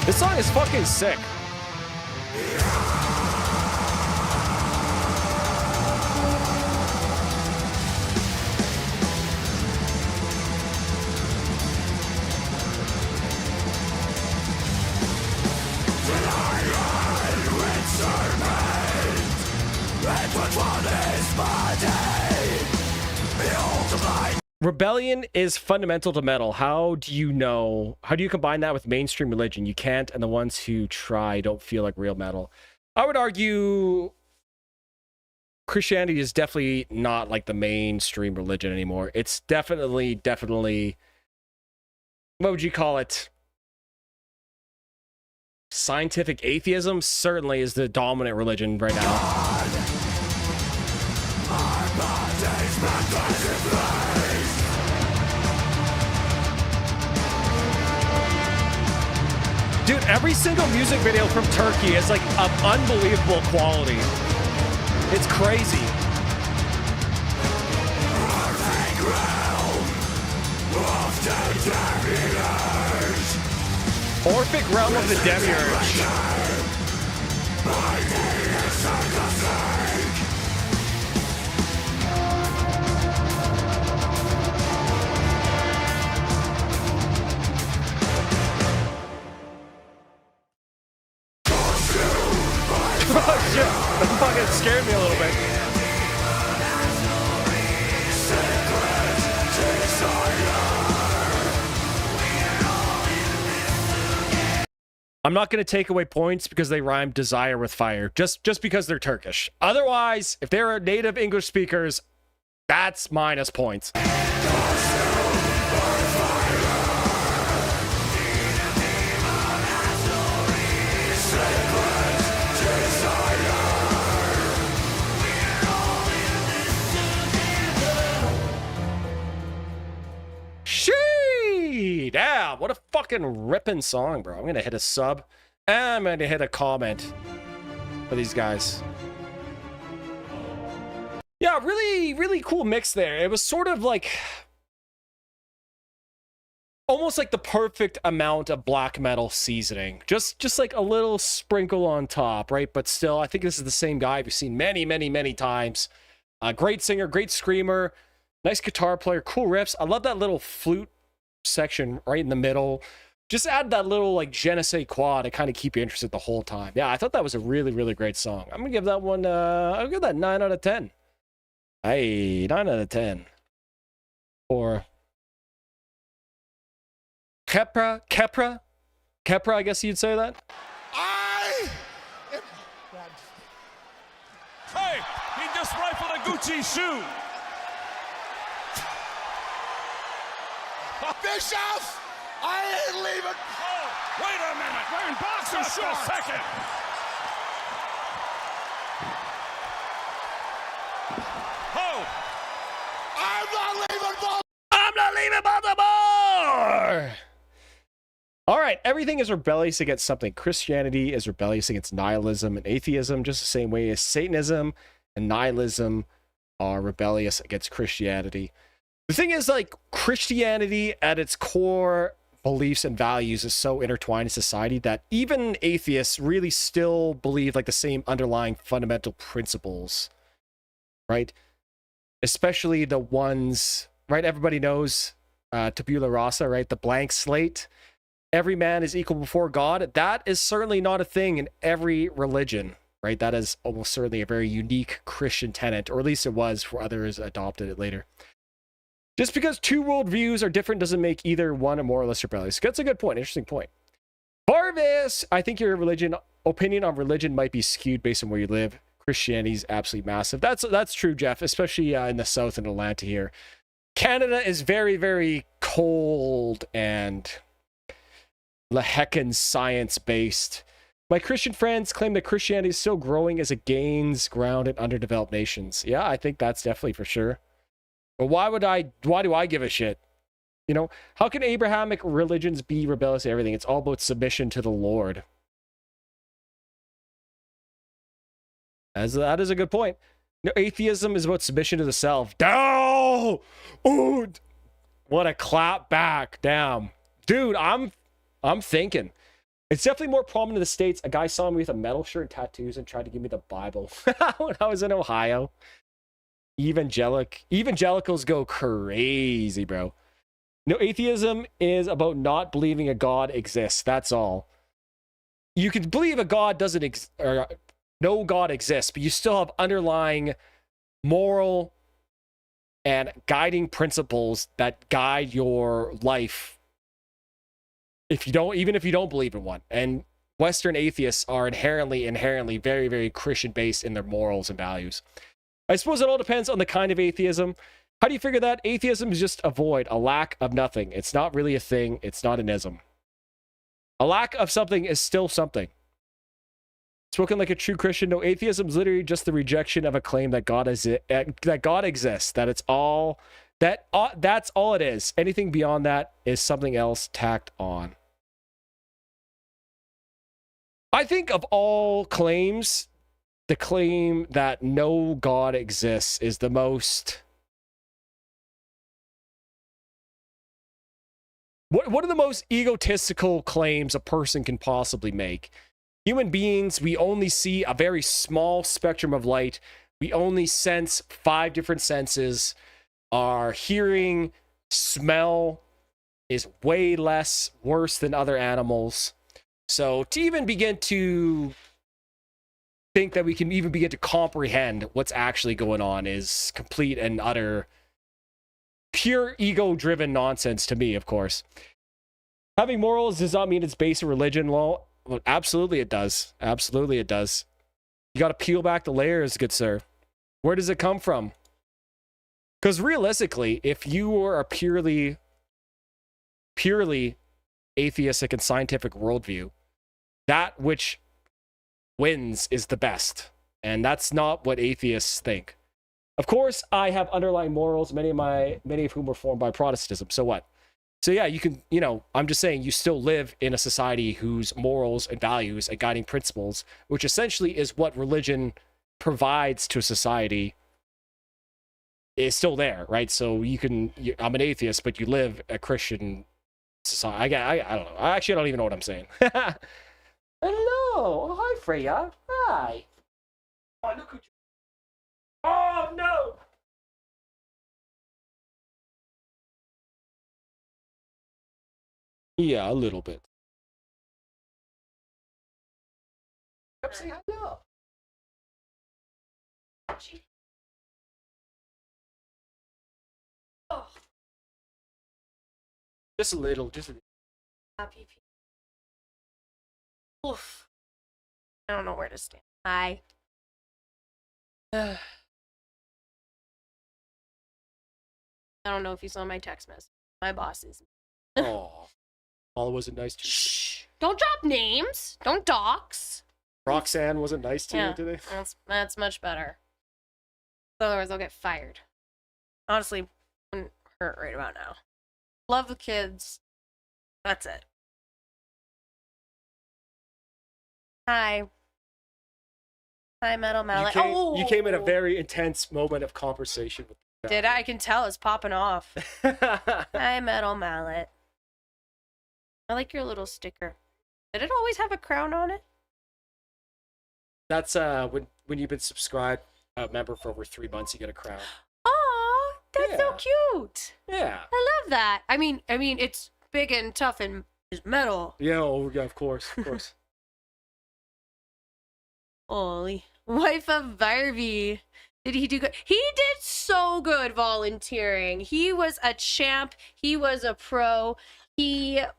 This song is fucking sick. Rebellion is fundamental to metal. How do you combine that with mainstream religion? You can't, and the ones who try don't feel like real metal. I would argue Christianity is definitely not like the mainstream religion anymore. It's definitely, what would you call it? Scientific atheism certainly is the dominant religion right now. Dude, every single music video from Turkey is like of unbelievable quality. It's crazy. Orphic Realm of the Demiurge. Oh shit, that fucking scared me a little bit. I'm not going to take away points because they rhyme desire with fire, just because they're Turkish. Otherwise, if they're native English speakers, that's minus points. Shee! Damn, what a fucking ripping song, bro. I'm gonna hit a sub and I'm gonna hit a comment for these guys. Yeah, really cool mix there. It was sort of like almost like the perfect amount of black metal seasoning. Just like a little sprinkle on top, right? But still, I think this is the same guy we've seen many times. Great singer, great screamer, nice guitar player, cool riffs. I love that little flute section right in the middle. Just add that little like je ne sais quoi to kind of keep you interested the whole time. Yeah, I thought that was a really great song. I'm gonna give that one I'll give that 9 out of 10. Hey, 9 out of 10. Or Kepra, I guess you'd say that. Hey, he just rifled a Gucci shoe. Bischoff, I ain't leaving. Oh, wait a minute. Wearing boxer shorts. A second. Oh, I'm not leaving. I'm not leaving Baltimore! All right, everything is rebellious against something. Christianity is rebellious against nihilism and atheism, just the same way as Satanism and nihilism are rebellious against Christianity. The thing is, like, Christianity at its core beliefs and values is so intertwined in society that even atheists really still believe like the same underlying fundamental principles, right? Especially the ones, right? Everybody knows tabula rasa, right? The blank slate. Every man is equal before God. That is certainly not a thing in every religion, right? That is almost certainly a very unique Christian tenet, or at least it was for others adopted it later. Just because two worldviews are different doesn't make either one more or less rebellious. That's a good point. Interesting point. Varvis, I think your opinion on religion might be skewed based on where you live. Christianity is absolutely massive. That's true, Jeff, especially in the south in Atlanta here. Canada is very cold and the heckin' science-based. My Christian friends claim that Christianity is still growing as it gains ground in underdeveloped nations. Yeah, I think that's definitely for sure. But why do I give a shit? You know, how can Abrahamic religions be rebellious to everything? It's all about submission to the Lord. That is a good point. No, atheism is about submission to the self. Down! Oh, what a clap back. Damn. Dude, I'm thinking. It's definitely more prominent in the States. A guy saw me with a metal shirt and tattoos and tried to give me the Bible when I was in Ohio. Evangelicals go crazy, bro. No, atheism is about not believing a God exists. That's all. You can believe a God doesn't or no God exists, but you still have underlying moral and guiding principles that guide your life. Even if you don't believe in one. And Western atheists are inherently very Christian based in their morals and values. I suppose it all depends on the kind of atheism. How do you figure that? Atheism is just a void, a lack of nothing. It's not really a thing. It's not an ism. A lack of something is still something. Spoken like a true Christian, no, atheism is literally just the rejection of a claim that God exists. That it's all that's all it is. Anything beyond that is something else tacked on. I think of all claims, the claim that no God exists is the most. What are the most egotistical claims a person can possibly make? Human beings, we only see a very small spectrum of light. We only sense 5 different senses. Our hearing, smell is way worse than other animals. So to even begin to think that we can even begin to comprehend what's actually going on is complete and utter pure ego-driven nonsense to me, of course. Having morals does not mean it's based in religion. Well, absolutely it does. Absolutely it does. You got to peel back the layers, good sir. Where does it come from? Because realistically, if you are a purely atheistic and scientific worldview, that which wins is the best. And that's not what atheists think. Of course, I have underlying morals, many of whom were formed by Protestantism. So what? So yeah, you can, I'm just saying you still live in a society whose morals and values and guiding principles, which essentially is what religion provides to a society, is still there, right? So I'm an atheist, but you live a Christian society. I don't know. I don't even know what I'm saying. Hello. Oh, hi, Freya. Hi. Oh, look at you. Oh, no. Yeah, a little bit. Come say hello. Oh. Just a little. Happy. Oof. I don't know where to stand. Hi. I don't know if you saw my text message. My boss is. Oh. Paula wasn't nice to you. Shh. Don't drop names. Don't dox. Roxanne wasn't nice to you today? That's much better. Otherwise, I'll get fired. Honestly, wouldn't hurt right about now. Love the kids. That's it. Hi. Hi, Metal Mallet. You came in a very intense moment of conversation with me. Did I? I can tell it's popping off. Hi, Metal Mallet. I like your little sticker. Did it always have a crown on it? That's when you've been subscribed a member for over 3 months, you get a crown. Aw, that's so cute. Yeah. I love that. I mean, it's big and tough and it's metal. Yeah, of course. Holy. Wife of Varvi. Did he do good? He did so good volunteering. He was a champ. He was a pro. The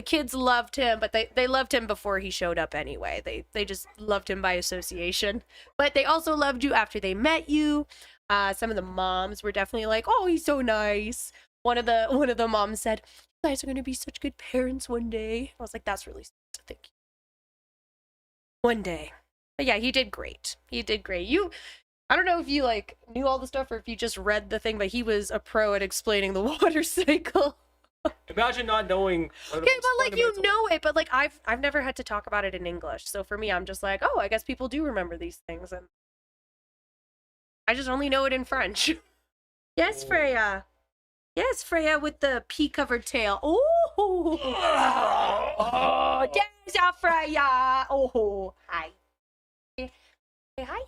kids loved him, but they loved him before he showed up anyway. They just loved him by association. But they also loved you after they met you. Some of the moms were definitely like, "Oh, he's so nice." One of the moms said, "You guys are going to be such good parents one day." I was like, "That's really sweet. Thank you." One day. But yeah, he did great. I don't know if you knew all the stuff or if you just read the thing, but he was a pro at explaining the water cycle. Imagine not knowing. Okay, but you know it, but I've never had to talk about it in English. So for me, I'm just like, oh, I guess people do remember these things, and I just only know it in French. Yes, Freya. Yes, Freya with the pea-covered tail. Oh, there's Freya. Oh, hi. Hey, hi.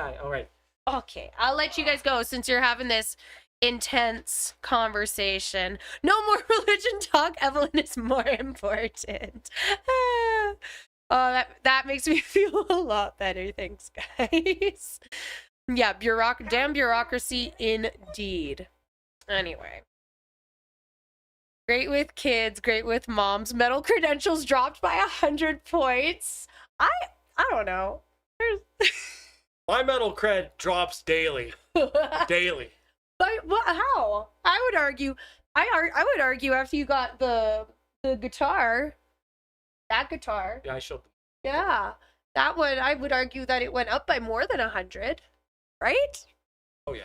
Hi. All right. Okay, I'll let you guys go since you're having this intense conversation. No more religion talk. Evelyn is more important. Oh, that makes me feel a lot better. Thanks, guys. Yeah, damn bureaucracy indeed. Anyway. Great with kids, great with moms. Metal credentials dropped by 100 points. I don't know. My metal cred drops daily. Daily. But how? I would argue. I would argue after you got the guitar, that guitar. Yeah, I showed them. Yeah, that one. I would argue that it went up by more than 100, right? Oh yeah.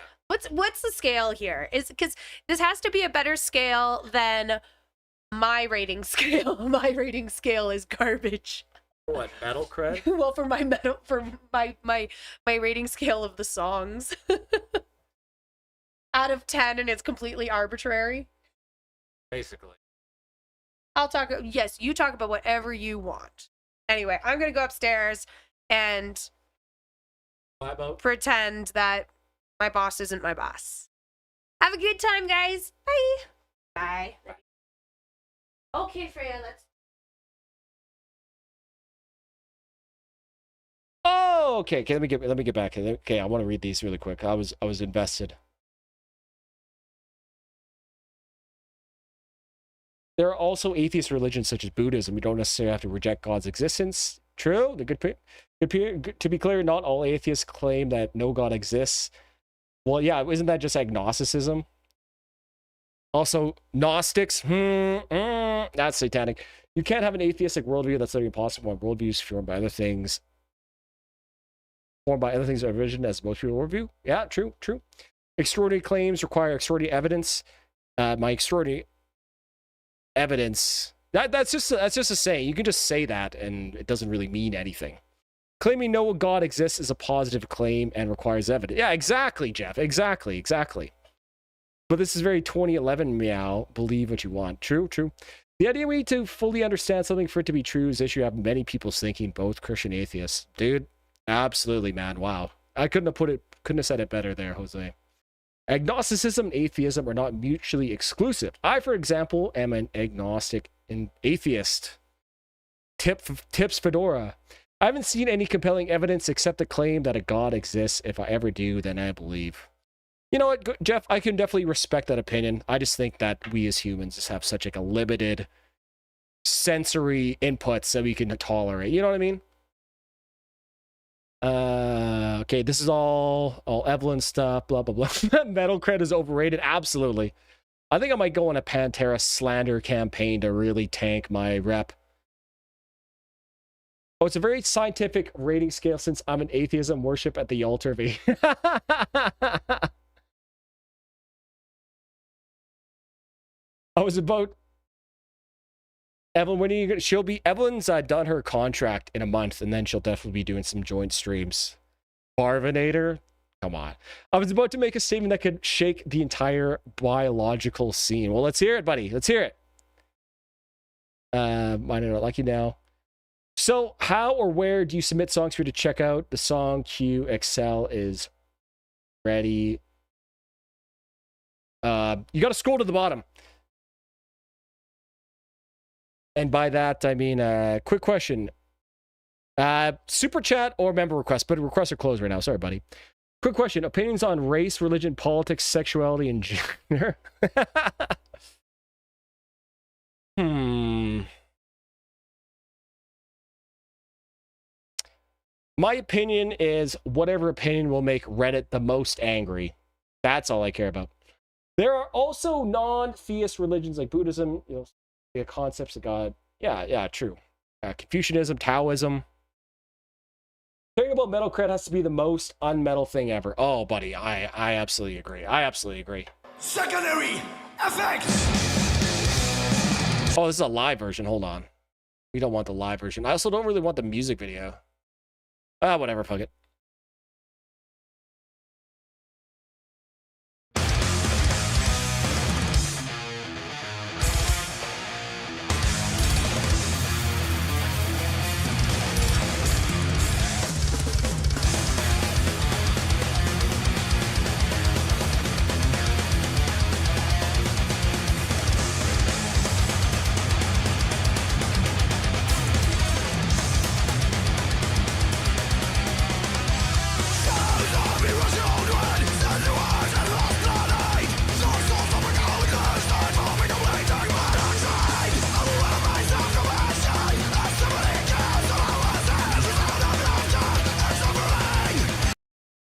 What's the scale here? Is because this has to be a better scale than my rating scale. My rating scale is garbage. What, metal cred? Well, for my rating scale of the songs. Out of 10, and it's completely arbitrary. Basically. I'll talk. Yes, you talk about whatever you want. Anyway, I'm gonna go upstairs and pretend that my boss isn't my boss. Have a good time, guys. Bye. Bye. Okay, Freya, let's. Oh, okay. Let me get back. Okay, I want to read these really quick. I was invested. There are also atheist religions such as Buddhism. We don't necessarily have to reject God's existence. True. To be clear, not all atheists claim that no God exists. Well, yeah, isn't that just agnosticism? Also, Gnostics. That's satanic. You can't have an atheistic worldview. That's literally impossible. One worldview is formed by other things. Formed by other things of vision as most people worldview. Yeah, true. Extraordinary claims require extraordinary evidence. My extraordinary evidence. That's just a saying. You can just say that, and it doesn't really mean anything. Claiming no God exists is a positive claim and requires evidence. Yeah, exactly, Jeff. Exactly. But this is very 2011 meow. Believe what you want. True. The idea we need to fully understand something for it to be true is the issue you have many people's thinking, both Christian and atheists. Dude, absolutely, man. Wow. I couldn't have said it better there, Jose. Agnosticism and atheism are not mutually exclusive. I, for example, am an agnostic and atheist. Tips Fedora. I haven't seen any compelling evidence except the claim that a God exists. If I ever do, then I believe. You know what, Jeff? I can definitely respect that opinion. I just think that we as humans just have such like a limited sensory inputs that we can tolerate. You know what I mean? Okay, this is all Evelyn stuff, blah, blah, blah. Metal cred is overrated. Absolutely. I think I might go on a Pantera slander campaign to really tank my rep. Oh, it's a very scientific rating scale since I'm an atheism worship at the altar of I was about Evelyn, when are you gonna, Evelyn's done her contract in a month, and then she'll definitely be doing some joint streams. Barvinator? Come on. I was about to make a statement that could shake the entire biological scene. Well, let's hear it, buddy. Let's hear it. Mine are not lucky now. So, how or where do you submit songs for you to check out? The song queue Excel is ready. You got to scroll to the bottom. And by that, I mean, quick question. Super chat or member request, but requests are closed right now. Sorry, buddy. Quick question. Opinions on race, religion, politics, sexuality, and gender? My opinion is whatever opinion will make Reddit the most angry. That's all I care about. There are also non-theist religions like Buddhism, you know, the concepts of God. Yeah, true. Confucianism, Taoism. Caring about metal cred has to be the most unmetal thing ever. Oh, buddy, I absolutely agree. Secondary effects. Oh, this is a live version. Hold on. We don't want the live version. I also don't really want the music video. Whatever, fuck it.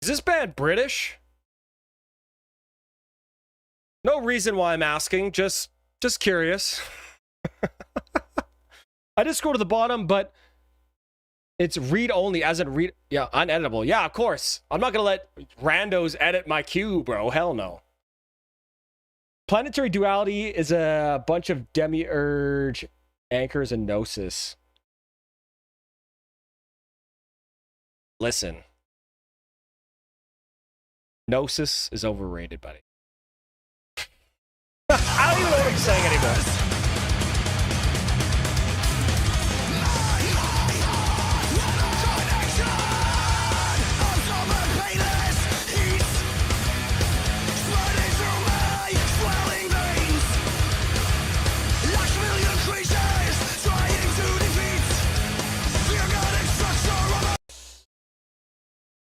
Is this band British? No reason why I'm asking, just curious. I just go to the bottom, but it's read only, as in read, yeah, uneditable. Yeah, of course. I'm not gonna let randos edit my queue, bro. Hell no. Planetary duality is a bunch of demiurge anchors and gnosis. Listen. Gnosis is overrated, buddy. I don't even know what I'm saying anymore.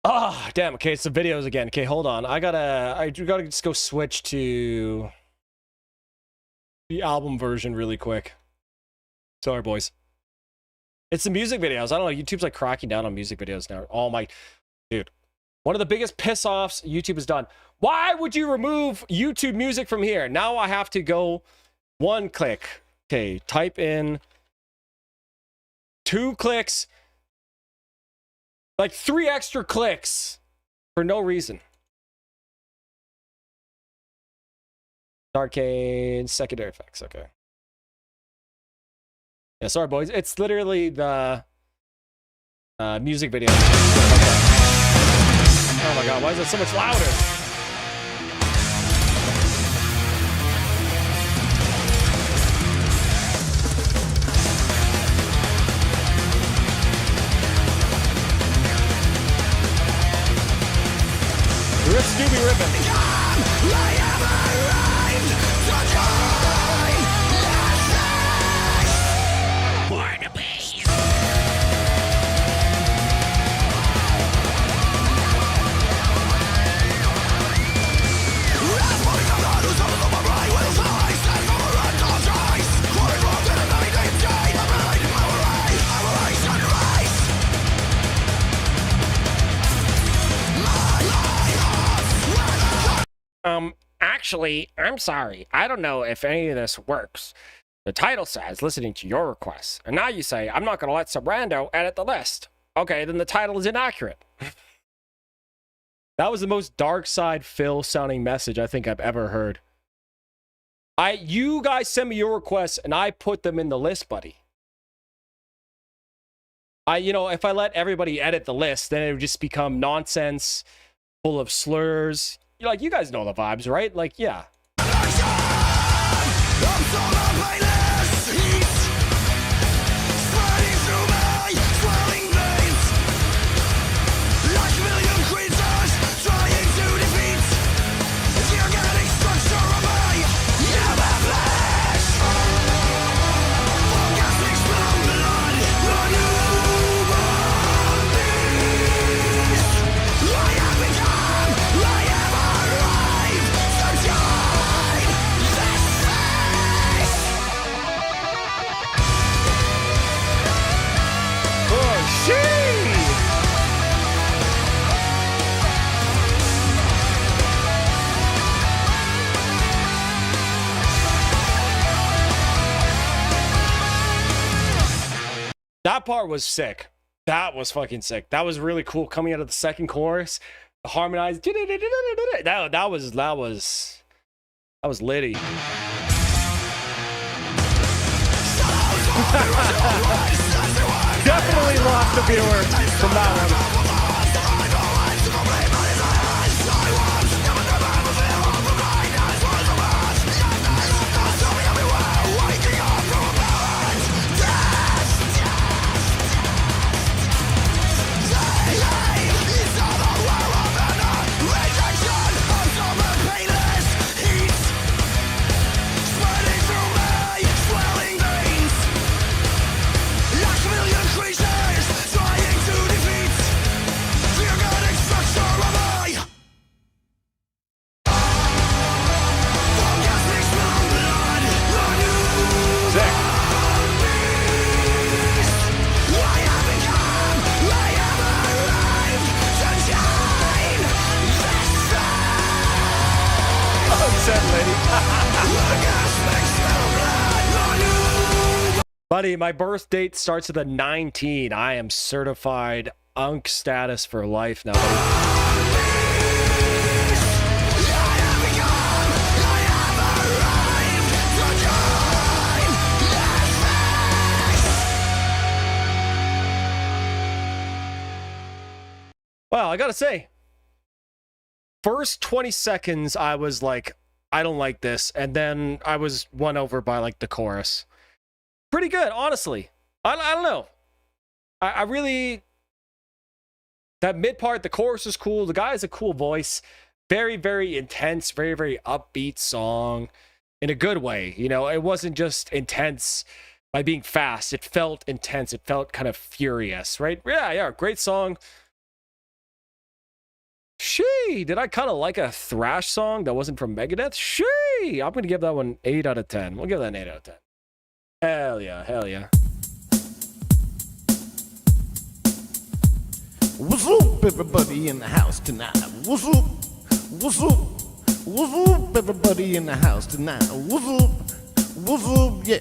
Oh, damn. Okay, it's the videos again. Okay, hold on. I gotta just go switch to the album version really quick. Sorry, boys. It's the music videos. I don't know. YouTube's like cracking down on music videos now. Oh my, dude. One of the biggest piss offs YouTube has done. Why would you remove YouTube music from here? Now I have to go one click. Okay, type in 2 clicks. Like 3 extra clicks for no reason. Arcade, secondary effects, okay. Yeah, sorry boys. It's literally the music video. Okay. Oh my god, why is it so much louder? Rip Scooby Ribbon. Actually, I'm sorry. I don't know if any of this works. The title says, listening to your requests. And now you say, I'm not going to let some rando edit the list. Okay, then the title is inaccurate. That was the most dark side Phil sounding message I think I've ever heard. You guys send me your requests and I put them in the list, buddy. If I let everybody edit the list, then it would just become nonsense, full of slurs. You guys know the vibes, right? Like, yeah. That part was sick. That was fucking sick. That was really cool. Coming out of the second chorus, the harmonized. That was litty. Definitely lost a viewer from that one. Buddy, my birth date starts at the 19. I am certified unk status for life now, buddy. Well, I gotta say, first 20 seconds, I was like, I don't like this. And then I was won over by like the chorus. Pretty good, honestly. I don't know. I really, that mid part, the chorus is cool. The guy has a cool voice. Very, very intense, very, very upbeat song in a good way. You know, it wasn't just intense by being fast. It felt intense. It felt kind of furious, right? Yeah, great song. Did I kind of like a thrash song that wasn't from Megadeth? I'm going to give that one 8 out of 10. We'll give that an 8 out of 10. Hell yeah, hell yeah. What's up, everybody in the house tonight? What's up? What's up? What's up, everybody in the house tonight? What's up? What's up? Yeah.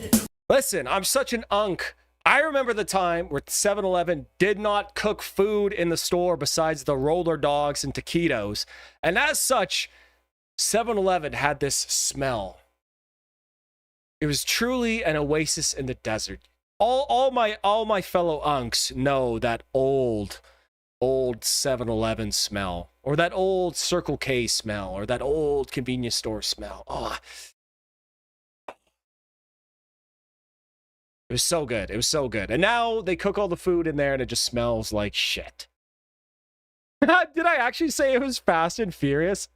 Listen, I'm such an unk. I remember the time where 7-Eleven did not cook food in the store besides the roller dogs and taquitos. And as such, 7-Eleven had this smell. It was truly an oasis in the desert. All my fellow unks know that old 7-Eleven smell, or that old Circle K smell, or that old convenience store smell. Oh, it was so good. It was so good. And now they cook all the food in there and it just smells like shit. Did I actually say it was Fast and Furious?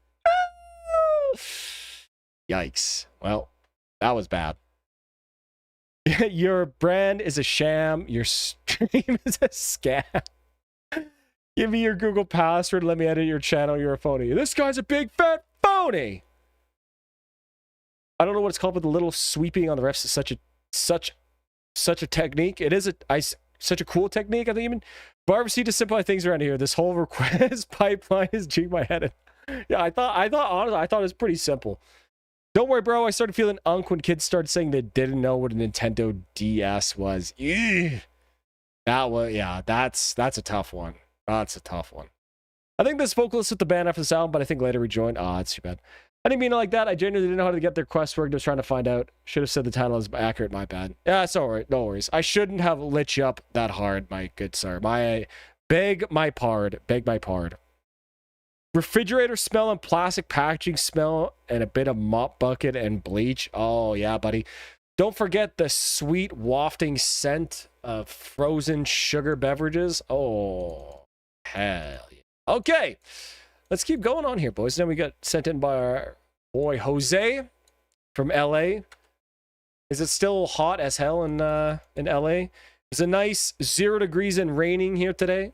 Yikes. Well, that was bad. Your brand is a sham. Your stream is a scam. Give me your Google password. Let me edit your channel. You're a phony. This guy's a big fat phony. I don't know what it's called, but the little sweeping on the refs is such a technique. It is such a cool technique. I think even Varvis.yt to simplify things around here. This whole request pipeline is G my head. Yeah, I thought honestly, I thought it was pretty simple. Don't worry, bro. I started feeling unk when kids started saying they didn't know what a Nintendo DS was. Eugh. That was, yeah, that's a tough one. That's a tough one. I think this vocalist with the band after this album, but I think later rejoined. Oh, that's too bad. I didn't mean it like that. I genuinely didn't know how to get their quest worked. I was trying to find out. Should have said the title is accurate. My bad. Yeah, it's all right. No worries. I shouldn't have lit you up that hard, my good sir. Beg my pard. Refrigerator smell and plastic packaging smell and a bit of mop bucket and bleach. Oh, yeah, buddy. Don't forget the sweet wafting scent of frozen sugar beverages. Oh, hell yeah. Okay. Let's keep going on here, boys. Then we got sent in by our boy Jose from LA. Is it still hot as hell in LA? It's a nice 0 degrees and raining here today.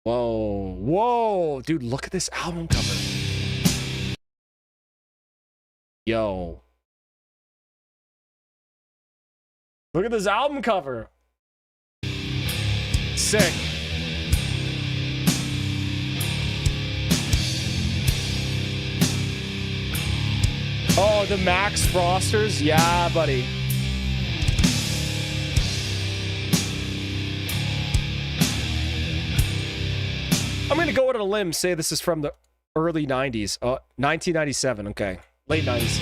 Whoa, dude, look at this album cover. Yo. Look at this album cover. Sick. Oh, the Max Frosters? Yeah, buddy. I'm going to go out on a limb, say this is from the early 90s. 1997, okay. Late 90s.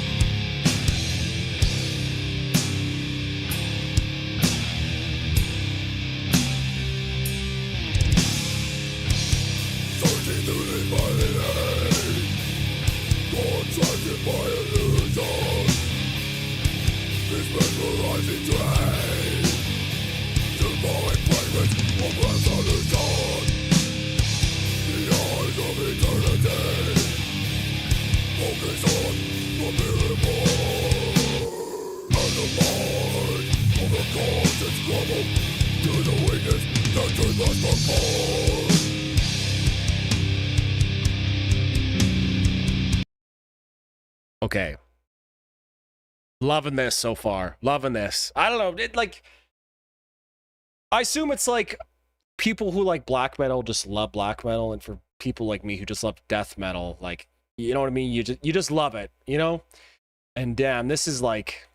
Okay. Loving this so far. Loving this. I don't know. I assume it's like people who like black metal just love black metal, and for people like me who just love death metal, like, you know what I mean? You just love it, you know? And damn, this is like,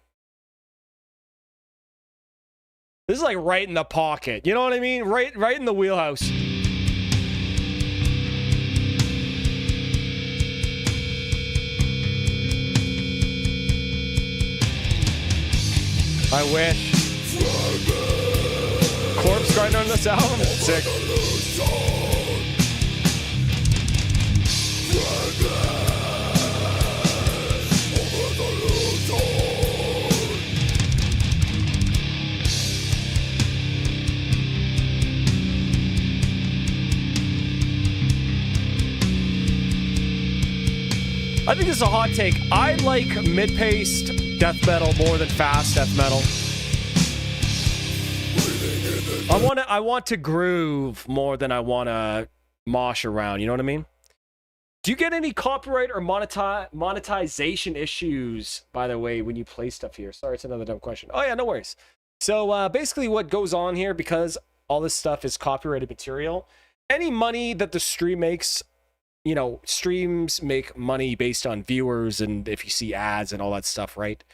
This is like right in the pocket. You know what I mean? Right in the wheelhouse. I wish. Corpse grinder on this album? Sick. I think this is a hot take. I like mid-paced death metal more than fast death metal. I want to groove more than I want to mosh around. You know what I mean? Do you get any copyright or monetization issues, by the way, when you play stuff here? Sorry, it's another dumb question. Oh yeah, no worries. So basically what goes on here, because all this stuff is copyrighted material, any money that the stream makes, you know, streams make money based on viewers and if you see ads and all that stuff, right?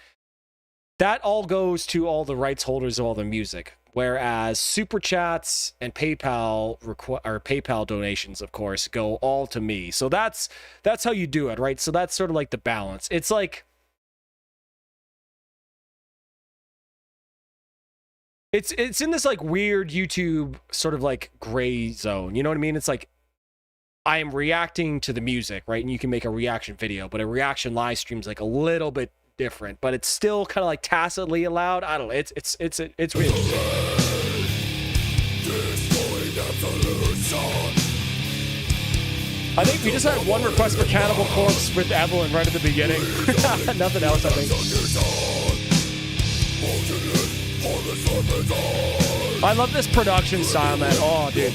That all goes to all the rights holders of all the music. Whereas super chats and PayPal donations, of course, go all to me. So that's how you do it, right? So that's sort of like the balance. It's like it's in this like weird YouTube sort of like gray zone. You know what I mean? It's like I am reacting to the music, right? And you can make a reaction video, but a reaction live stream's like a little bit different, but it's still kind of like tacitly allowed. I don't know. It's really interesting. I think we just had one request for Cannibal Corpse with Evelyn right at the beginning. Nothing else, I think. I love this production style, man. Oh, dude.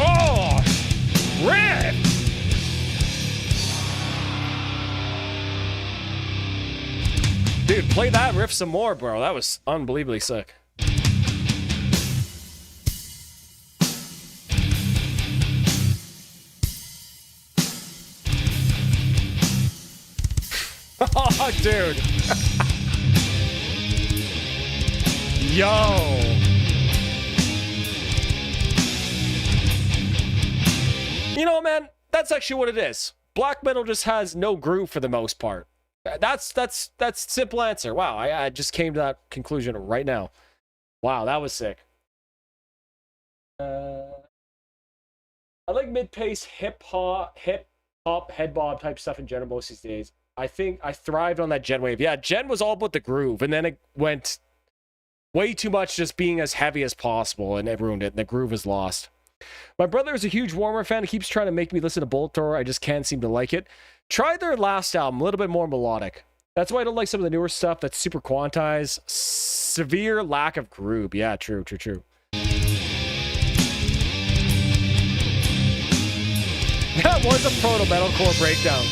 Oh, rip! Dude, play that riff some more, bro. That was unbelievably sick. Oh, dude. Yo. You know, man, that's actually what it is. Black metal just has no groove for the most part. That's simple answer. Wow, I just came to that conclusion right now. Wow, that was sick. I like mid-pace hip hop head bob type stuff in general most these days. I think I thrived on that Gen wave. Yeah, Gen was all about the groove, and then it went way too much just being as heavy as possible, and it ruined it, and the groove is lost. My brother is a huge Warmer fan. He keeps trying to make me listen to Bolt Thrower. I just can't seem to like it. Try their last album, a little bit more melodic. That's why I don't like some of the newer stuff that's super quantized. Severe lack of groove. Yeah, true. That was a proto metalcore breakdown.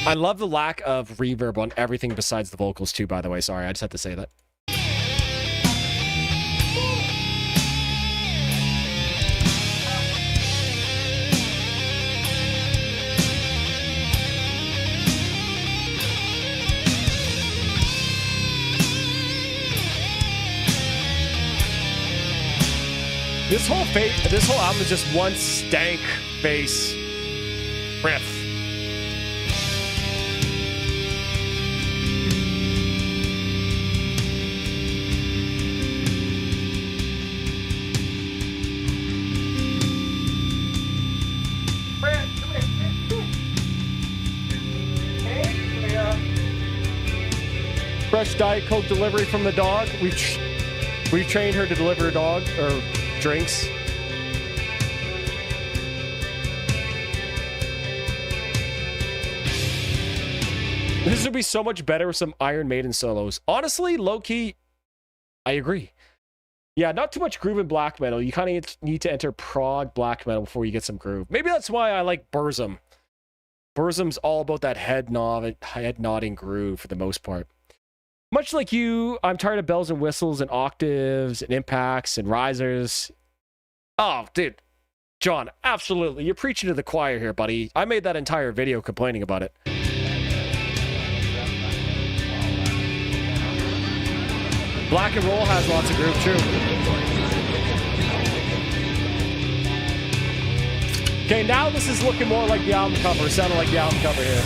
I love the lack of reverb on everything besides the vocals too, by the way. Sorry, I just had to say that. This whole album is just one stank bass riff. Fresh Diet Coke delivery from the dog. We've trained her to deliver dog or drinks. This would be so much better with some Iron Maiden solos. Honestly, low-key, I agree. Yeah, not too much groove in black metal. You kind of need to enter prog black metal before you get some groove. Maybe that's why I like Burzum. Burzum's all about that head nodding groove for the most part. Much like you, I'm tired of bells and whistles and octaves and impacts and risers. Oh, dude. John, absolutely. You're preaching to the choir here, buddy. I made that entire video complaining about it. Black and roll has lots of groove too. Okay, now this is looking more like the album cover. Sounding like the album cover here.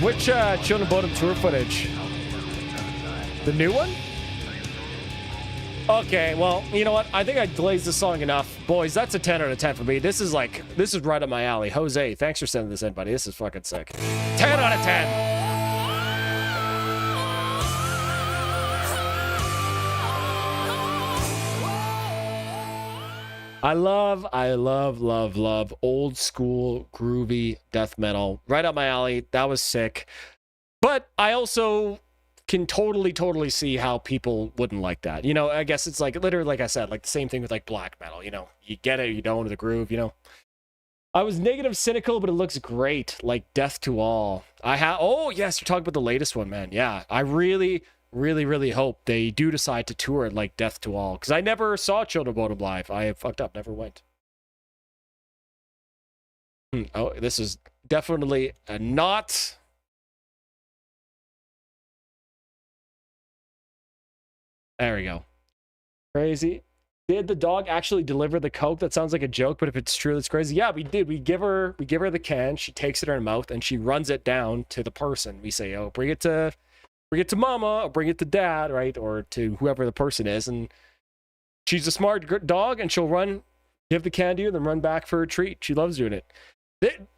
Which Children Bottom tour footage? The new one? Okay, well, you know what? I think I glazed this song enough. Boys, that's a 10 out of 10 for me. This is right up my alley. Jose, thanks for sending this in, buddy. This is fucking sick. 10 out of 10. I love old school groovy death metal. Right up my alley. That was sick. But I also can totally see how people wouldn't like that. You know, I guess it's like literally, like I said, like the same thing with like black metal. You know, you get it, you don't, the groove, you know. I was negative cynical, but it looks great. Like Death to All. Oh yes, you're talking about the latest one, man. Yeah, I really hope they do decide to tour it like Death to All, because I never saw Children Bottom live. I fucked up, never went. Oh, this is definitely not. There we go. Crazy. Did the dog actually deliver the Coke? That sounds like a joke, but if it's true, that's crazy. Yeah, we did. We give her the can. She takes it in her mouth and she runs it down to the person. We say, "Oh, bring it to mama, or bring it to dad," right? Or to whoever the person is. And she's a smart dog and she'll run, give the can to you, and then run back for a treat. She loves doing it.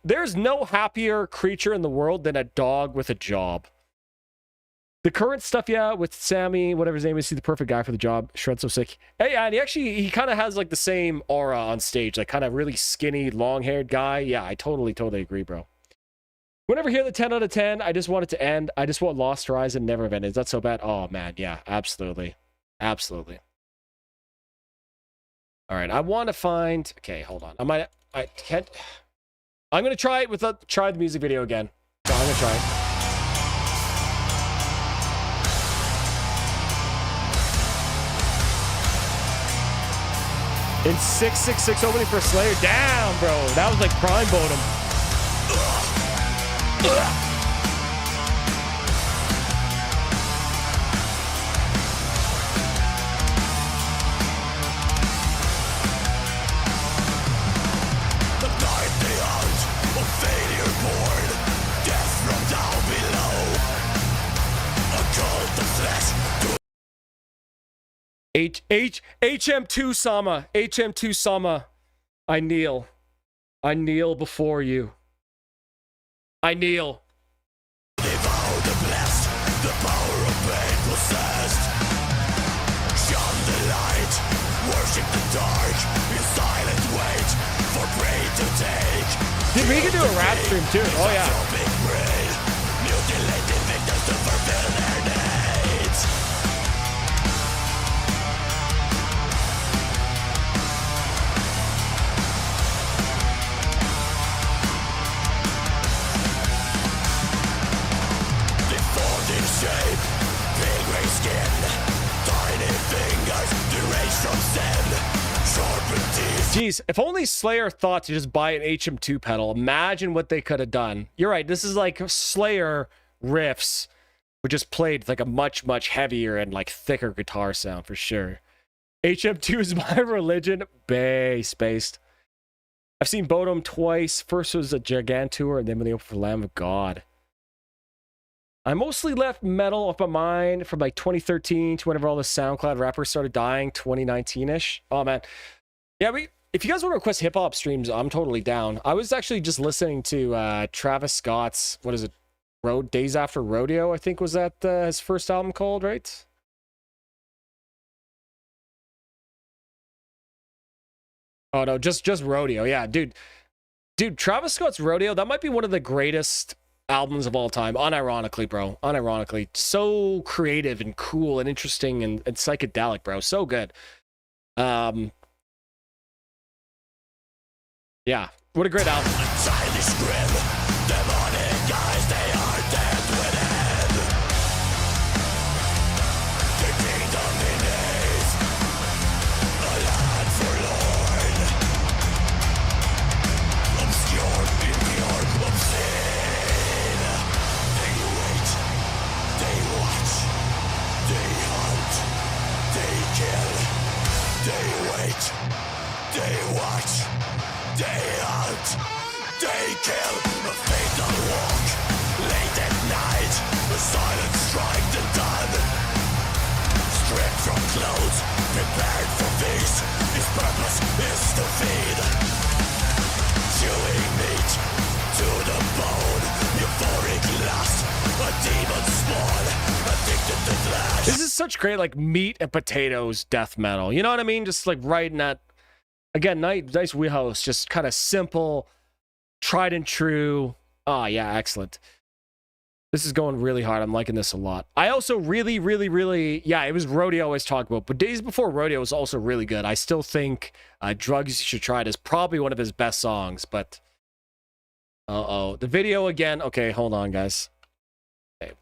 There's no happier creature in the world than a dog with a job. The current stuff, yeah, with Sammy, whatever his name is, he's the perfect guy for the job. Shred's so sick. Hey, and he kind of has like the same aura on stage, like kind of really skinny, long-haired guy. Yeah, I totally agree, bro. Whenever I hear the 10 out of 10, I just want it to end. I just want Lost Horizon never have ended. Is that so bad? Oh, man, yeah, absolutely. Absolutely. All right, I want to find... Okay, hold on. I can't... I'm going to try it try the music video again. So I'm going to try it. In 666 opening for Slayer. Damn, bro. That was like prime Bodum. The night beyond, a failure born, death from down below, a cult of flesh to HM2 Sama. I kneel before you. I kneel. devour the blessed, the power of pain possessed. Shun the light, worship the dark, in silent wait for prey to take. Dude, we can do a rap stream too. Oh yeah. Big brain, mutilated victims to fulfill their needs. Shape, big gray skin, tiny fingers, deranged from sin, sharpened teeth. Jeez, if only Slayer thought to just buy an HM2 pedal. Imagine what they could have done. You're right, this is like Slayer riffs, but just played like a much heavier and like thicker guitar sound for sure. HM2 is my religion. Based. I've seen Bodum twice. First was a Gigantour, and then when they opened for Lamb of God. I mostly left metal off my mind from like 2013 to whenever all the SoundCloud rappers started dying, 2019-ish. Oh man. Yeah, if you guys want to request hip hop streams, I'm totally down. I was actually just listening to Travis Scott's, what is it, Days After Rodeo, I think was that his first album called, right? Oh no, just Rodeo. Yeah, dude, Travis Scott's Rodeo, that might be one of the greatest albums of all time. Unironically, bro. Unironically, so creative and cool and interesting and psychedelic, bro. So good. Yeah, what a great album. They kill, a fatal walk, late at night, the silent strike the dawn. Stripped from clothes, prepared for feast, his purpose is to feed. Chewing meat to the bone, euphoric lust, a demon spawn, addicted to flesh. This is such great, like, meat and potatoes death metal. You know what I mean? Just like right in that, again, nice wheelhouse, just kind of simple, tried and true. Oh, yeah, excellent. This is going really hard. I'm liking this a lot. I also really, yeah, it was Rodeo I always talk about, but Days Before Rodeo was also really good. I still think Drugs You Should Try It is probably one of his best songs, but the video again. Okay, hold on, guys. Okay.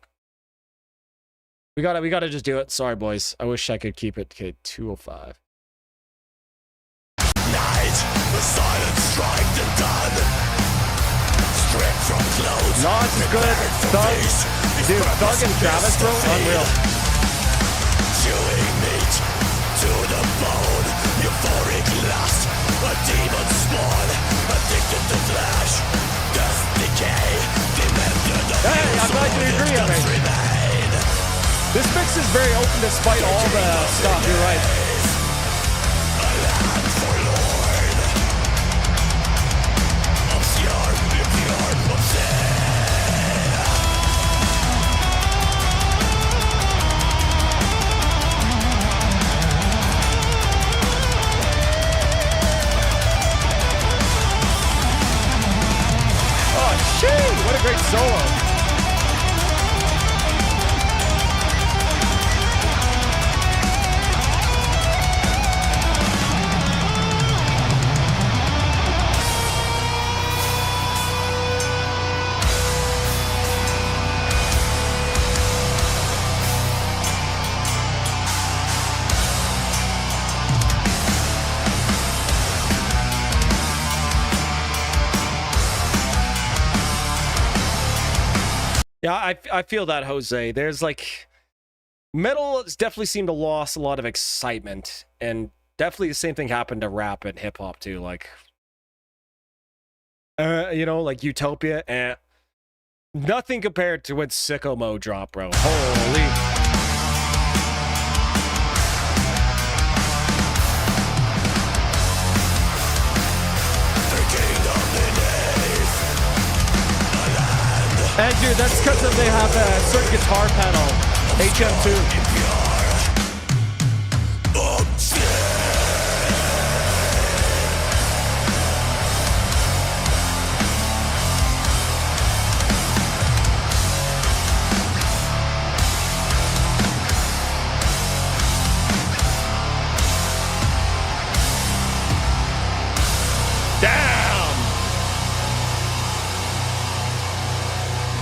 We gotta just do it. Sorry, boys. I wish I could keep it. Okay, 205. Night, the silent strike the dawn. Stripped from clothes, Not good. Thug, dude, Thug and Travis, bro, unreal. Chewing meat to the bone, euphoric lust, a demon spawn, addicted to flesh, death, decay, demented. Hey, I'm glad you agree on it. This mix is very open despite all the stuff. You're right. Oh, shit! What a great solo. Yeah, I feel that, Jose. There's like, metal has definitely seemed to lost a lot of excitement, and definitely the same thing happened to rap and hip hop too. Like, you know, like Utopia, and nothing compared to when Sicko Mode dropped, bro. Holy. And dude, that's because they have a certain guitar pedal, HM2.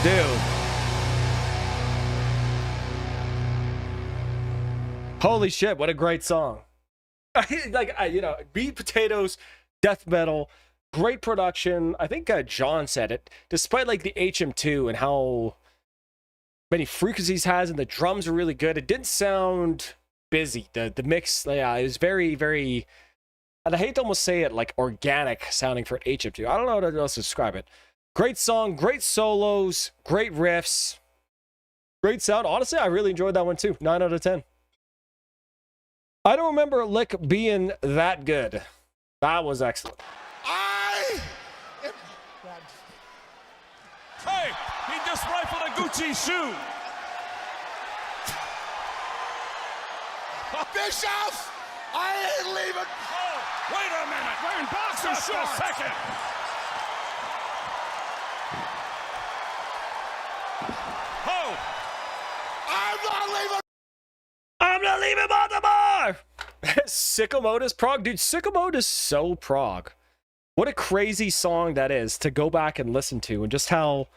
Dude. Holy shit, what a great song. You know, meat, potatoes, death metal, great production. I think John said it. Despite like the HM2 and how many frequencies has and the drums are really good, it didn't sound busy. The mix, yeah, it was very, very, and I hate to almost say it, like organic sounding for an HM2. I don't know how else to describe it. Great song, great solos, great riffs, great sound. Honestly, I really enjoyed that one too. 9 out of 10. I don't remember Lick being that good. That was excellent. Hey, he just rifled a Gucci shoe. Bischoff! I ain't leaving! Oh, wait a minute. Wearing boxer shorts. A second. Oh. I'm not leaving! I'm not leaving Baltimore! Sicko Mode is prog. Dude, Sicko Mode is so prog. What a crazy song that is to go back and listen to, and just how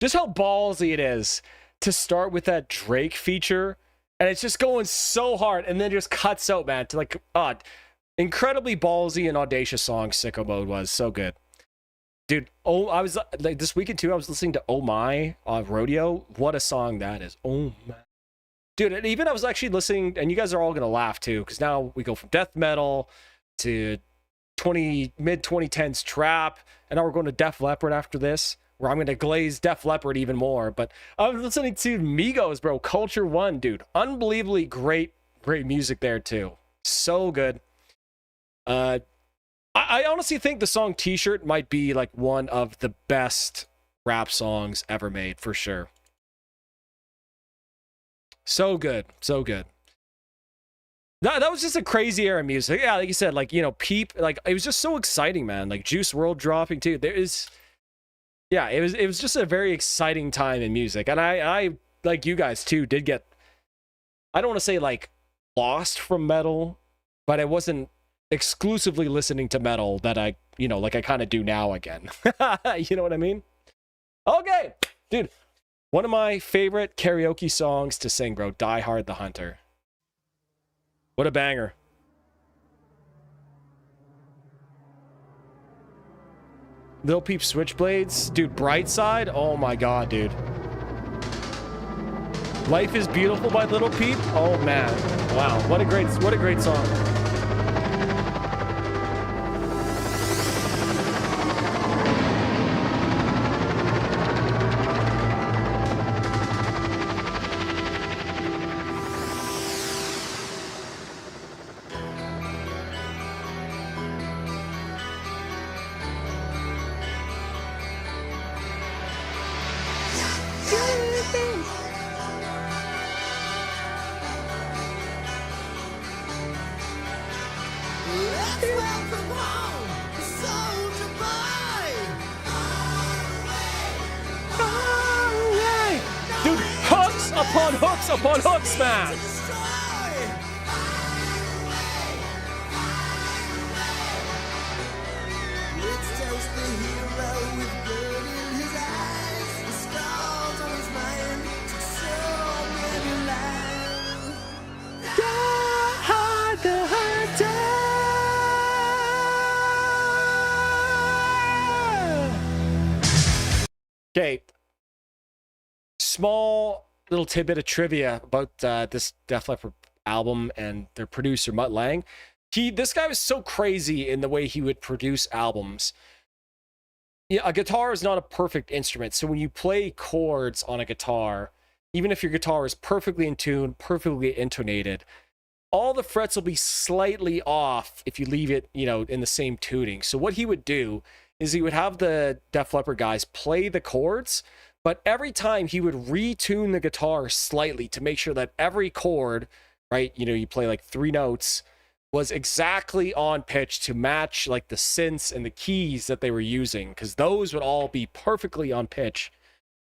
ballsy it is to start with that Drake feature, and it's just going so hard, and then just cuts out, man, to like, incredibly ballsy and audacious song. Sicko Mode was so good. Dude, I was like this weekend too, I was listening to Oh My on Rodeo. What a song that is. Oh my. Dude, and even I was actually listening, and you guys are all gonna laugh too, because now we go from death metal to mid 2010s trap, and now we're going to Def Leppard after this, where I'm gonna glaze Def Leppard even more. But I was listening to Migos, bro. Culture One, dude, unbelievably great music there too. So good. I honestly think the song T-Shirt might be like one of the best rap songs ever made, for sure. So good, so good. That was just a crazy era of music. Yeah, like you said, like, you know, Peep, like, it was just so exciting, man. Like Juice WRLD dropping too. It was just a very exciting time in music. And I like you guys too, did get, I don't want to say like lost from metal, but I wasn't exclusively listening to metal that I, you know, like I kind of do now again. You know what I mean? Okay, dude. One of my favorite karaoke songs to sing, bro. Die Hard the Hunter. What a banger. Lil Peep Switchblades. Dude, Brightside. Oh my god, dude. Life is Beautiful by Lil Peep. Oh man. Wow. What a great song. Upon hooks, man. Okay. Small little tidbit of trivia about this Def Leppard album and their producer Mutt Lange. This guy was so crazy in the way he would produce albums. Yeah, a guitar is not a perfect instrument, so when you play chords on a guitar, even if your guitar is perfectly in tune, perfectly intonated, all the frets will be slightly off if you leave it, you know, in the same tuning. So what he would do is he would have the Def Leppard guys play the chords, but every time he would retune the guitar slightly to make sure that every chord, right, you know, you play like 3 notes, was exactly on pitch to match like the synths and the keys that they were using, because those would all be perfectly on pitch,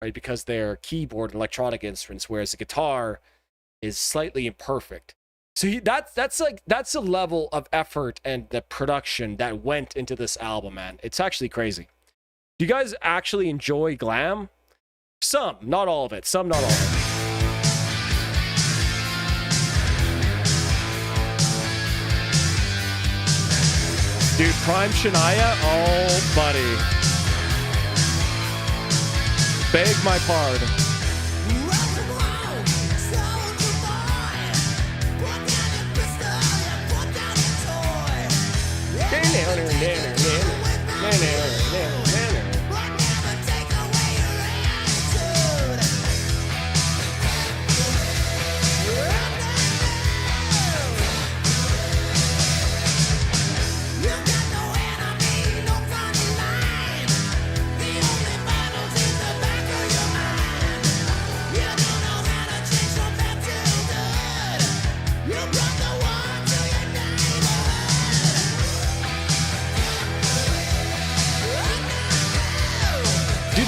right, because they're keyboard and electronic instruments, whereas the guitar is slightly imperfect. So that's a level of effort and the production that went into this album, man. It's actually crazy. Do you guys actually enjoy glam? Some, not all of it. Some, not all of it. Dude, Prime Shania, oh, buddy. Beg my pardon.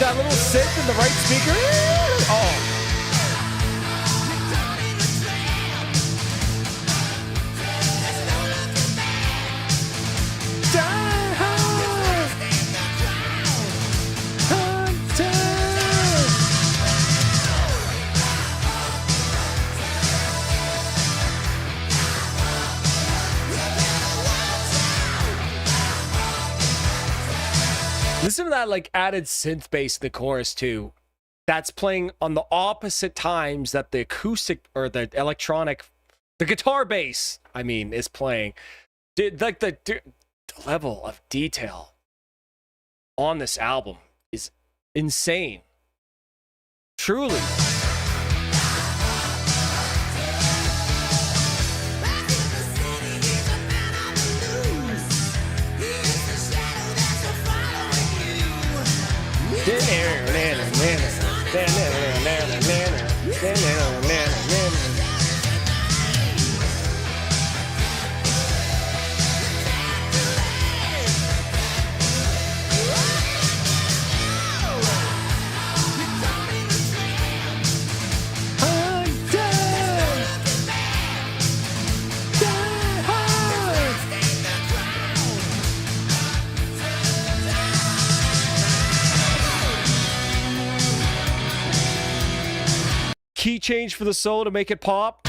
that little synth in the right speaker. Oh. Listen to that like added synth bass in the chorus too. That's playing on the opposite times that the acoustic or the electronic, the guitar bass, I mean, is playing. Dude, like the level of detail on this album is insane. Truly. Key change for the solo to make it pop.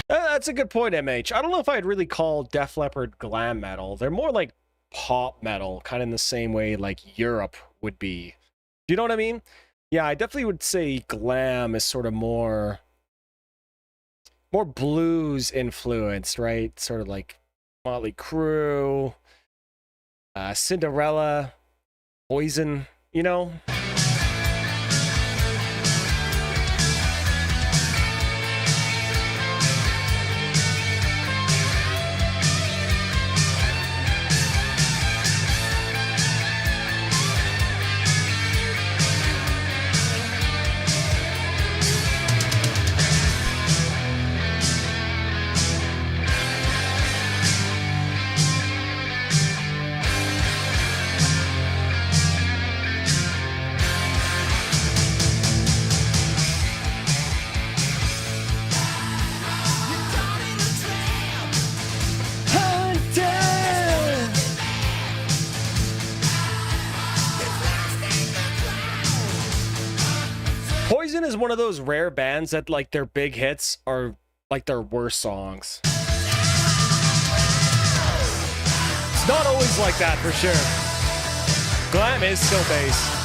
That's a good point, MH. I don't know if I'd really call Def Leppard glam metal. They're more like pop metal, kind of in the same way like Europe would be. Do you know what I mean? Yeah, I definitely would say glam is sort of more blues influenced, right? Sort of like Motley Crue, Cinderella, Poison, you know? Poison is one of those rare bands that like their big hits are like their worst songs. It's not always like that for sure. Glam is still bass.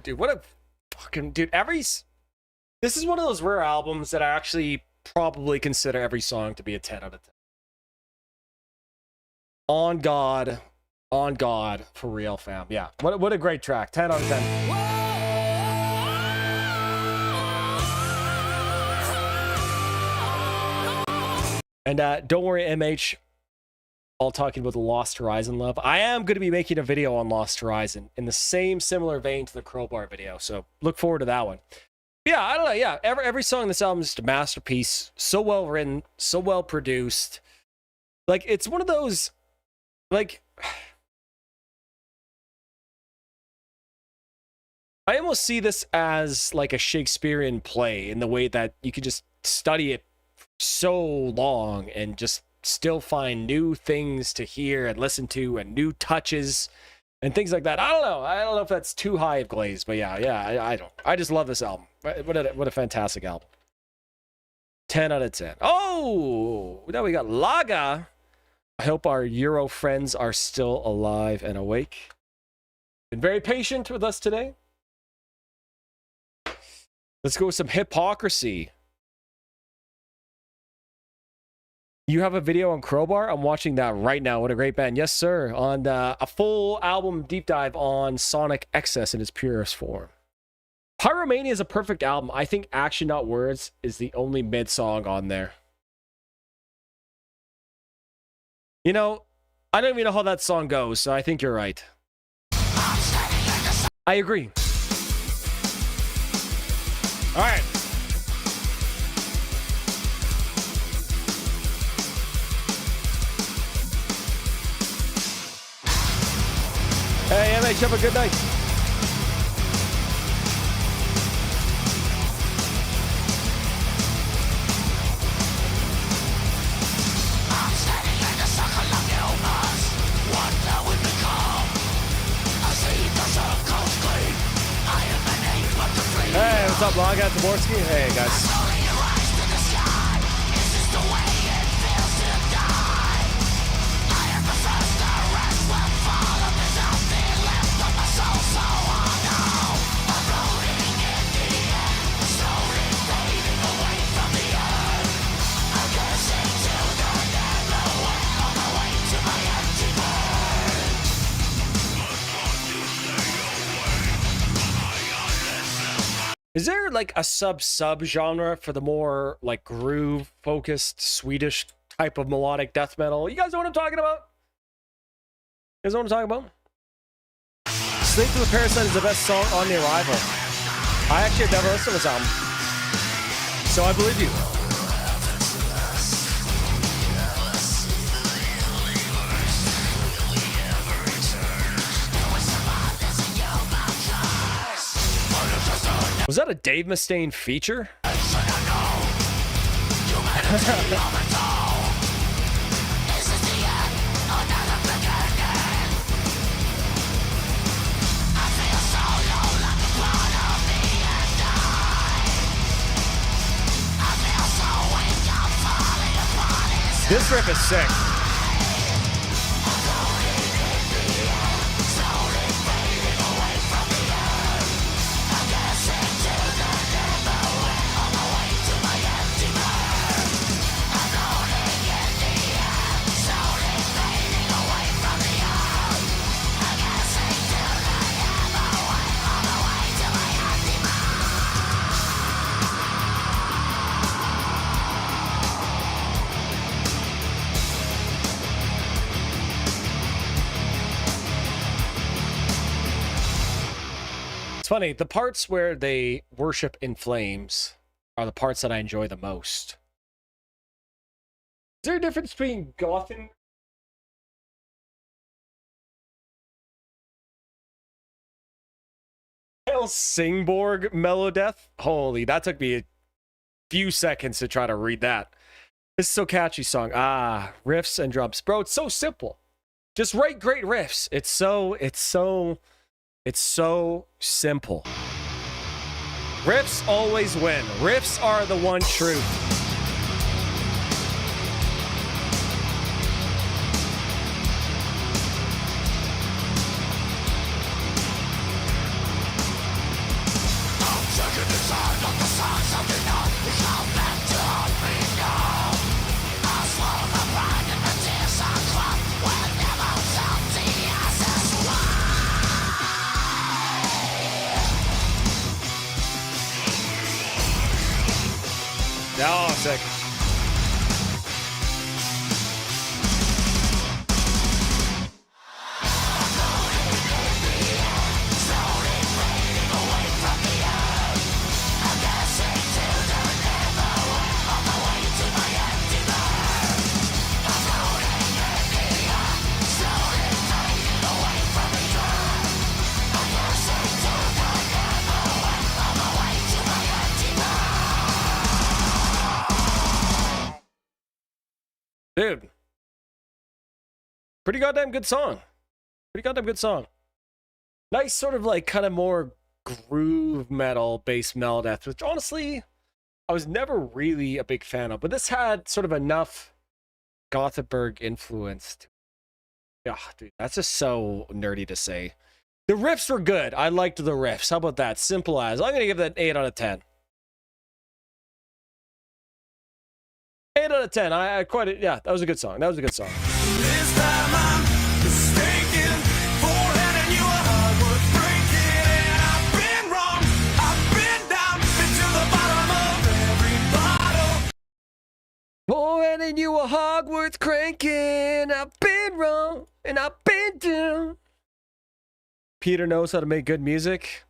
Dude, what a fucking dude. This is one of those rare albums that I actually probably consider every song to be a 10 out of 10. On God, for real, fam. Yeah, what a great track. 10 out of 10. And don't worry, MH, all talking about the Lost Horizon love. I am going to be making a video on Lost Horizon in the same similar vein to the Crowbar video. So look forward to that one. Yeah, I don't know. Yeah, every song in this album is just a masterpiece. So well written, so well produced. Like, it's one of those, like, I almost see this as like a Shakespearean play in the way that you could just study it so long and just still find new things to hear and listen to and new touches and things like that. I don't know if that's too high of glaze, but I just love this album. What a fantastic album. 10 out of 10. Oh, now we got Laga. I hope our Euro friends are still alive and awake. Been very patient with us today. Let's go with some Hypocrisy. You have a video on Crowbar? I'm watching that right now. What a great band. Yes, sir. On a full album deep dive on Sonic Excess in its purest form. Pyromania is a perfect album. I think Action Not Words is the only mid song on there. You know, I don't even know how that song goes, so I think you're right. I agree. All right. Hey, MH, have a good night. Hey, what's up, Log at Zaborski? Hey, guys. Is there like a sub genre for the more like groove focused Swedish type of melodic death metal? You guys know what I'm talking about? You guys know what I'm talking about? Slave to the Parasite is the best song on the Arrival. I actually have never listened to this album, so I believe you. Was that a Dave Mustaine feature? This riff is sick. It's funny, the parts where they worship in flames are the parts that I enjoy the most. Is there a difference between goth and... Singborg Melodeath? Holy, that took me a few seconds to try to read that. This is so catchy song. Ah, riffs and drums. Bro, it's so simple. Just write great riffs. It's so simple. Riffs always win. Riffs are the one truth. Oh, sick. Dude. Pretty goddamn good song. Pretty goddamn good song. Nice sort of like kind of more groove metal based melodeath, which honestly I was never really a big fan of, but this had sort of enough Gothenburg influence. Yeah, dude, that's just so nerdy to say. The riffs were good. I liked the riffs. How about that? Simple as. I'm gonna give that 8 out of 10. 8 out of 10. I quite yeah, that was a good song. That was a good song. This time I'm mistaken for handing you a heart worth breaking. And I've been wrong, I've been down, been to the bottom of every bottle. For handing you a hog worth cranking. I've been wrong and I've been down. Peter knows how to make good music.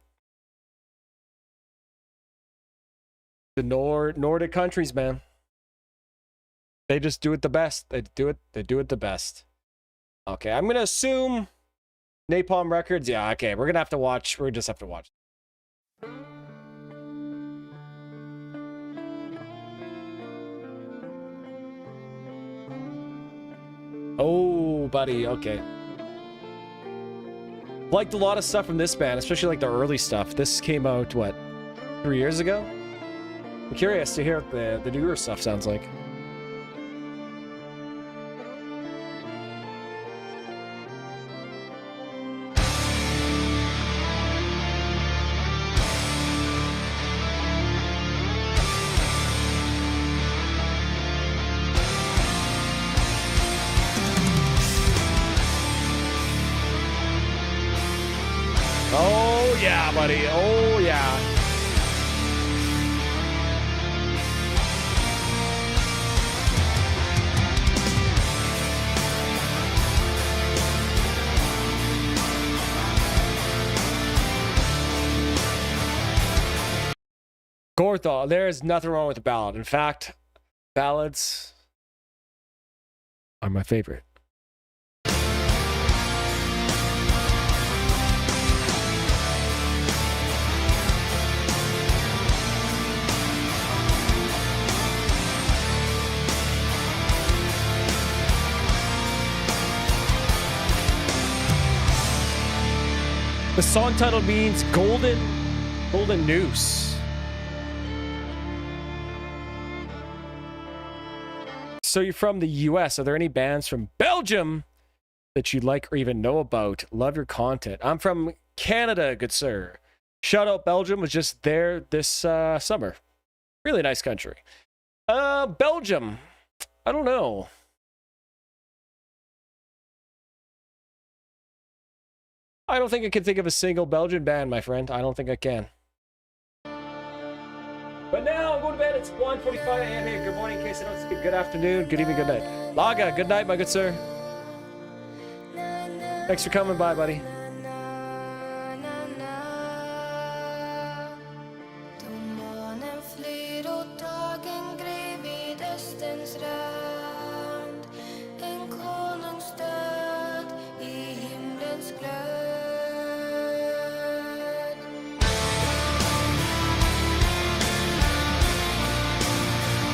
The Nordic countries, man. They just do it the best. They do it the best. Okay, I'm gonna assume Napalm Records. Yeah, okay, we're gonna have to watch. We're just have to watch. Oh, buddy, okay. Liked a lot of stuff from this band, especially like the early stuff. This came out, what, 3 years ago? I'm curious to hear what the newer stuff sounds like. Oh yeah, buddy. Oh yeah. Gorthal, there is nothing wrong with a ballad. In fact, ballads are my favorite. The song title means golden noose. So you're from the US. Are there any bands from Belgium that you like or even know about? Love your content. I'm from Canada, good sir. Shout out Belgium, was just there this summer. Really nice country. Belgium. I don't know. I don't think I can think of a single Belgian band, my friend. I don't think I can. But now I'm going to bed. It's 1:45 a.m. Hey, good morning. In case I don't speak, good afternoon, good evening, good night. Laga, good night, my good sir. Thanks for coming by, buddy.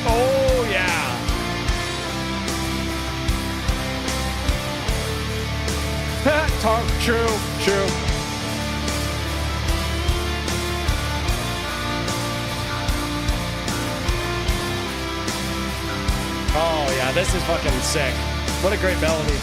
Oh, yeah. True. Oh, yeah, this is fucking sick. What a great melody.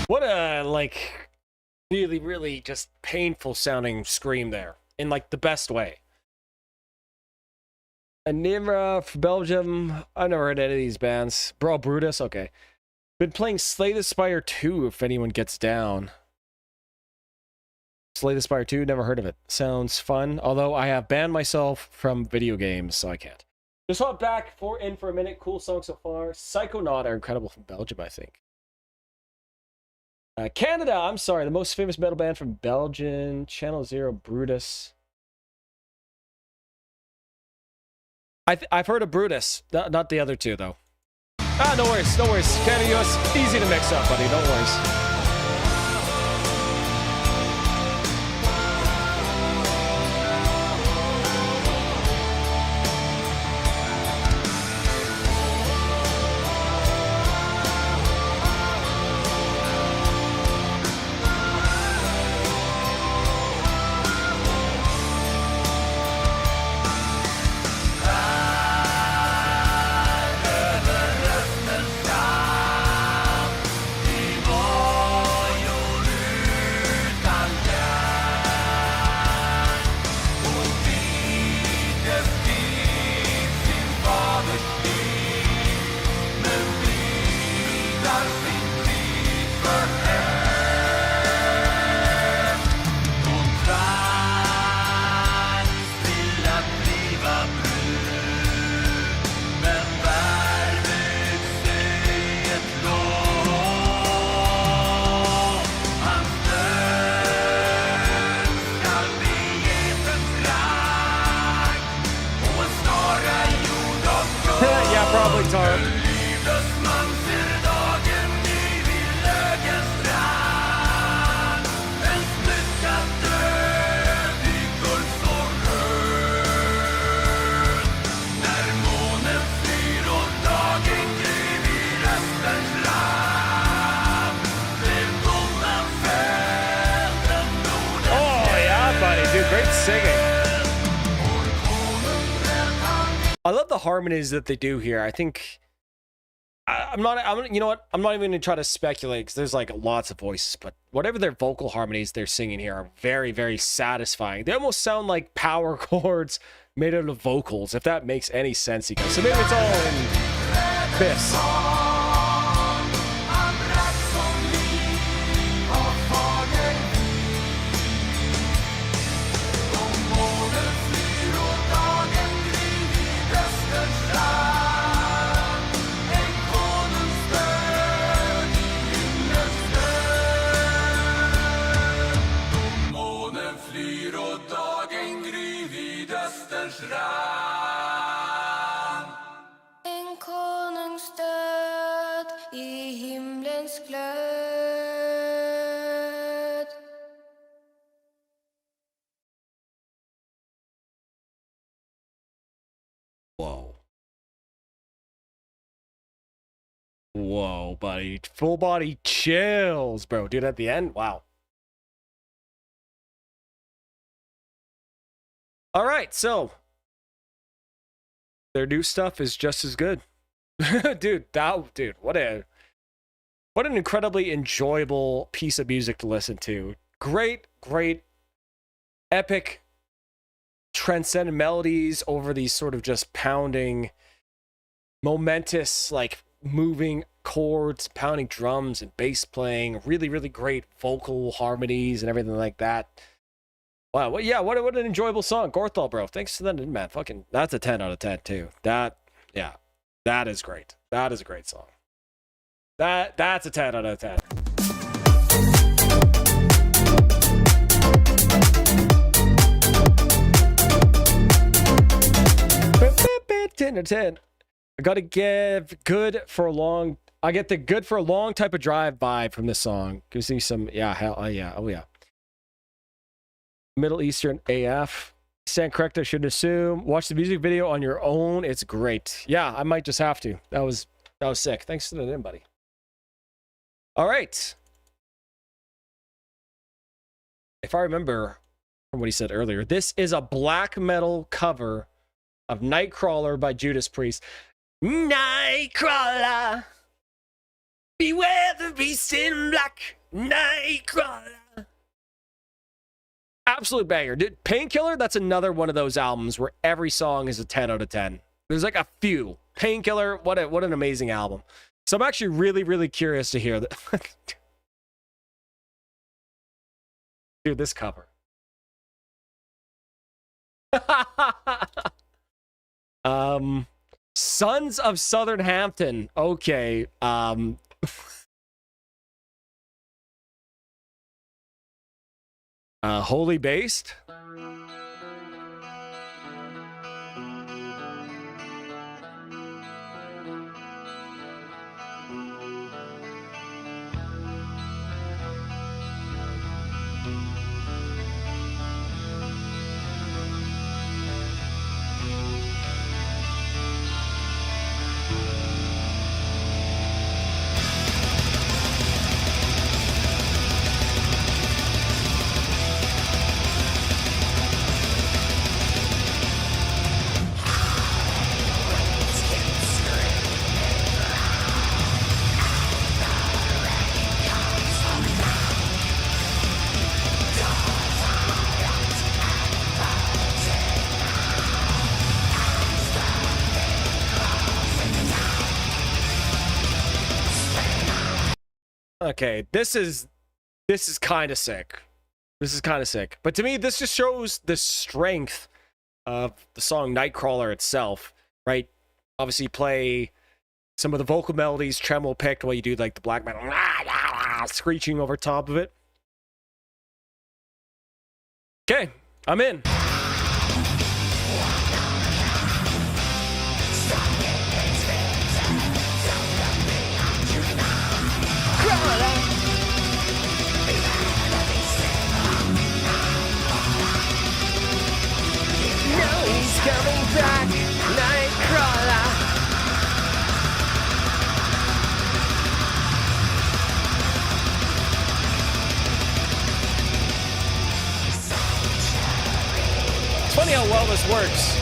What a, like, really, really just painful sounding scream there. In, like, the best way. Nimra from Belgium. I've never heard any of these bands. Bro, Brutus. Okay. Been playing Slay the Spire 2 if anyone gets down. Slay the Spire 2, never heard of it. Sounds fun. Although I have banned myself from video games, so I can't. Just hop back in for a minute. Cool song so far. Psychonaut are incredible from Belgium, I think. Canada, I'm sorry. The most famous metal band from Belgium. Channel Zero, Brutus. I've heard of Brutus. Not the other two, though. Ah, no worries. No worries. Canada, US, easy to mix up, buddy. No worries. I love the harmonies that they do here. I think you know what? I'm not even going to try to speculate because there's like lots of voices, but whatever their vocal harmonies they're singing here are very, very satisfying. They almost sound like power chords made out of vocals, if that makes any sense, you guys. So maybe it's all in this. En konungs död i himlens glöd. Whoa. Whoa, buddy. Full body chills, bro. Dude, at the end, wow. All right, so their new stuff is just as good. Dude, what an incredibly enjoyable piece of music to listen to. Great, epic, transcendent melodies over these sort of just pounding, momentous, like moving chords, pounding drums and bass playing, really, really great vocal harmonies and everything like that. Wow, well, yeah, what an enjoyable song. Gorthal, bro. Thanks to that, man. Fucking, that's a 10 out of 10, too. That is great. That is a great song. That's a 10 out of 10. 10 out of 10. I gotta give good for a long. I get the good for a long type of drive vibe from this song. Gives me some, yeah, hell, oh yeah. Middle Eastern AF. Stand correct, I should assume. Watch the music video on your own. It's great. Yeah, I might just have to. That was sick. Thanks for that in, buddy. All right. If I remember from what he said earlier, this is a black metal cover of Nightcrawler by Judas Priest. Nightcrawler, beware the beast in black. Nightcrawler. Absolute banger. Dude, Painkiller, that's another one of those albums where every song is a 10 out of 10. There's like a few. Painkiller, what an amazing album. So I'm actually really, really curious to hear that. Dude, this cover. Sons of Southern Hampton. Okay. Holy Based. Okay, this is kind of sick. This is kind of sick. But to me, this just shows the strength of the song Nightcrawler itself, right? Obviously, you play some of the vocal melodies, tremolo picked, while you do like the black metal screeching over top of it. Okay, I'm in. Coming back, Nightcrawler. It's funny how well this works.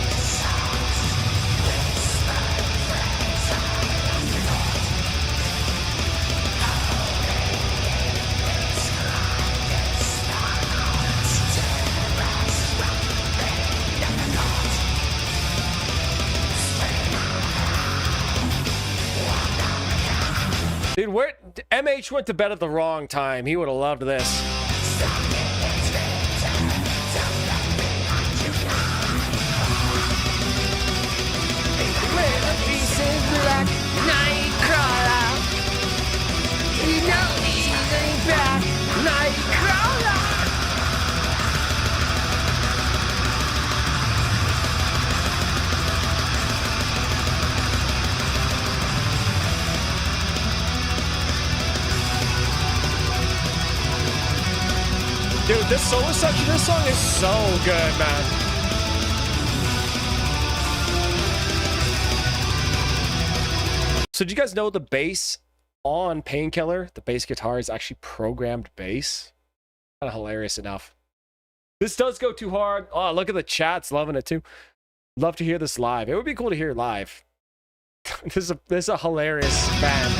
Dude, MH went to bed at the wrong time. He would have loved this. Dude, this solo section of this song is so good, man. So do you guys know the bass on Painkiller? The bass guitar is actually programmed bass. Kind of hilarious enough. This does go too hard. Oh, look at the chat's loving it too. Love to hear this live. It would be cool to hear it live. This is a hilarious band.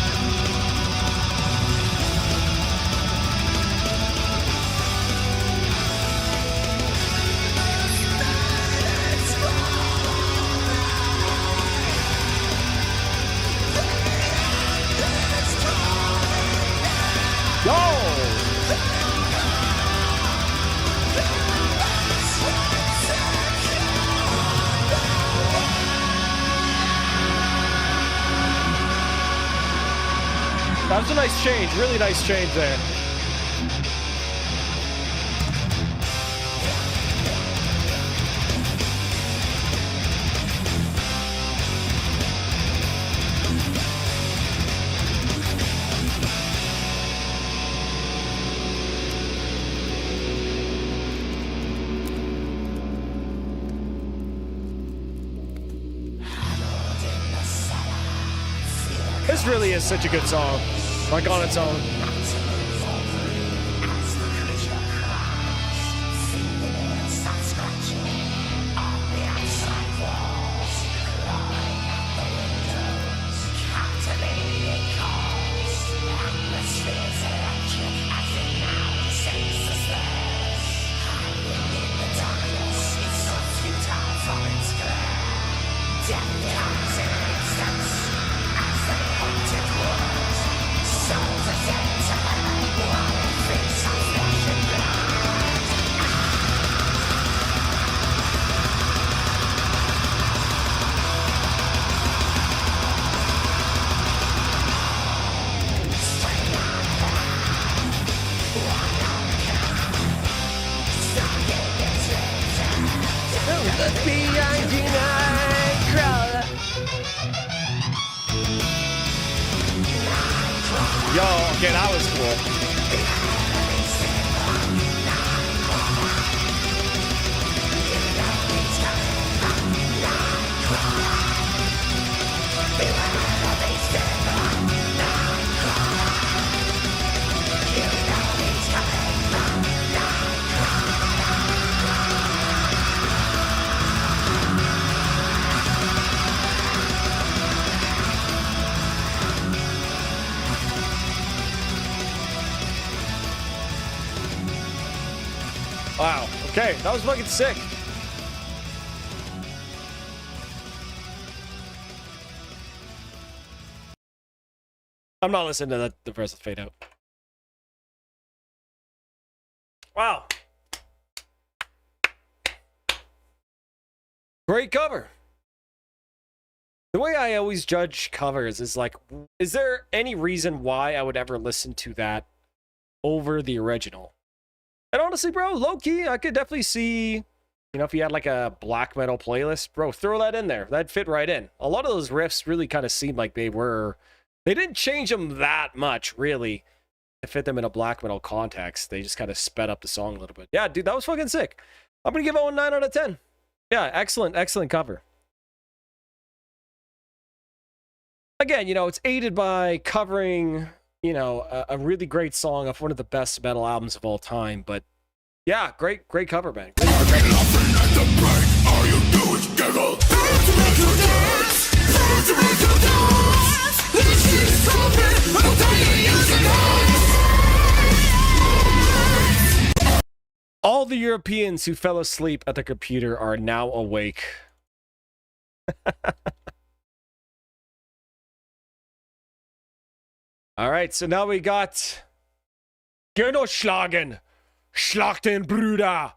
That was a nice change, really nice change there. This really is such a good song, like on its own. Let's be 99 crawler. Yo, okay, that was cool. Wow, okay, that was fucking sick. I'm not listening to the rest of Fade Out. Wow. Great cover. The way I always judge covers is like, is there any reason why I would ever listen to that over the original? And honestly, bro, low-key, I could definitely see, you know, if you had like a black metal playlist, bro, throw that in there. That'd fit right in. A lot of those riffs really kind of seemed like they didn't change them that much, really, to fit them in a black metal context. They just kind of sped up the song a little bit. Yeah, dude, that was fucking sick. I'm going to give it a 9 out of 10. Yeah, excellent cover. Again, you know, it's aided by covering, you know, a really great song off one of the best metal albums of all time. But yeah, great cover, man. Great cover. All the Europeans who fell asleep at the computer are now awake. All right, so now we got Genoschlagen, Schlachten Brüder,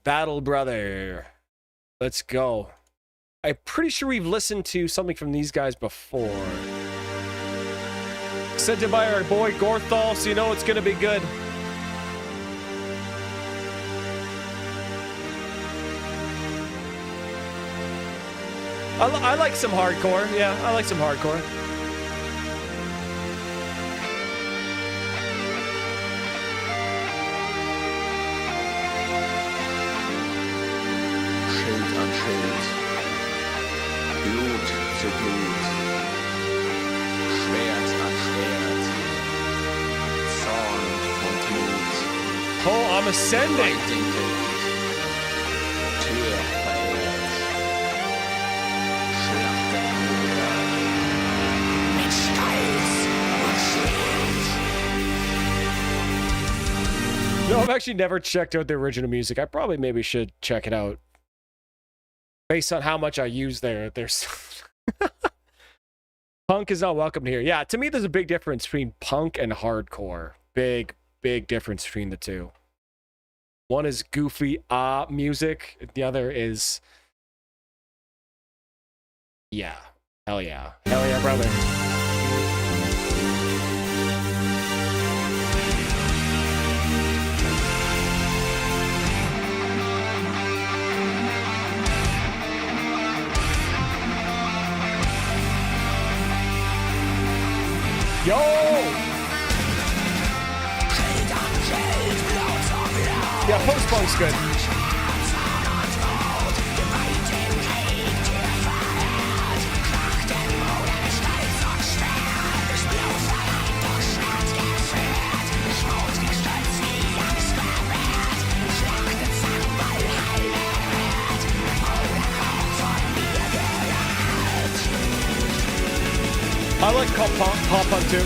Battle Brother. Let's go. I'm pretty sure we've listened to something from these guys before. Sent it by our boy Gorthal, so you know it's gonna be good. I like some hardcore. Yeah, I like some hardcore. Schild an Schild, Blut zu Blut, Schwert an Schwert, Zorn und Mut. Oh, I'm ascending. Fighting Tür verehrt, Schlachtenbruder, mit Stolz und Schwert. No, I've actually never checked out the original music. I probably maybe should check it out. Based on how much I use there's punk is not welcome here. Yeah, to me there's a big difference between punk and hardcore. Big difference between the two. One is goofy music, the other is yeah. Hell yeah. Hell yeah, brother. Yo! Yeah, post-punk's good. I like pop punk too.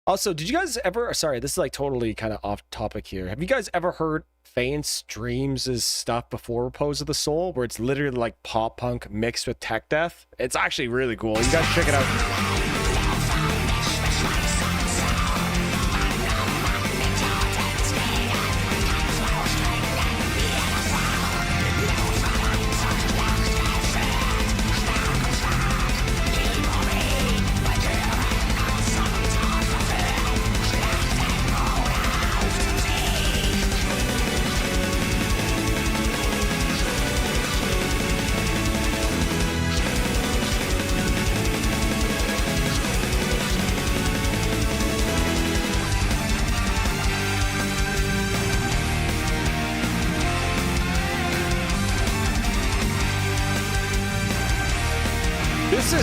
Also, did you guys ever, sorry, this is like totally kind of off topic here. Have you guys ever heard Faint's Dreams' stuff before Repose of the Soul, where it's literally like pop punk mixed with tech death? It's actually really cool. You guys check it out.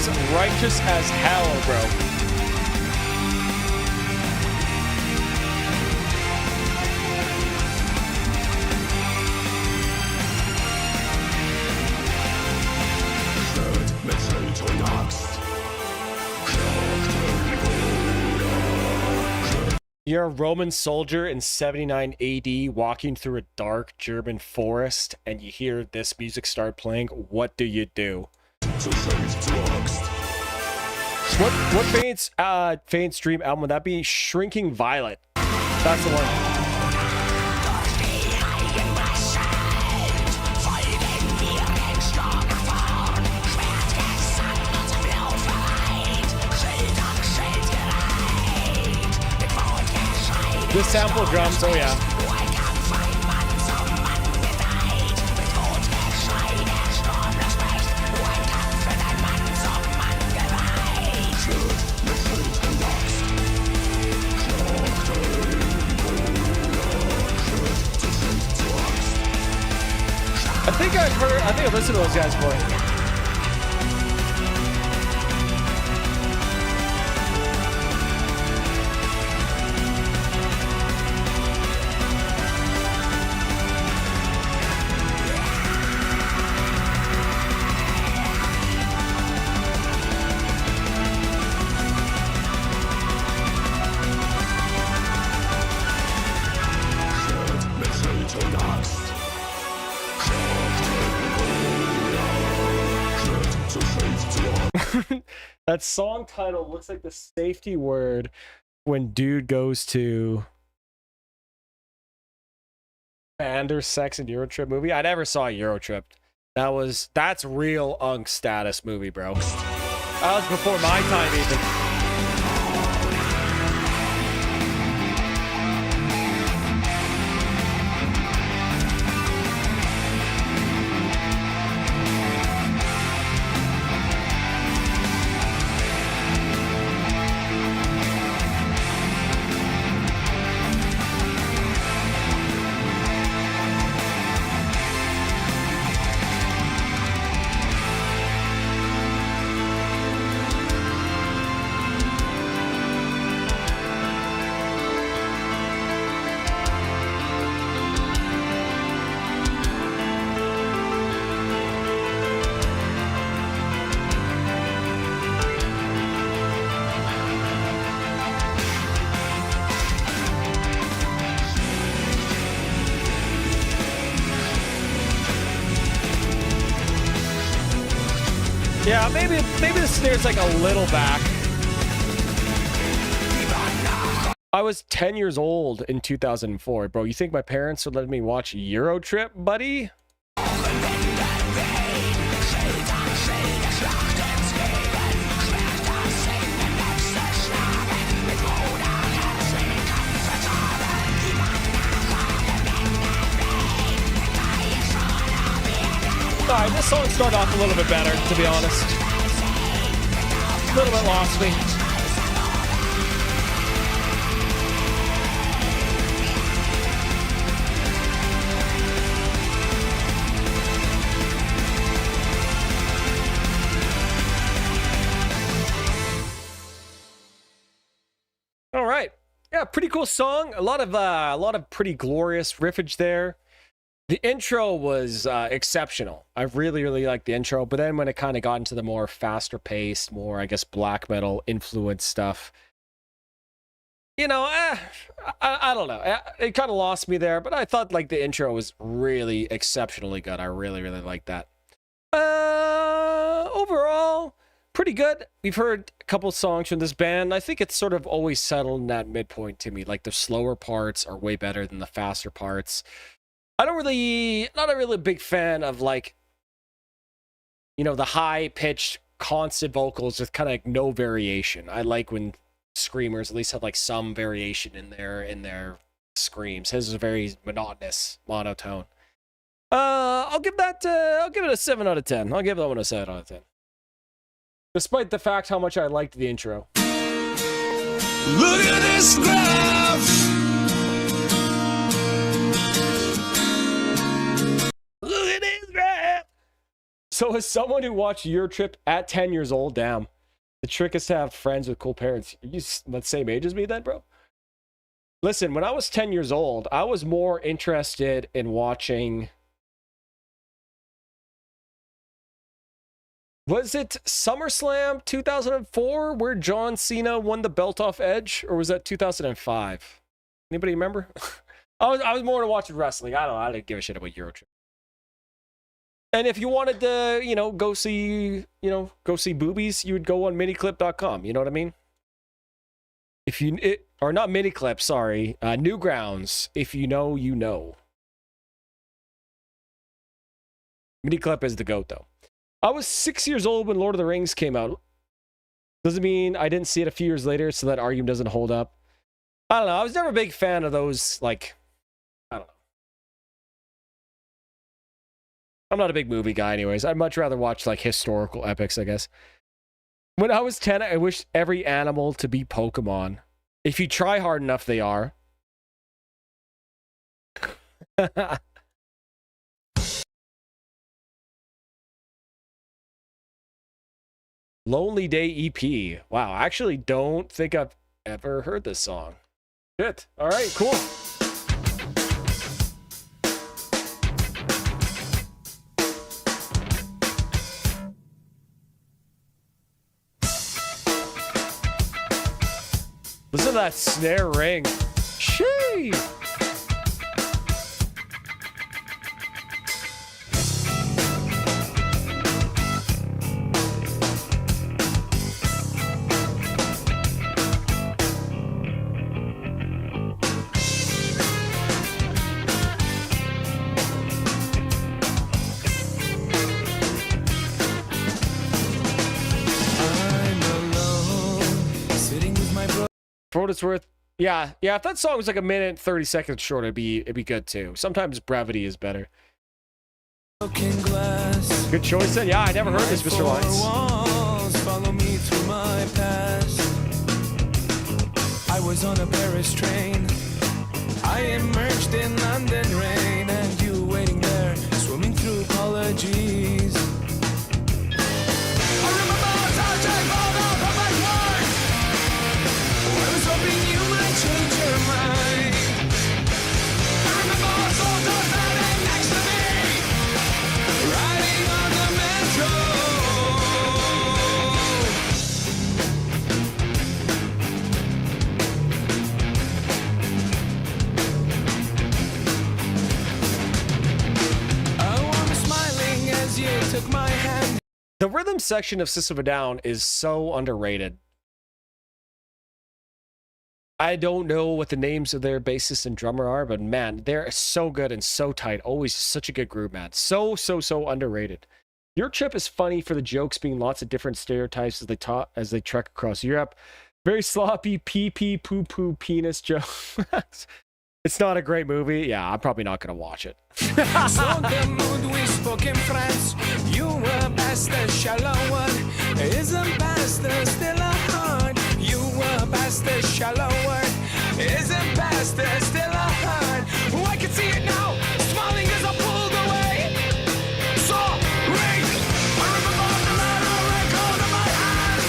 was righteous as hell, bro. You're a Roman soldier in 79 AD walking through a dark German forest and you hear this music start playing. What do you do? What Faint's dream album would that be? Shrinking Violet. That's the one. The sample drums, oh yeah. I think I've listened to those guys before. That song title looks like the safety word when dude goes to band or sex and Eurotrip movie. I never saw Eurotrip. That's real unk status movie, bro. That was before my time even. Yeah, maybe the snare's like a little back. I was 10 years old in 2004, bro. You think my parents would let me watch Eurotrip, buddy? Alright, this song started off a little bit better, to be honest. A little bit lost me. Alright. Yeah, pretty cool song. A lot of pretty glorious riffage there. The intro was exceptional. I really, really liked the intro. But then when it kind of got into the more faster paced, more, I guess, black metal influenced stuff, you know, I don't know. It kind of lost me there. But I thought like the intro was really exceptionally good. I really, really liked that. Overall, pretty good. We've heard a couple songs from this band. I think it's sort of always settled in that midpoint to me. Like the slower parts are way better than the faster parts. Not a really big fan of like, you know, the high pitched constant vocals with kind of like no variation. I like when screamers at least have like some variation in their screams. His is very monotonous, monotone. I'll give it a 7 out of 10. I'll give that one a 7 out of 10. Despite the fact how much I liked the intro. Look at this graph. So as someone who watched your trip at 10 years old, damn, the trick is to have friends with cool parents. Are you the same age as me then, bro? Listen, when I was 10 years old, I was more interested in watching... Was it SummerSlam 2004 where John Cena won the belt off Edge? Or was that 2005? Anybody remember? I was more to watching wrestling. I don't know. I didn't give a shit about Eurotrip. And if you wanted to, you know, go see boobies, you would go on miniclip.com. You know what I mean? Or not miniclip, sorry. Newgrounds. If you know, you know. Miniclip is the GOAT, though. I was 6 years old when Lord of the Rings came out. Doesn't mean I didn't see it a few years later, so that argument doesn't hold up. I don't know. I was never a big fan of those, like, I don't know. I'm not a big movie guy anyways. I'd much rather watch, like, historical epics, I guess. When I was 10, I wished every animal to be Pokemon. If you try hard enough, they are. Lonely Day EP. Wow, I actually don't think I've ever heard this song. Shit. All right, cool. Listen to that snare ring. Shee! For what it's worth, yeah. If that song was like a minute and 30 seconds short, it'd be good too. Sometimes brevity is better. Good choice then. Yeah, I never heard this, Mr. Lyons. Follow me through my past. I was on a Paris train. I emerged in London rain, and you waiting there, swimming through apologies. I remember how I found out how much work. I was hoping you might change your mind. I remember our soldiers standing next to me, riding on the metro. Oh, I'm smiling as you took my hand. The rhythm section of System of a Down is so underrated. I don't know what the names of their bassist and drummer are, but man, they're so good and so tight. Always such a good group, man. So underrated. Your trip is funny for the jokes being lots of different stereotypes as they trek across Europe. Very sloppy pee poo poo penis jokes. It's not a great movie. Yeah, I'm probably not gonna watch it. So the mood we spoke in France. You were past the shallow one. Isn't past the still a heart? You were past the shallow one. Isn't past the still a heart? Oh, I can see it now. Smiling as I pulled away. Sorry. I remember the letter record in my hand.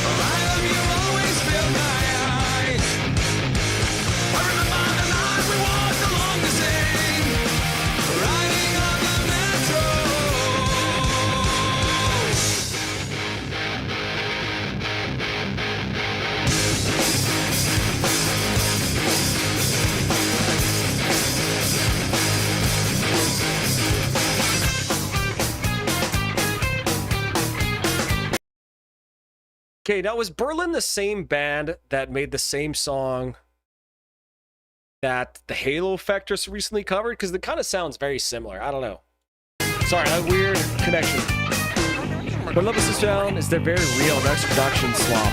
I love you always fill my eyes. I remember the night we walked along the Seine, riding on the metro. Okay, now was Berlin the same band that made the same song that the Halo Effect just recently covered? Because it kind of sounds very similar. I don't know. Sorry, that weird connection. But Love Us Down is their very real next production slop.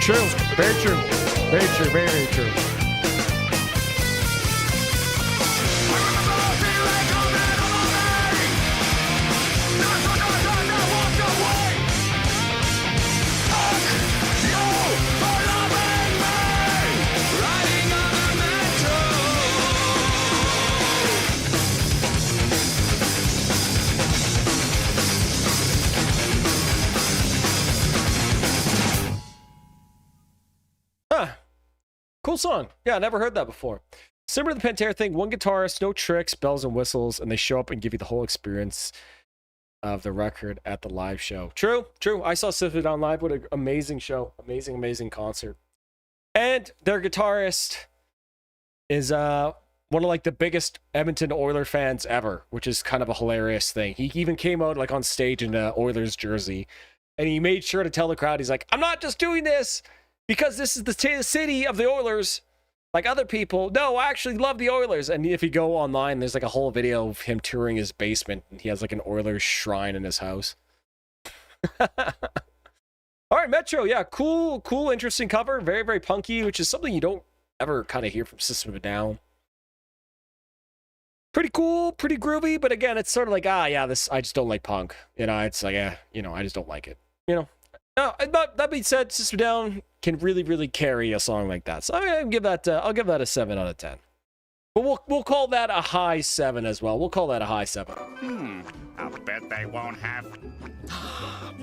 True. Very true. Very true. Very true. Cool song. Yeah, I never heard that before. Similar to the Pantera thing, one guitarist, no tricks, bells and whistles, and they show up and give you the whole experience of the record at the live show. True, true. I saw System of a Down live. What an amazing show. Amazing, amazing concert. And their guitarist is one of like the biggest Edmonton Oilers fans ever, which is kind of a hilarious thing. He even came out like on stage in a Oilers jersey, and he made sure to tell the crowd, he's like, I'm not just doing this because this is the city of the Oilers like other people. No, I actually love the Oilers. And if you go online, there's like a whole video of him touring his basement, and he has like an Oilers shrine in his house. All right, Metro. Yeah, cool, interesting cover. Very, very punky, which is something you don't ever kind of hear from System of a Down. Pretty cool, pretty groovy, but again, it's sort of like, yeah, this, I just don't like punk. You know, it's like, I just don't like it. You know, that being said, System of a Down can really, really carry a song like that. So I'll give that a 7 out of 10. But we'll call that a high 7 as well. We'll call that a high 7. I'll bet they won't have.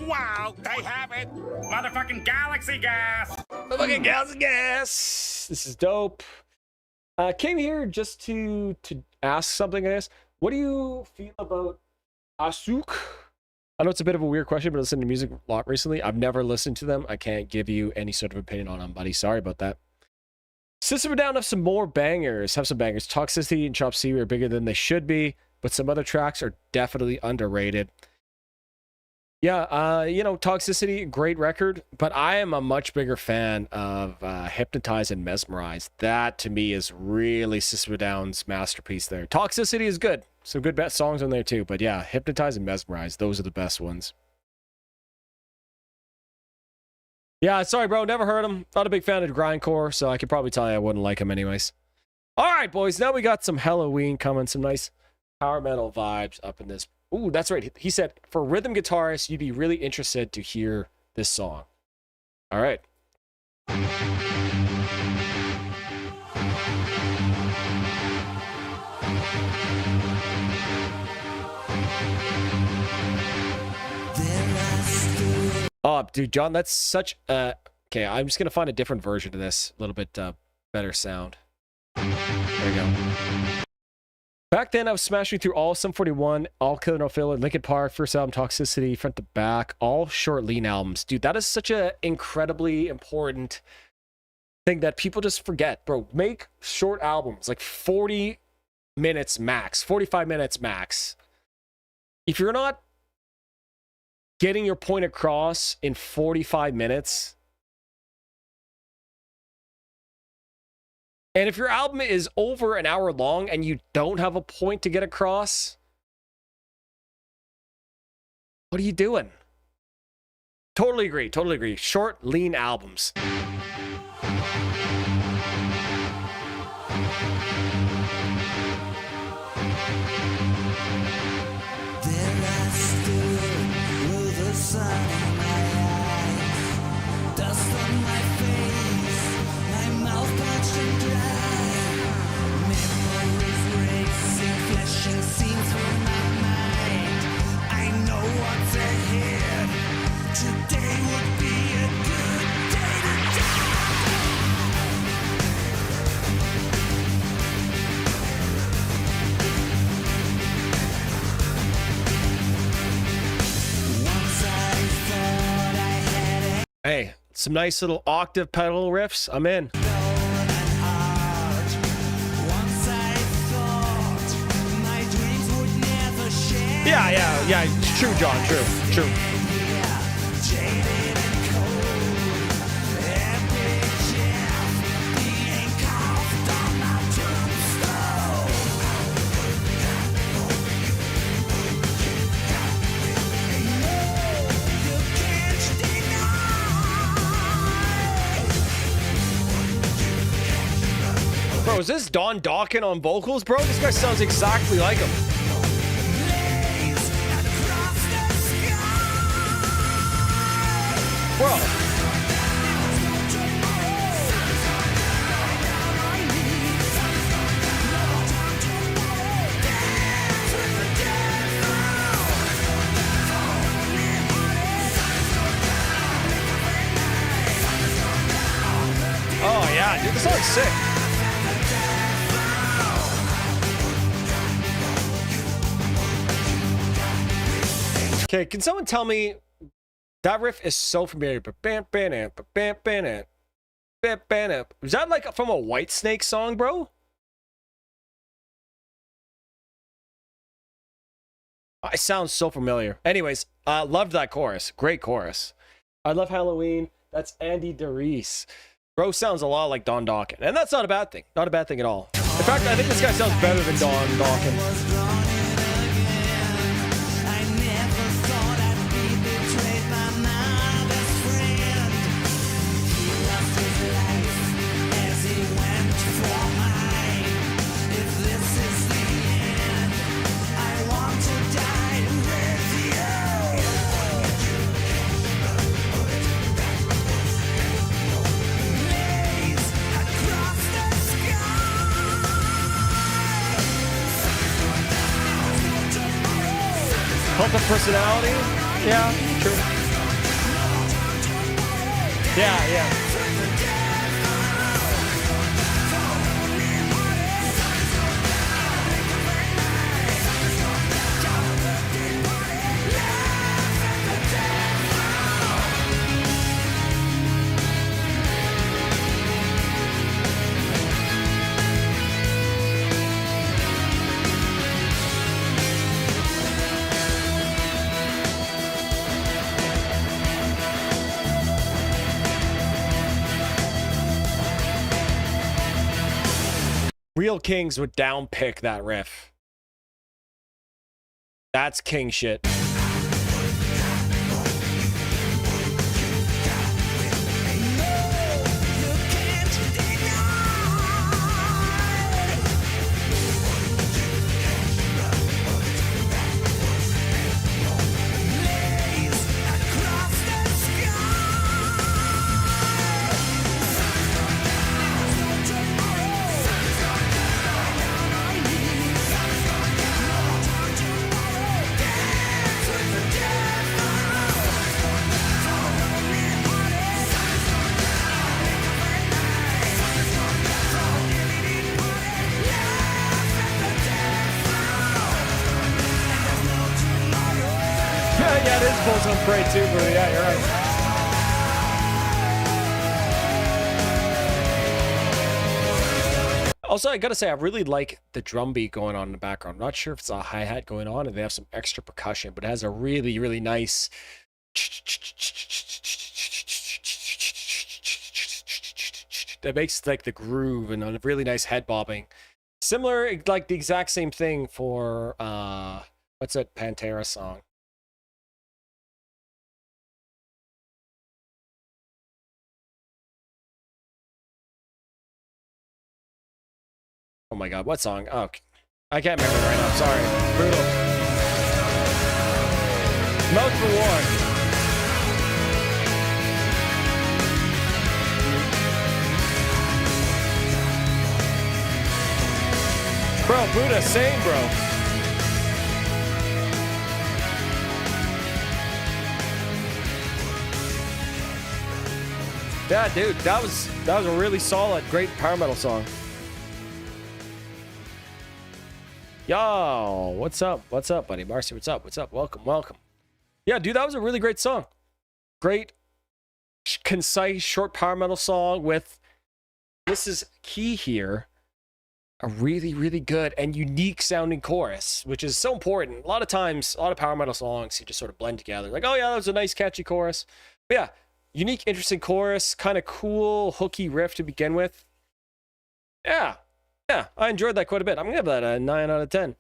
Wow, they have it! Motherfucking galaxy gas! Motherfucking galaxy gas! This is dope. Came here just to ask something, I guess. What do you feel about Asuk? I know it's a bit of a weird question, but I listened to music a lot recently. I've never listened to them. I can't give you any sort of opinion on them, buddy. Sorry about that. System of a Down have some more bangers. Have some bangers. Toxicity and Chop Suey are bigger than they should be, but some other tracks are definitely underrated. Yeah, Toxicity, great record, but I am a much bigger fan of Hypnotize and Mesmerize. That, to me, is really System of a Down's masterpiece there. Toxicity is good. Some good songs on there, too. But yeah, Hypnotize and Mesmerize, those are the best ones. Yeah, sorry, bro. Never heard him. Not a big fan of grindcore, so I could probably tell you I wouldn't like him anyways. All right, boys. Now we got some Halloween coming. Some nice power metal vibes up in this. Ooh, that's right. He said, for rhythm guitarists, you'd be really interested to hear this song. All right. Oh, dude, John, that's such a... Okay, I'm just going to find a different version of this. A little bit better sound. There we go. Back then, I was smashing through all Sum 41, all Killer No Filler, Linkin Park, first album, Toxicity, front to back, all short, lean albums. Dude, that is such an incredibly important thing that people just forget. Bro, make short albums, like 40 minutes max, 45 minutes max. If you're not getting your point across in 45 minutes, and if your album is over an hour long and you don't have a point to get across, what are you doing? Totally agree. Totally agree. Short, lean albums. Hey, some nice little octave pedal riffs. I'm in. Yeah. True, John. True. Bro, is this Don Dawkins on vocals, bro? This guy sounds exactly like him. Bro. Oh, yeah. Yeah, dude, the song's sick. Okay, can someone tell me that riff is so familiar? Is that like from a Whitesnake song, bro? It sounds so familiar. Anyways, loved that chorus. Great chorus. I love Halloween. That's Andy DeReese. Bro sounds a lot like Don Dawkins. And that's not a bad thing. Not a bad thing at all. In fact, I think this guy sounds better than Don Dawkins. Cult of personality? Yeah, true. Yeah. Real kings would downpick that riff. That's king shit. Yeah, it is Bulls on Parade too, bro. Yeah, you're right. Also, I gotta say, I really like the drum beat going on in the background. I'm not sure if it's a hi-hat going on and they have some extra percussion, but it has a really, really nice... that makes like the groove and a really nice head bobbing. Similar, like the exact same thing for, what's that Pantera song? Oh my god, what song? Oh, I can't remember right now. Sorry. Brutal. Mouth for War. Bro, Buddha, same, bro. Yeah, dude, that was a really solid, great power metal song. Yo, what's up? What's up, buddy? Marcy, what's up? What's up? Welcome, welcome. Yeah, dude, that was a really great song. Great, concise, short power metal song with, this is key here, a really, really good and unique sounding chorus, which is so important. A lot of times, a lot of power metal songs, you just sort of blend together. Like, oh yeah, that was a nice, catchy chorus. But yeah, unique, interesting chorus, kind of cool, hooky riff to begin with. Yeah. Yeah, I enjoyed that quite a bit. I'm going to give that a 9 out of 10.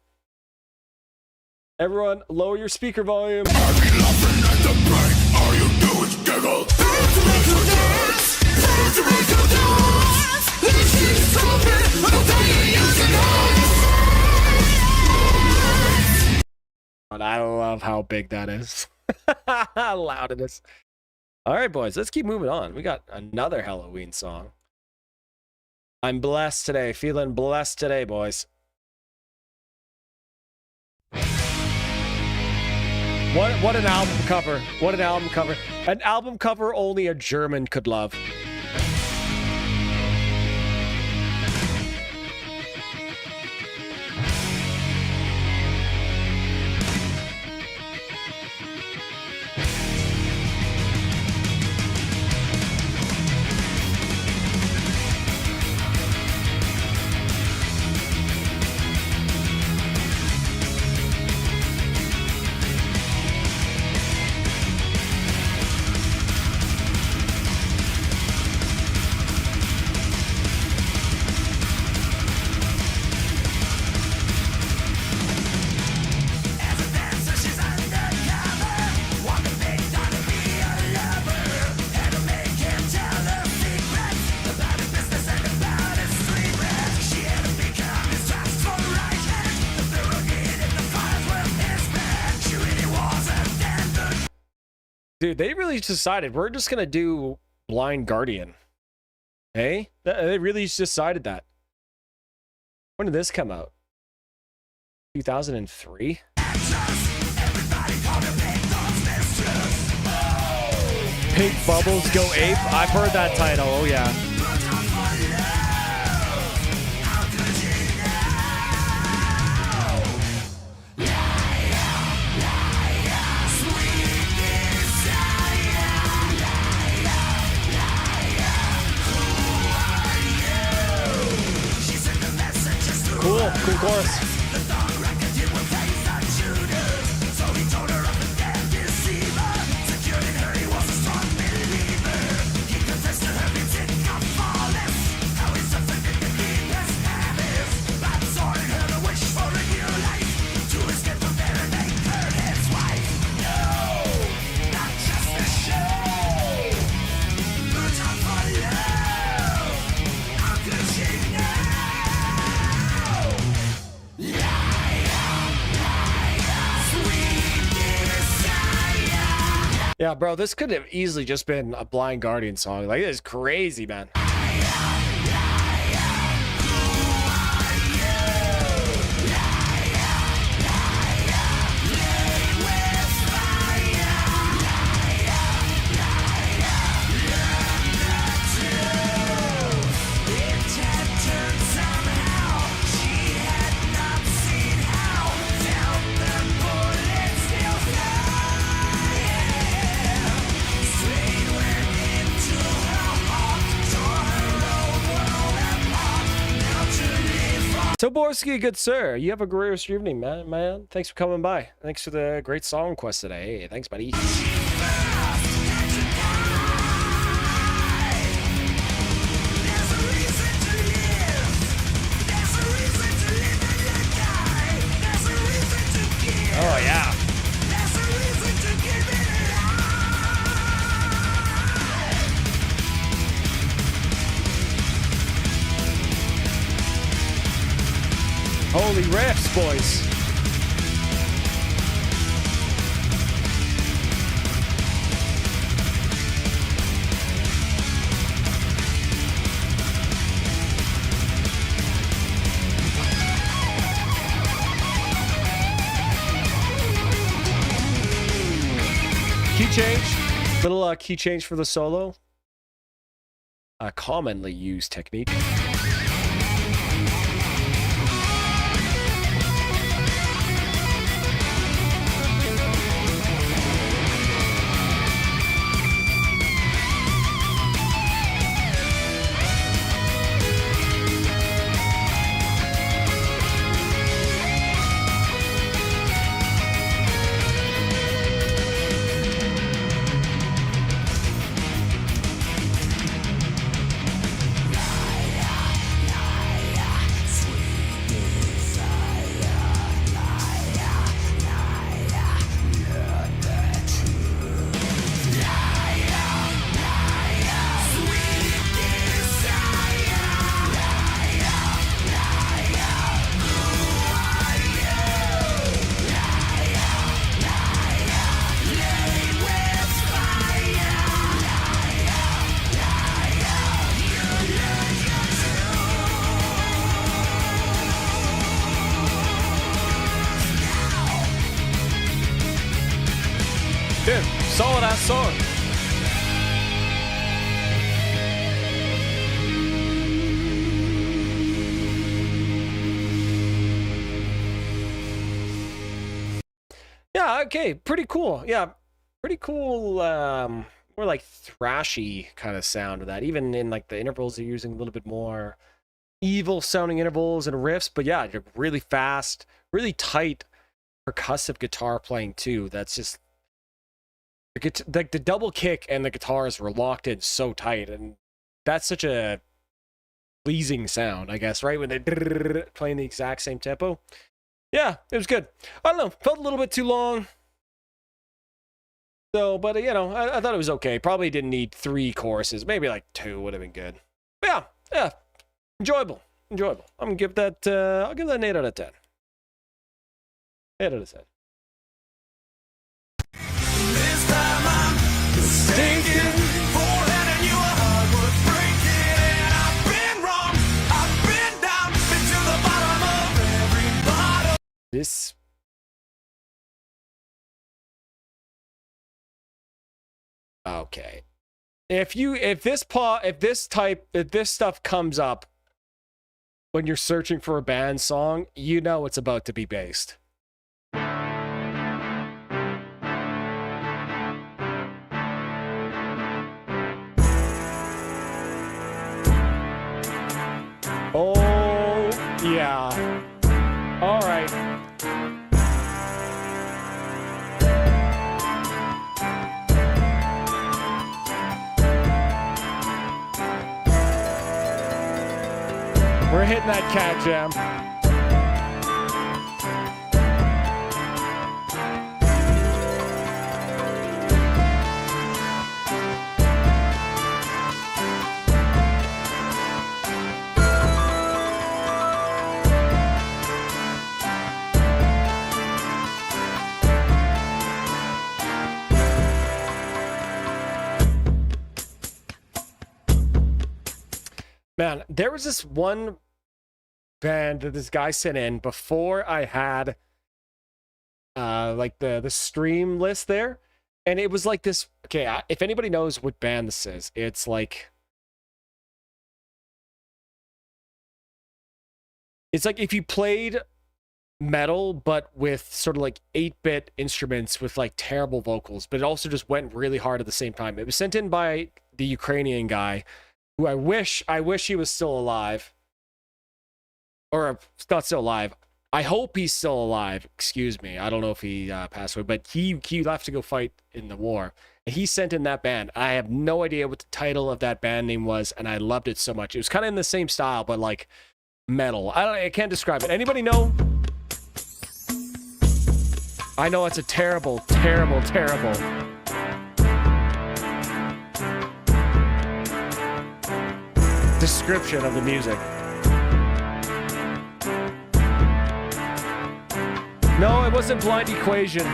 Everyone, lower your speaker volume. I be laughing at the break. All you do is giggle. This shit's stupid. I'll tell you using I love how big that is. How loud it is. All right, boys, let's keep moving on. We got another Halloween song. I'm blessed today. Feeling blessed today, boys. What an album cover. What an album cover. An album cover only a German could love. Dude, they really just decided we're just gonna do Blind Guardian. Hey? They really just decided that. When did this come out? 2003? Pink Bubbles Go Ape? I've heard that title, oh yeah. Cool chorus. Yeah, bro, this could have easily just been a Blind Guardian song. Like, this is crazy, man. Toborski, good sir. You have a great rest of your evening, man. Thanks for coming by. Thanks for the great song request today. Hey, thanks, buddy. Oh, yeah. Holy riffs, boys. Key change. Little key change for the solo. A commonly used technique. Dude, solid ass song. Yeah, okay, pretty cool. Yeah, pretty cool. More like thrashy kind of sound of that. Even in like the intervals, they're using a little bit more evil sounding intervals and riffs. But yeah, you're really fast, really tight percussive guitar playing too. That's just like the double kick and the guitars were locked in so tight, and that's such a pleasing sound, I guess, right? When they're playing the exact same tempo. Yeah, it was good. I don't know, felt a little bit too long. So, but you know, I thought it was okay. Probably didn't need 3 choruses. Maybe like 2 would have been good. But yeah, enjoyable. I'm gonna give that. I'll give that an 8 out of 10. 8 out of 10. This time I'm This. Okay. If this stuff comes up when you're searching for a band song, you know it's about to be based. Oh, yeah. All right. We're hitting that cat jam. Man, there was this one band that this guy sent in before I had like the stream list there, and it was like this. Okay, if anybody knows what band this is, it's like if you played metal but with sort of like 8-bit instruments with like terrible vocals, but it also just went really hard at the same time. It was sent in by the Ukrainian guy who I wish he was still alive. Or not still alive. I hope he's still alive. Excuse me. I don't know if he passed away, but he left to go fight in the war. And he sent in that band. I have no idea what the title of that band name was, and I loved it so much. It was kind of in the same style, but like metal. I can't describe it. Anybody know? I know it's a terrible, terrible, terrible description of the music. No, it wasn't Blind Equation.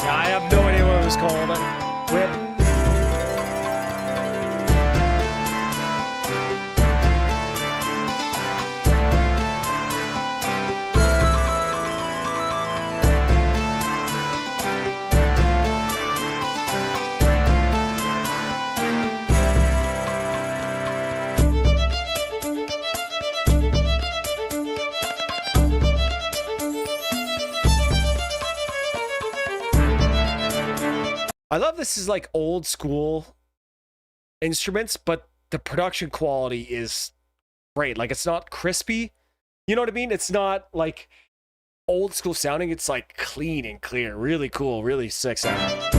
I have no idea what it was called. I love this is like old school instruments, but the production quality is great. Like it's not crispy. You know what I mean? It's not like old school sounding. It's like clean and clear. Really cool. Really sick sounding.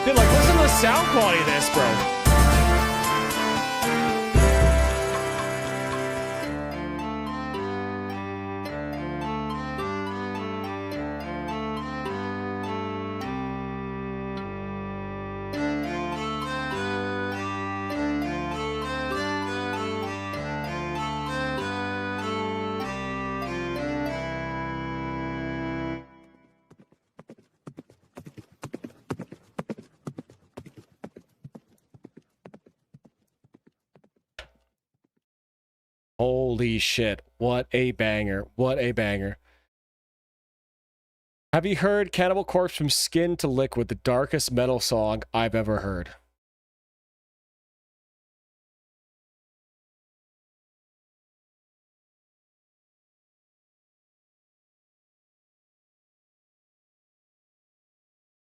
Dude, like, listen to the sound quality of this, bro. Holy shit. What a banger. What a banger. Have you heard Cannibal Corpse from Skin to Liquid, the darkest metal song I've ever heard?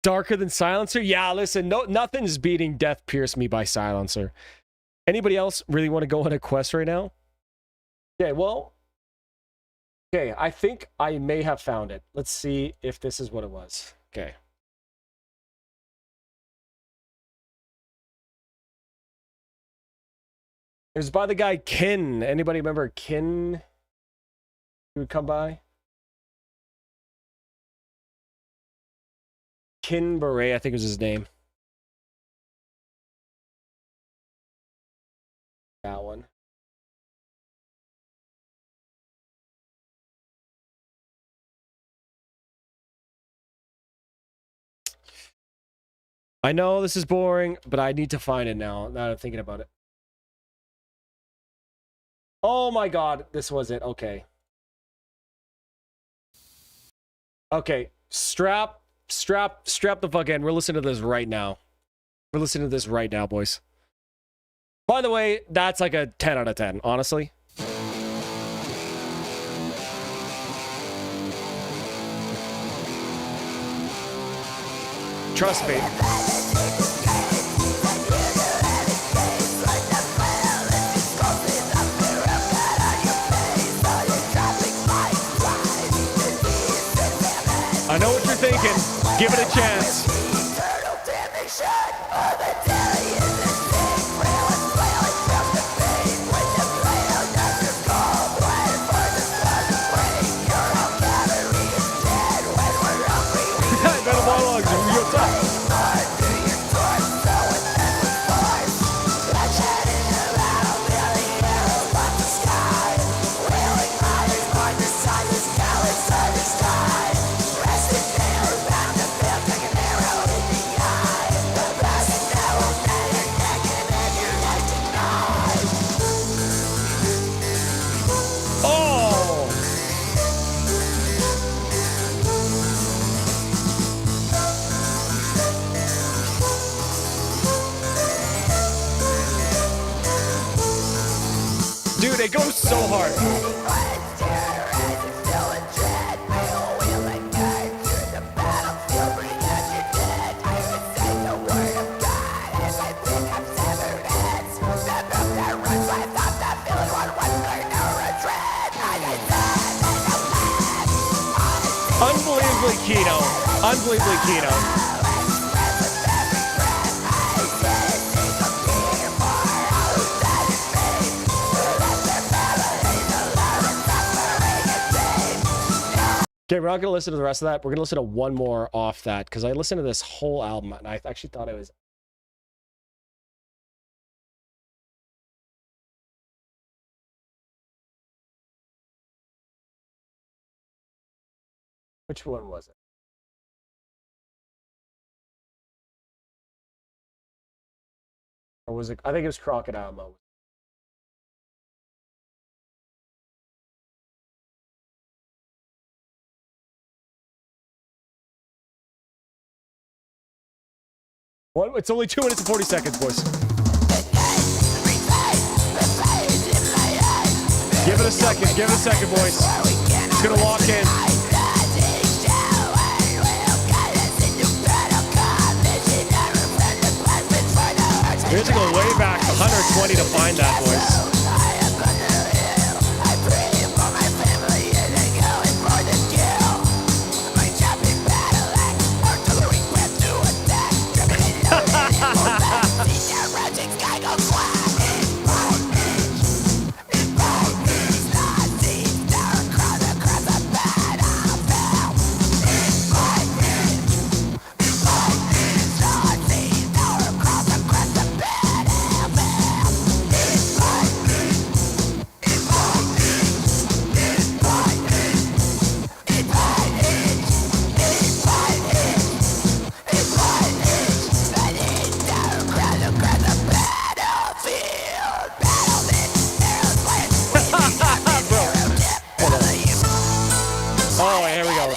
Darker than Silencer? Yeah, listen, nothing's beating Death Pierce Me by Silencer. Anybody else really want to go on a quest right now? Okay, well, okay, I think I may have found it. Let's see if this is what it was. Okay. It was by the guy Kin. Anybody remember Kin? He would come by? Kin Beret, I think was his name. That one. I know this is boring, but I need to find it now that I'm thinking about it. Oh my god, this was it. Okay. Okay, strap the fuck in. We're listening to this right now. We're listening to this right now, boys. By the way, that's like a 10 out of 10, honestly. Trust me. I know what you're thinking. Give it a chance. Better monologues. What's up? Dude, it goes so hard. Unbelievably Kino. Unbelievably Kino. Okay, we're not going to listen to the rest of that. We're going to listen to one more off that because I listened to this whole album and I actually thought it was... Which one was it? Or was it? I think it was Crocodile Mode. What? It's only 2 minutes and 40 seconds, boys. Give it a second. Give it a second, boys. It's gonna lock in. We have to go way back to 120 to find that, boys. Oh, here we go.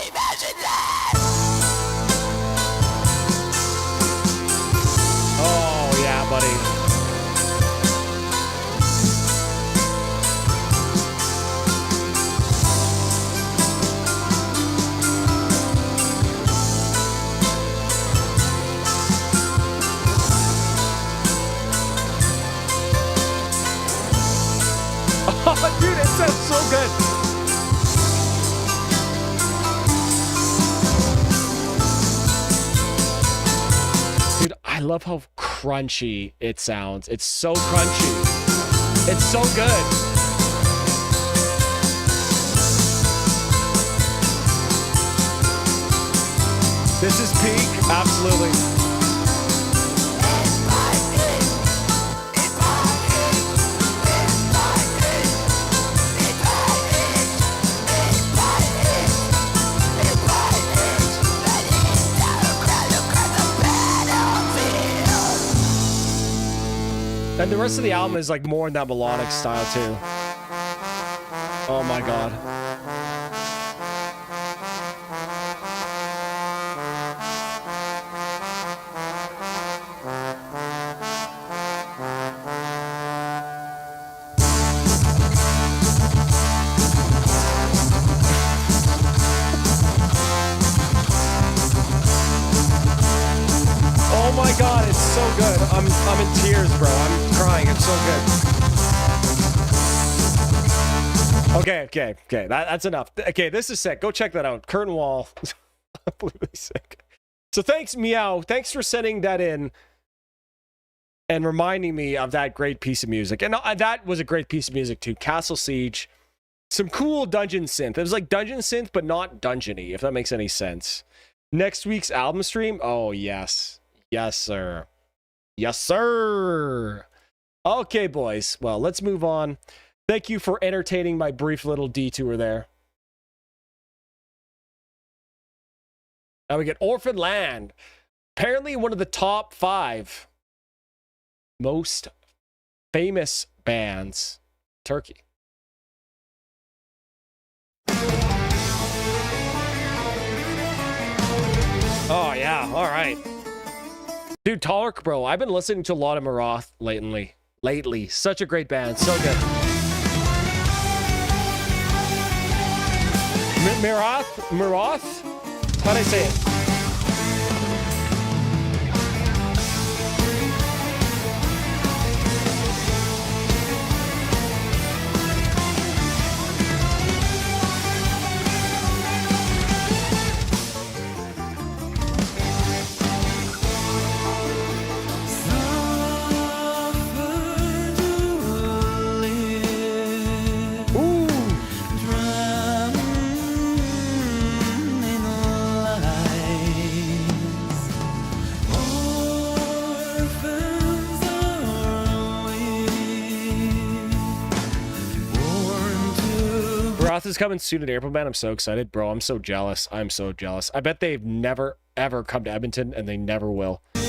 Oh, yeah, buddy. good. Dude, I love how crunchy it sounds. It's so crunchy. It's so good. This is peak, absolutely. And the rest of the album is like more in that melodic style too. Oh my god. Oh my god, it's so good. I'm in tears, bro. I'm crying. It's so good. Okay. That's enough. Okay, this is sick. Go check that out. Curtain Wall. Absolutely sick. So thanks, Meow. Thanks for sending that in and reminding me of that great piece of music. And that was a great piece of music too. Castle Siege. Some cool dungeon synth. It was like dungeon synth, but not dungeony, if that makes any sense. Next week's album stream? Oh, yes. Yes, sir. Yes, sir. Okay, boys. Well, let's move on. Thank you for entertaining my brief little detour there. Now we get Orphan Land. Apparently one of the top 5 most famous bands in Turkey. Oh, yeah. All right. Dude, Tark, bro. I've been listening to a lot of Marath lately. Such a great band. So good. Marath? How'd I say it? Is coming soon at April, man. I'm so excited, bro. I'm so jealous. I'm so jealous. I bet they've never ever come to Edmonton, and they never will. Yeah,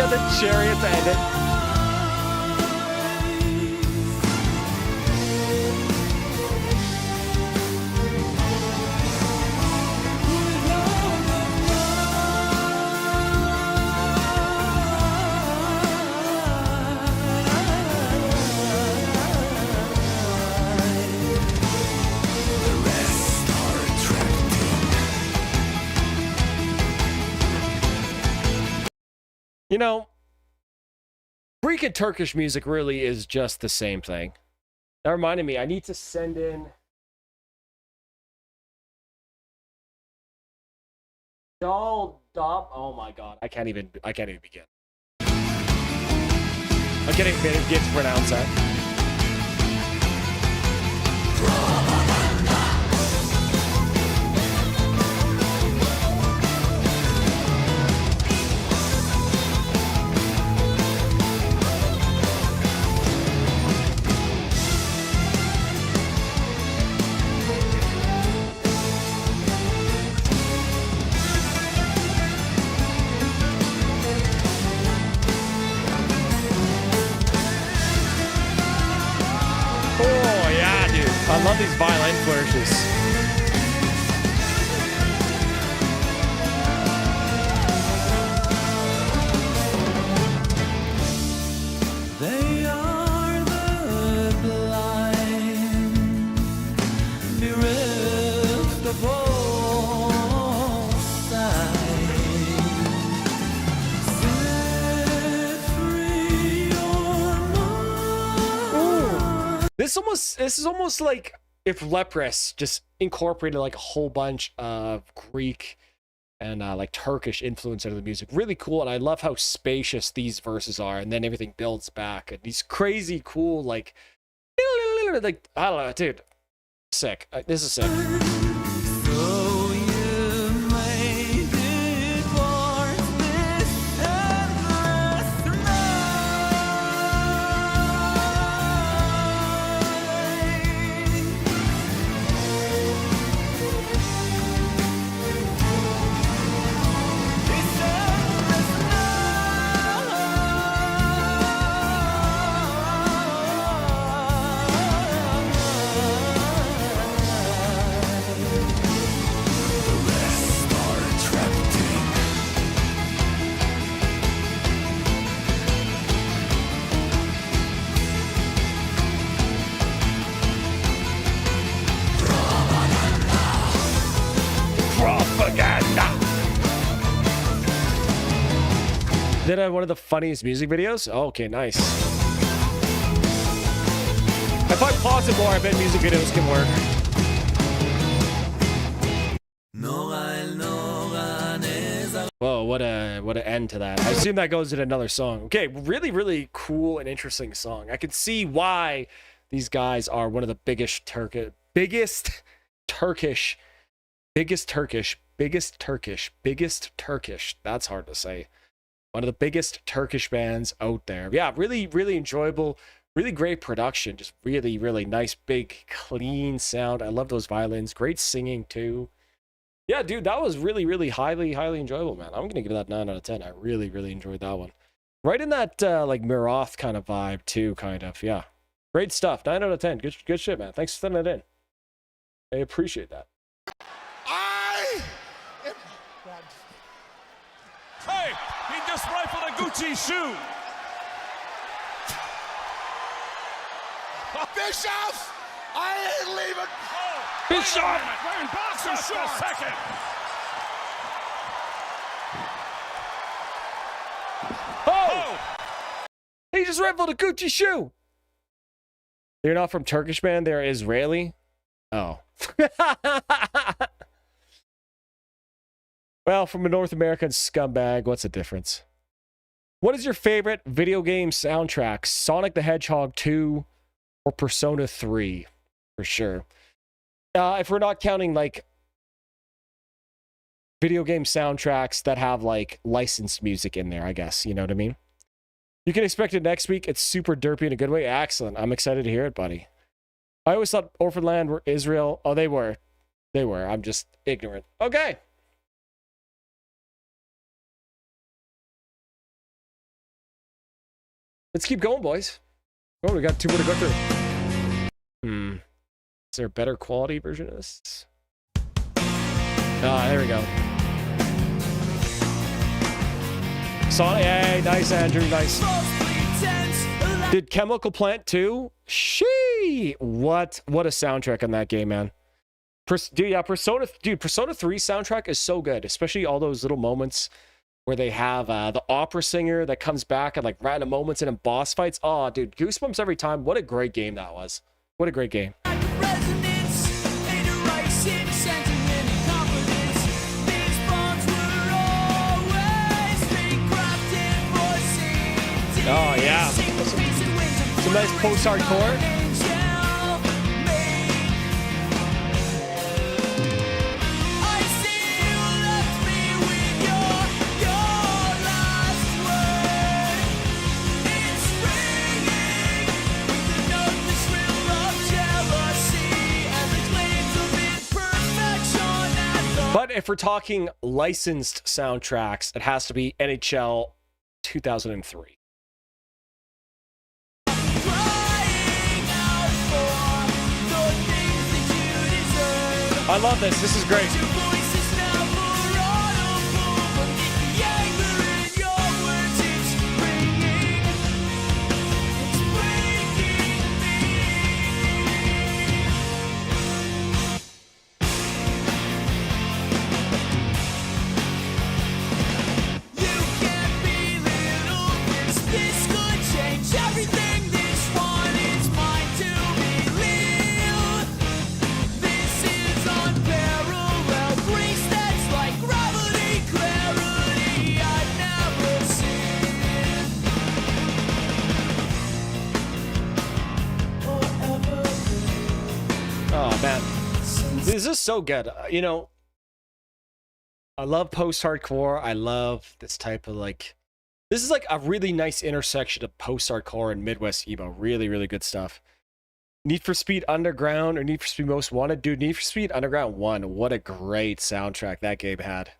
the cherry at the end. You know, Greek and Turkish music really is just the same thing. That reminded me, I need to send in Oh my god, I can't even begin. I can't even begin to pronounce that. I love these violin flourishes. They are the blind, bereft of all sight, set free. is almost like if Leprous just incorporated like a whole bunch of Greek and like Turkish influence into the music. Really cool, and I love how spacious these verses are, and then everything builds back, and these crazy cool like I don't know, dude. Sick. This is sick. Then I have one of the funniest music videos. Oh, okay, nice. If I pause it more, I bet music videos can work. Whoa, what a end to that. I assume that goes in another song. Okay, really, really cool and interesting song. I can see why these guys are one of the biggest Turkish. That's hard to say. One of the biggest Turkish bands out there. Yeah, really, really enjoyable. Really great production. Just really, really nice, big, clean sound. I love those violins. Great singing, too. Yeah, dude, that was really, really highly, highly enjoyable, man. I'm going to give that 9 out of 10. I really, really enjoyed that one. Right in that, like, Miroth kind of vibe, too, kind of. Yeah. Great stuff. 9 out of 10. Good shit, man. Thanks for sending it in. I appreciate that. Hey, he just rifled a Gucci shoe. Bischoff, I ain't leaving. Oh, Bischoff, wearing boxer shorts. Second. Oh! He just rifled a Gucci shoe. They're not from Turkish band. They're Israeli. Oh. Well, from a North American scumbag, what's the difference? What is your favorite video game soundtrack? Sonic the Hedgehog 2 or Persona 3? For sure. If we're not counting, like, video game soundtracks that have, like, licensed music in there, I guess. You know what I mean? You can expect it next week. It's super derpy in a good way. Excellent. I'm excited to hear it, buddy. I always thought Orphan Land were Israel. Oh, they were. They were. I'm just ignorant. Okay. Let's keep going, boys. Oh, we got 2 more to go through. Is there a better quality version of this? There we go. Sonic, hey, nice, Andrew, nice. Did Chemical Plant 2? Shee! What a soundtrack on that game, man. Persona 3 soundtrack is so good, especially all those little moments where they have the opera singer that comes back at like random moments and in boss fights. Oh, dude, goosebumps every time. What a great game that was. What a great game. Oh, yeah. Some nice post-hardcore. But if we're talking licensed soundtracks, it has to be NHL 2003. I love this. This is great. Man, this is so good. You know, I love post-hardcore. I love this type of like, this is like a really nice intersection of post-hardcore and Midwest emo. Really, really good stuff. Need for Speed Underground or Need for Speed Most Wanted. Dude, Need for Speed Underground 1. What a great soundtrack that game had.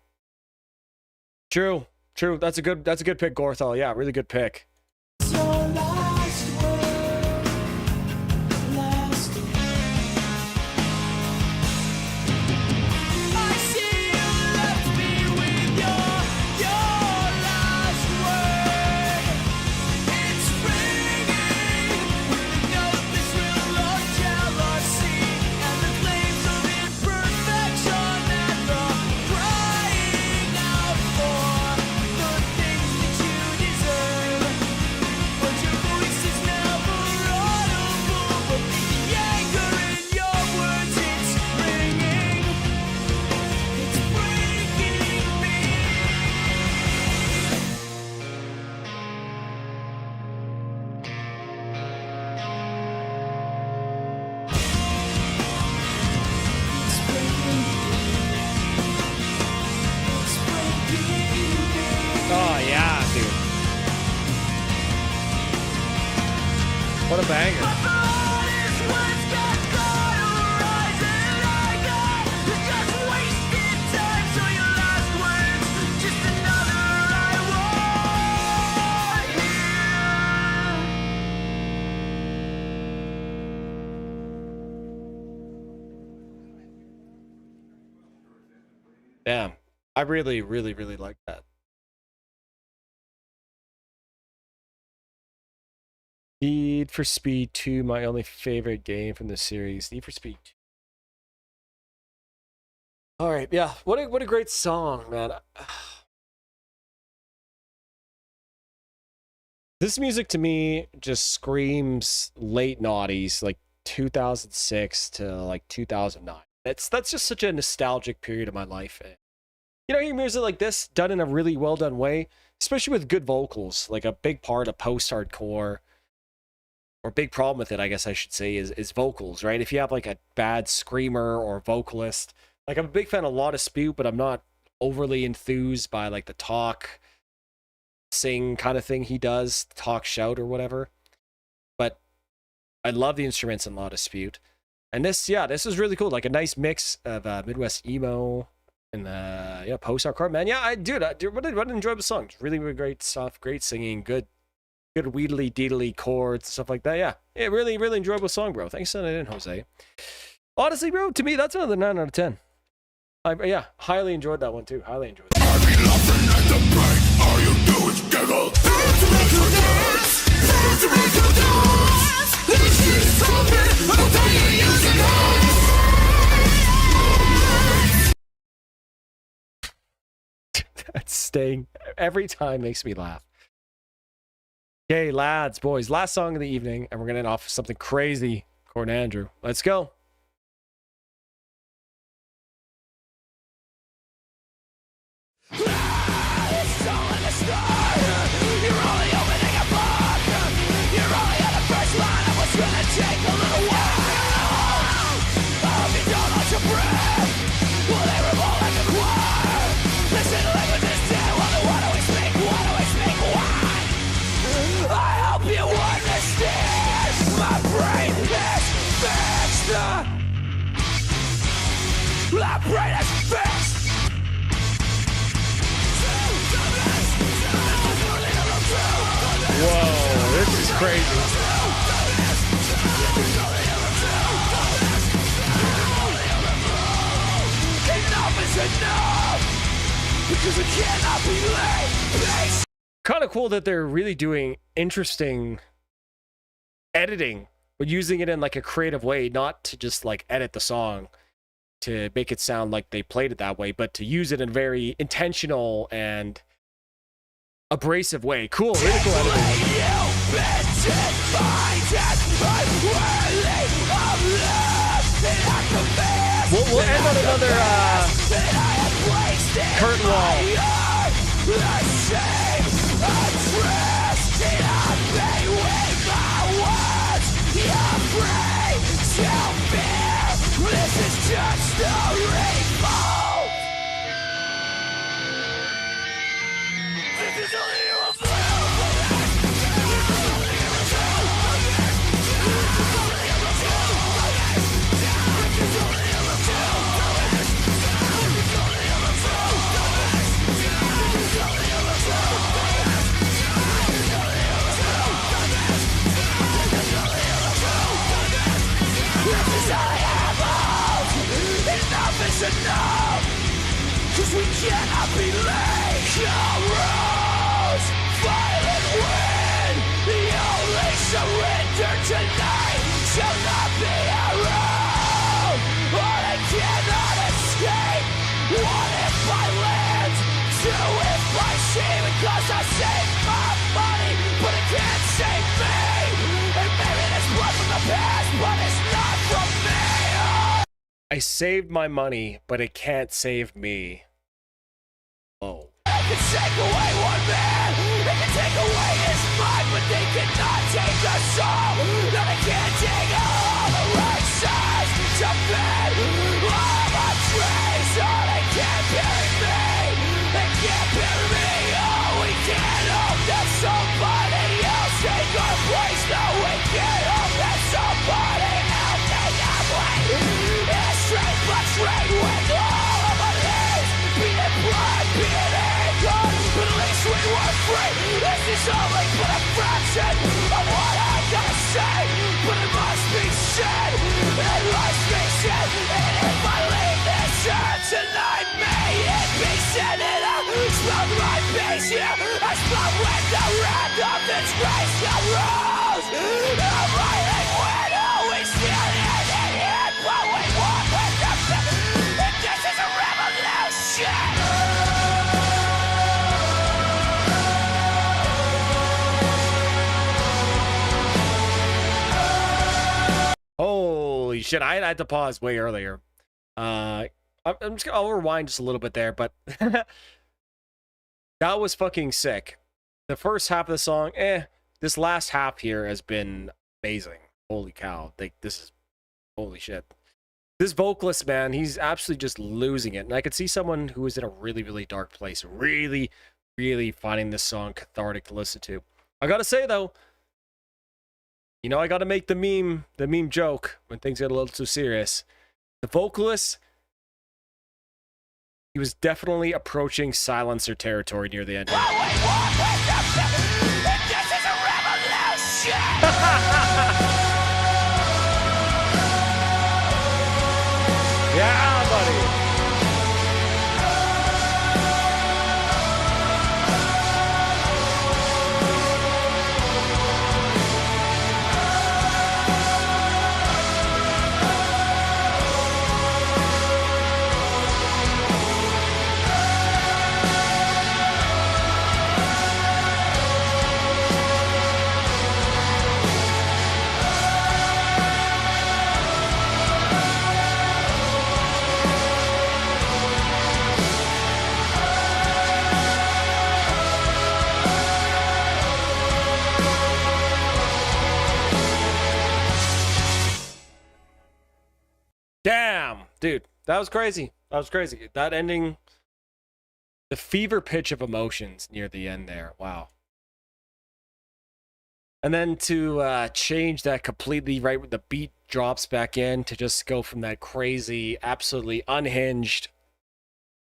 True. That's a good pick, Gorthal. Yeah, really good pick. What a banger. Damn. I really, really, really like that. Need for Speed 2, my only favorite game from the series. Need for Speed 2. All right, yeah. What a great song, man. This music to me just screams late noughties, like 2006 to like 2009. That's just such a nostalgic period of my life. You know, music like this done in a really well done way, especially with good vocals, like a big part of post-hardcore. Or big problem with it, I guess I should say, is vocals, right? If you have like a bad screamer or vocalist, like I'm a big fan of Lot of Spew, but I'm not overly enthused by like the talk, sing kind of thing he does, talk, shout, or whatever. But I love the instruments in Lot of Spew. And this is really cool, like a nice mix of Midwest emo and post-hardcore, man. Yeah, what an enjoyable song. It's really, really great stuff, great singing, good wheedly deedly chords, stuff like that. Yeah, really, really enjoyable song, bro. Thanks for sending it in, Jose. Honestly, bro, to me, that's another 9 out of 10. Yeah, highly enjoyed that one too. Highly enjoyed it. That's staying every time makes me laugh. Okay, lads, boys, last song of the evening, and we're gonna end off with something crazy. According to Andrew, let's go. Whoa, this is crazy. Kind of cool that they're really doing interesting editing, but using it in like a creative way, not to just like edit the song to make it sound like they played it that way, but to use it in a very intentional and abrasive way. Cool, really cool editing. We'll end on another curtain wall. This is all I have hope. Enough is enough. Cause we cannot be late. Heroes, violent win. The only surrender tonight shall not be our own. Or I cannot escape. One if I land, two if I see. Because I saved my money, but it can't save me. And maybe it's blood from the past, but it's not from me. I saved my money, but it can't save me. Oh. They can take away one man, they can take away his mind, but they cannot take us all. No, they can't take all the right sides to bed. All my dreams, oh, they can't bury me. They can't bury me. Oh, we can't hope that somebody else take our place. No, we can't hope that somebody else take our place. It's straight but straight with all of our lives. Be it blood, be it anger, but at least we were free. This is only but a fraction of what I gotta say, but it must be said, it must be said. And if I leave this earth tonight, may it be said that I smelled my face here. I smelled with the wrath of this grace that rose. I'm writing when we still in it here, but we walk with the and this is a revolution. Holy shit, I had to pause way earlier. I'll rewind just a little bit there, but that was fucking sick. The first half of the song, this last half here has been amazing. Holy cow. This is, holy shit. This vocalist, man, he's absolutely just losing it. And I could see someone who is in a really, really dark place, really, really finding this song cathartic to listen to. I gotta say, though, you know, I gotta make the meme joke when things get a little too serious. The vocalist, he was definitely approaching silencer territory near the end. This is a revolution. Yeah, buddy. Damn, dude, that was crazy. That was crazy. That ending, the fever pitch of emotions near the end there. Wow. And then to change that completely right when the beat drops back in, to just go from that crazy, absolutely unhinged,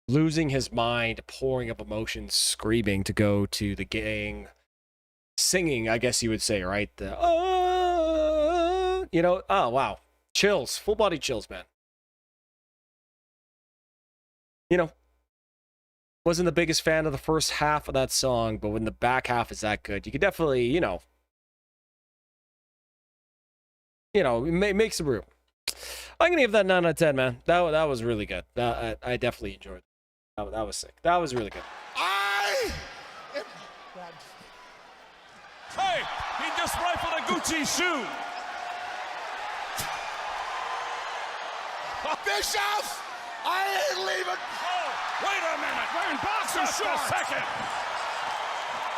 losing his mind, pouring of emotions, screaming, to go to the gang singing, I guess you would say, right? The, you know, oh, wow. Chills, full body chills, man. You know, wasn't the biggest fan of the first half of that song, but when the back half is that good, you could definitely, you know, make some room. I'm gonna give that 9 out of 10, man. That was really good. I definitely enjoyed it. That was sick. That was really good. Hey, he just rifled a Gucci shoe. Bischoff, I ain't leaving. Oh, wait a minute. We're in boxer shorts.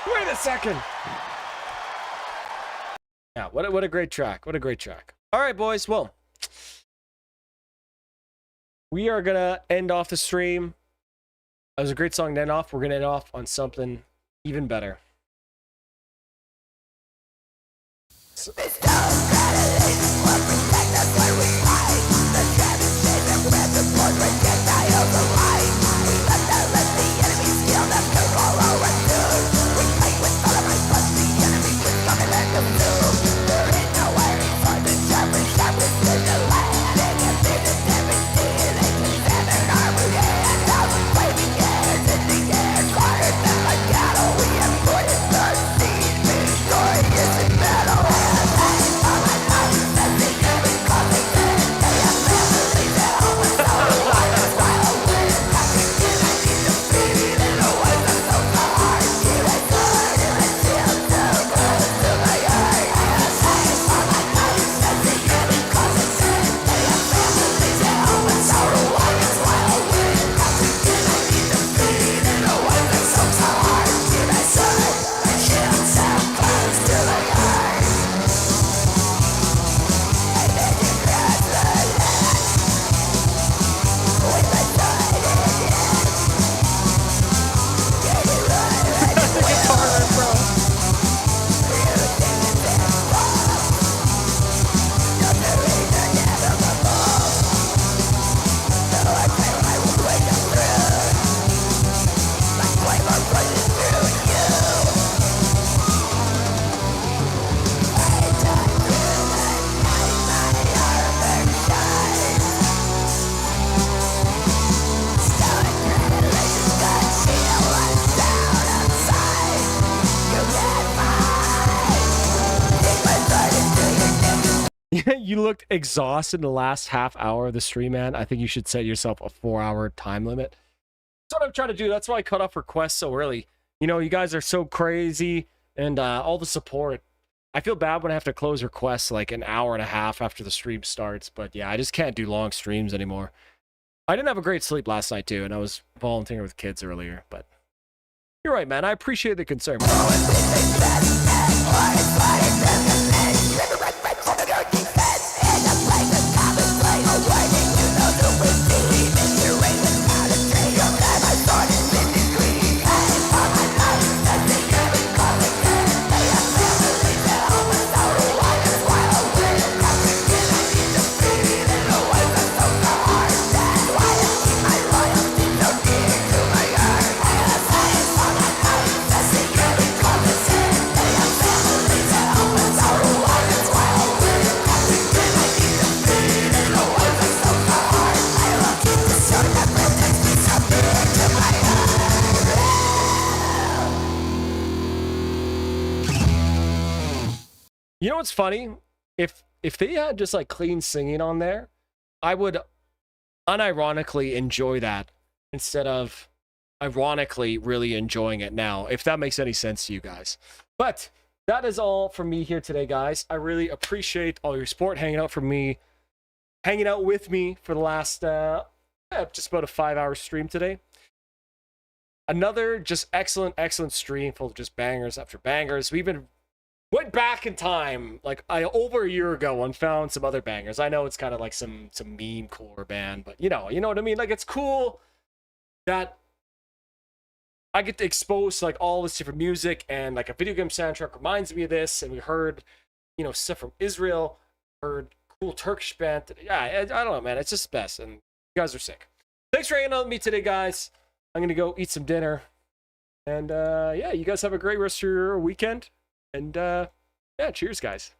Wait a second. Yeah, what a great track. What a great track. All right, boys. Well, we are gonna end off the stream. That was a great song to end off. We're gonna end off on something even better. There is no way for the German, that was you looked exhausted in the last half hour of the stream, man, I think you should set yourself a 4-hour time limit. That's what I'm trying to do. That's why I cut off requests so early. You know, you guys are so crazy, and all the support. I feel bad when I have to close requests like an hour and a half after the stream starts, but yeah, I just can't do long streams anymore. I didn't have a great sleep last night too, and I was volunteering with kids earlier, but you're right, man. I appreciate the concern. You know what's funny? If they had just like clean singing on there, I would unironically enjoy that instead of ironically really enjoying it now, if that makes any sense to you guys. But that is all from me here today, guys. I really appreciate all your support, hanging out with me for the last just about a 5-hour stream today. Another just excellent stream full of just bangers after bangers. We even went back in time like over a year ago and found some other bangers. I know it's kind of like some meme core band, but you know what I mean? Like, it's cool that I get to expose like all this different music, and like a video game soundtrack reminds me of this, and we heard, you know, stuff from Israel, heard cool Turkish band. Yeah, I don't know, man. It's just best, and you guys are sick. Thanks for hanging out with me today, guys. I'm gonna go eat some dinner, and yeah, you guys have a great rest of your weekend. And yeah, cheers, guys.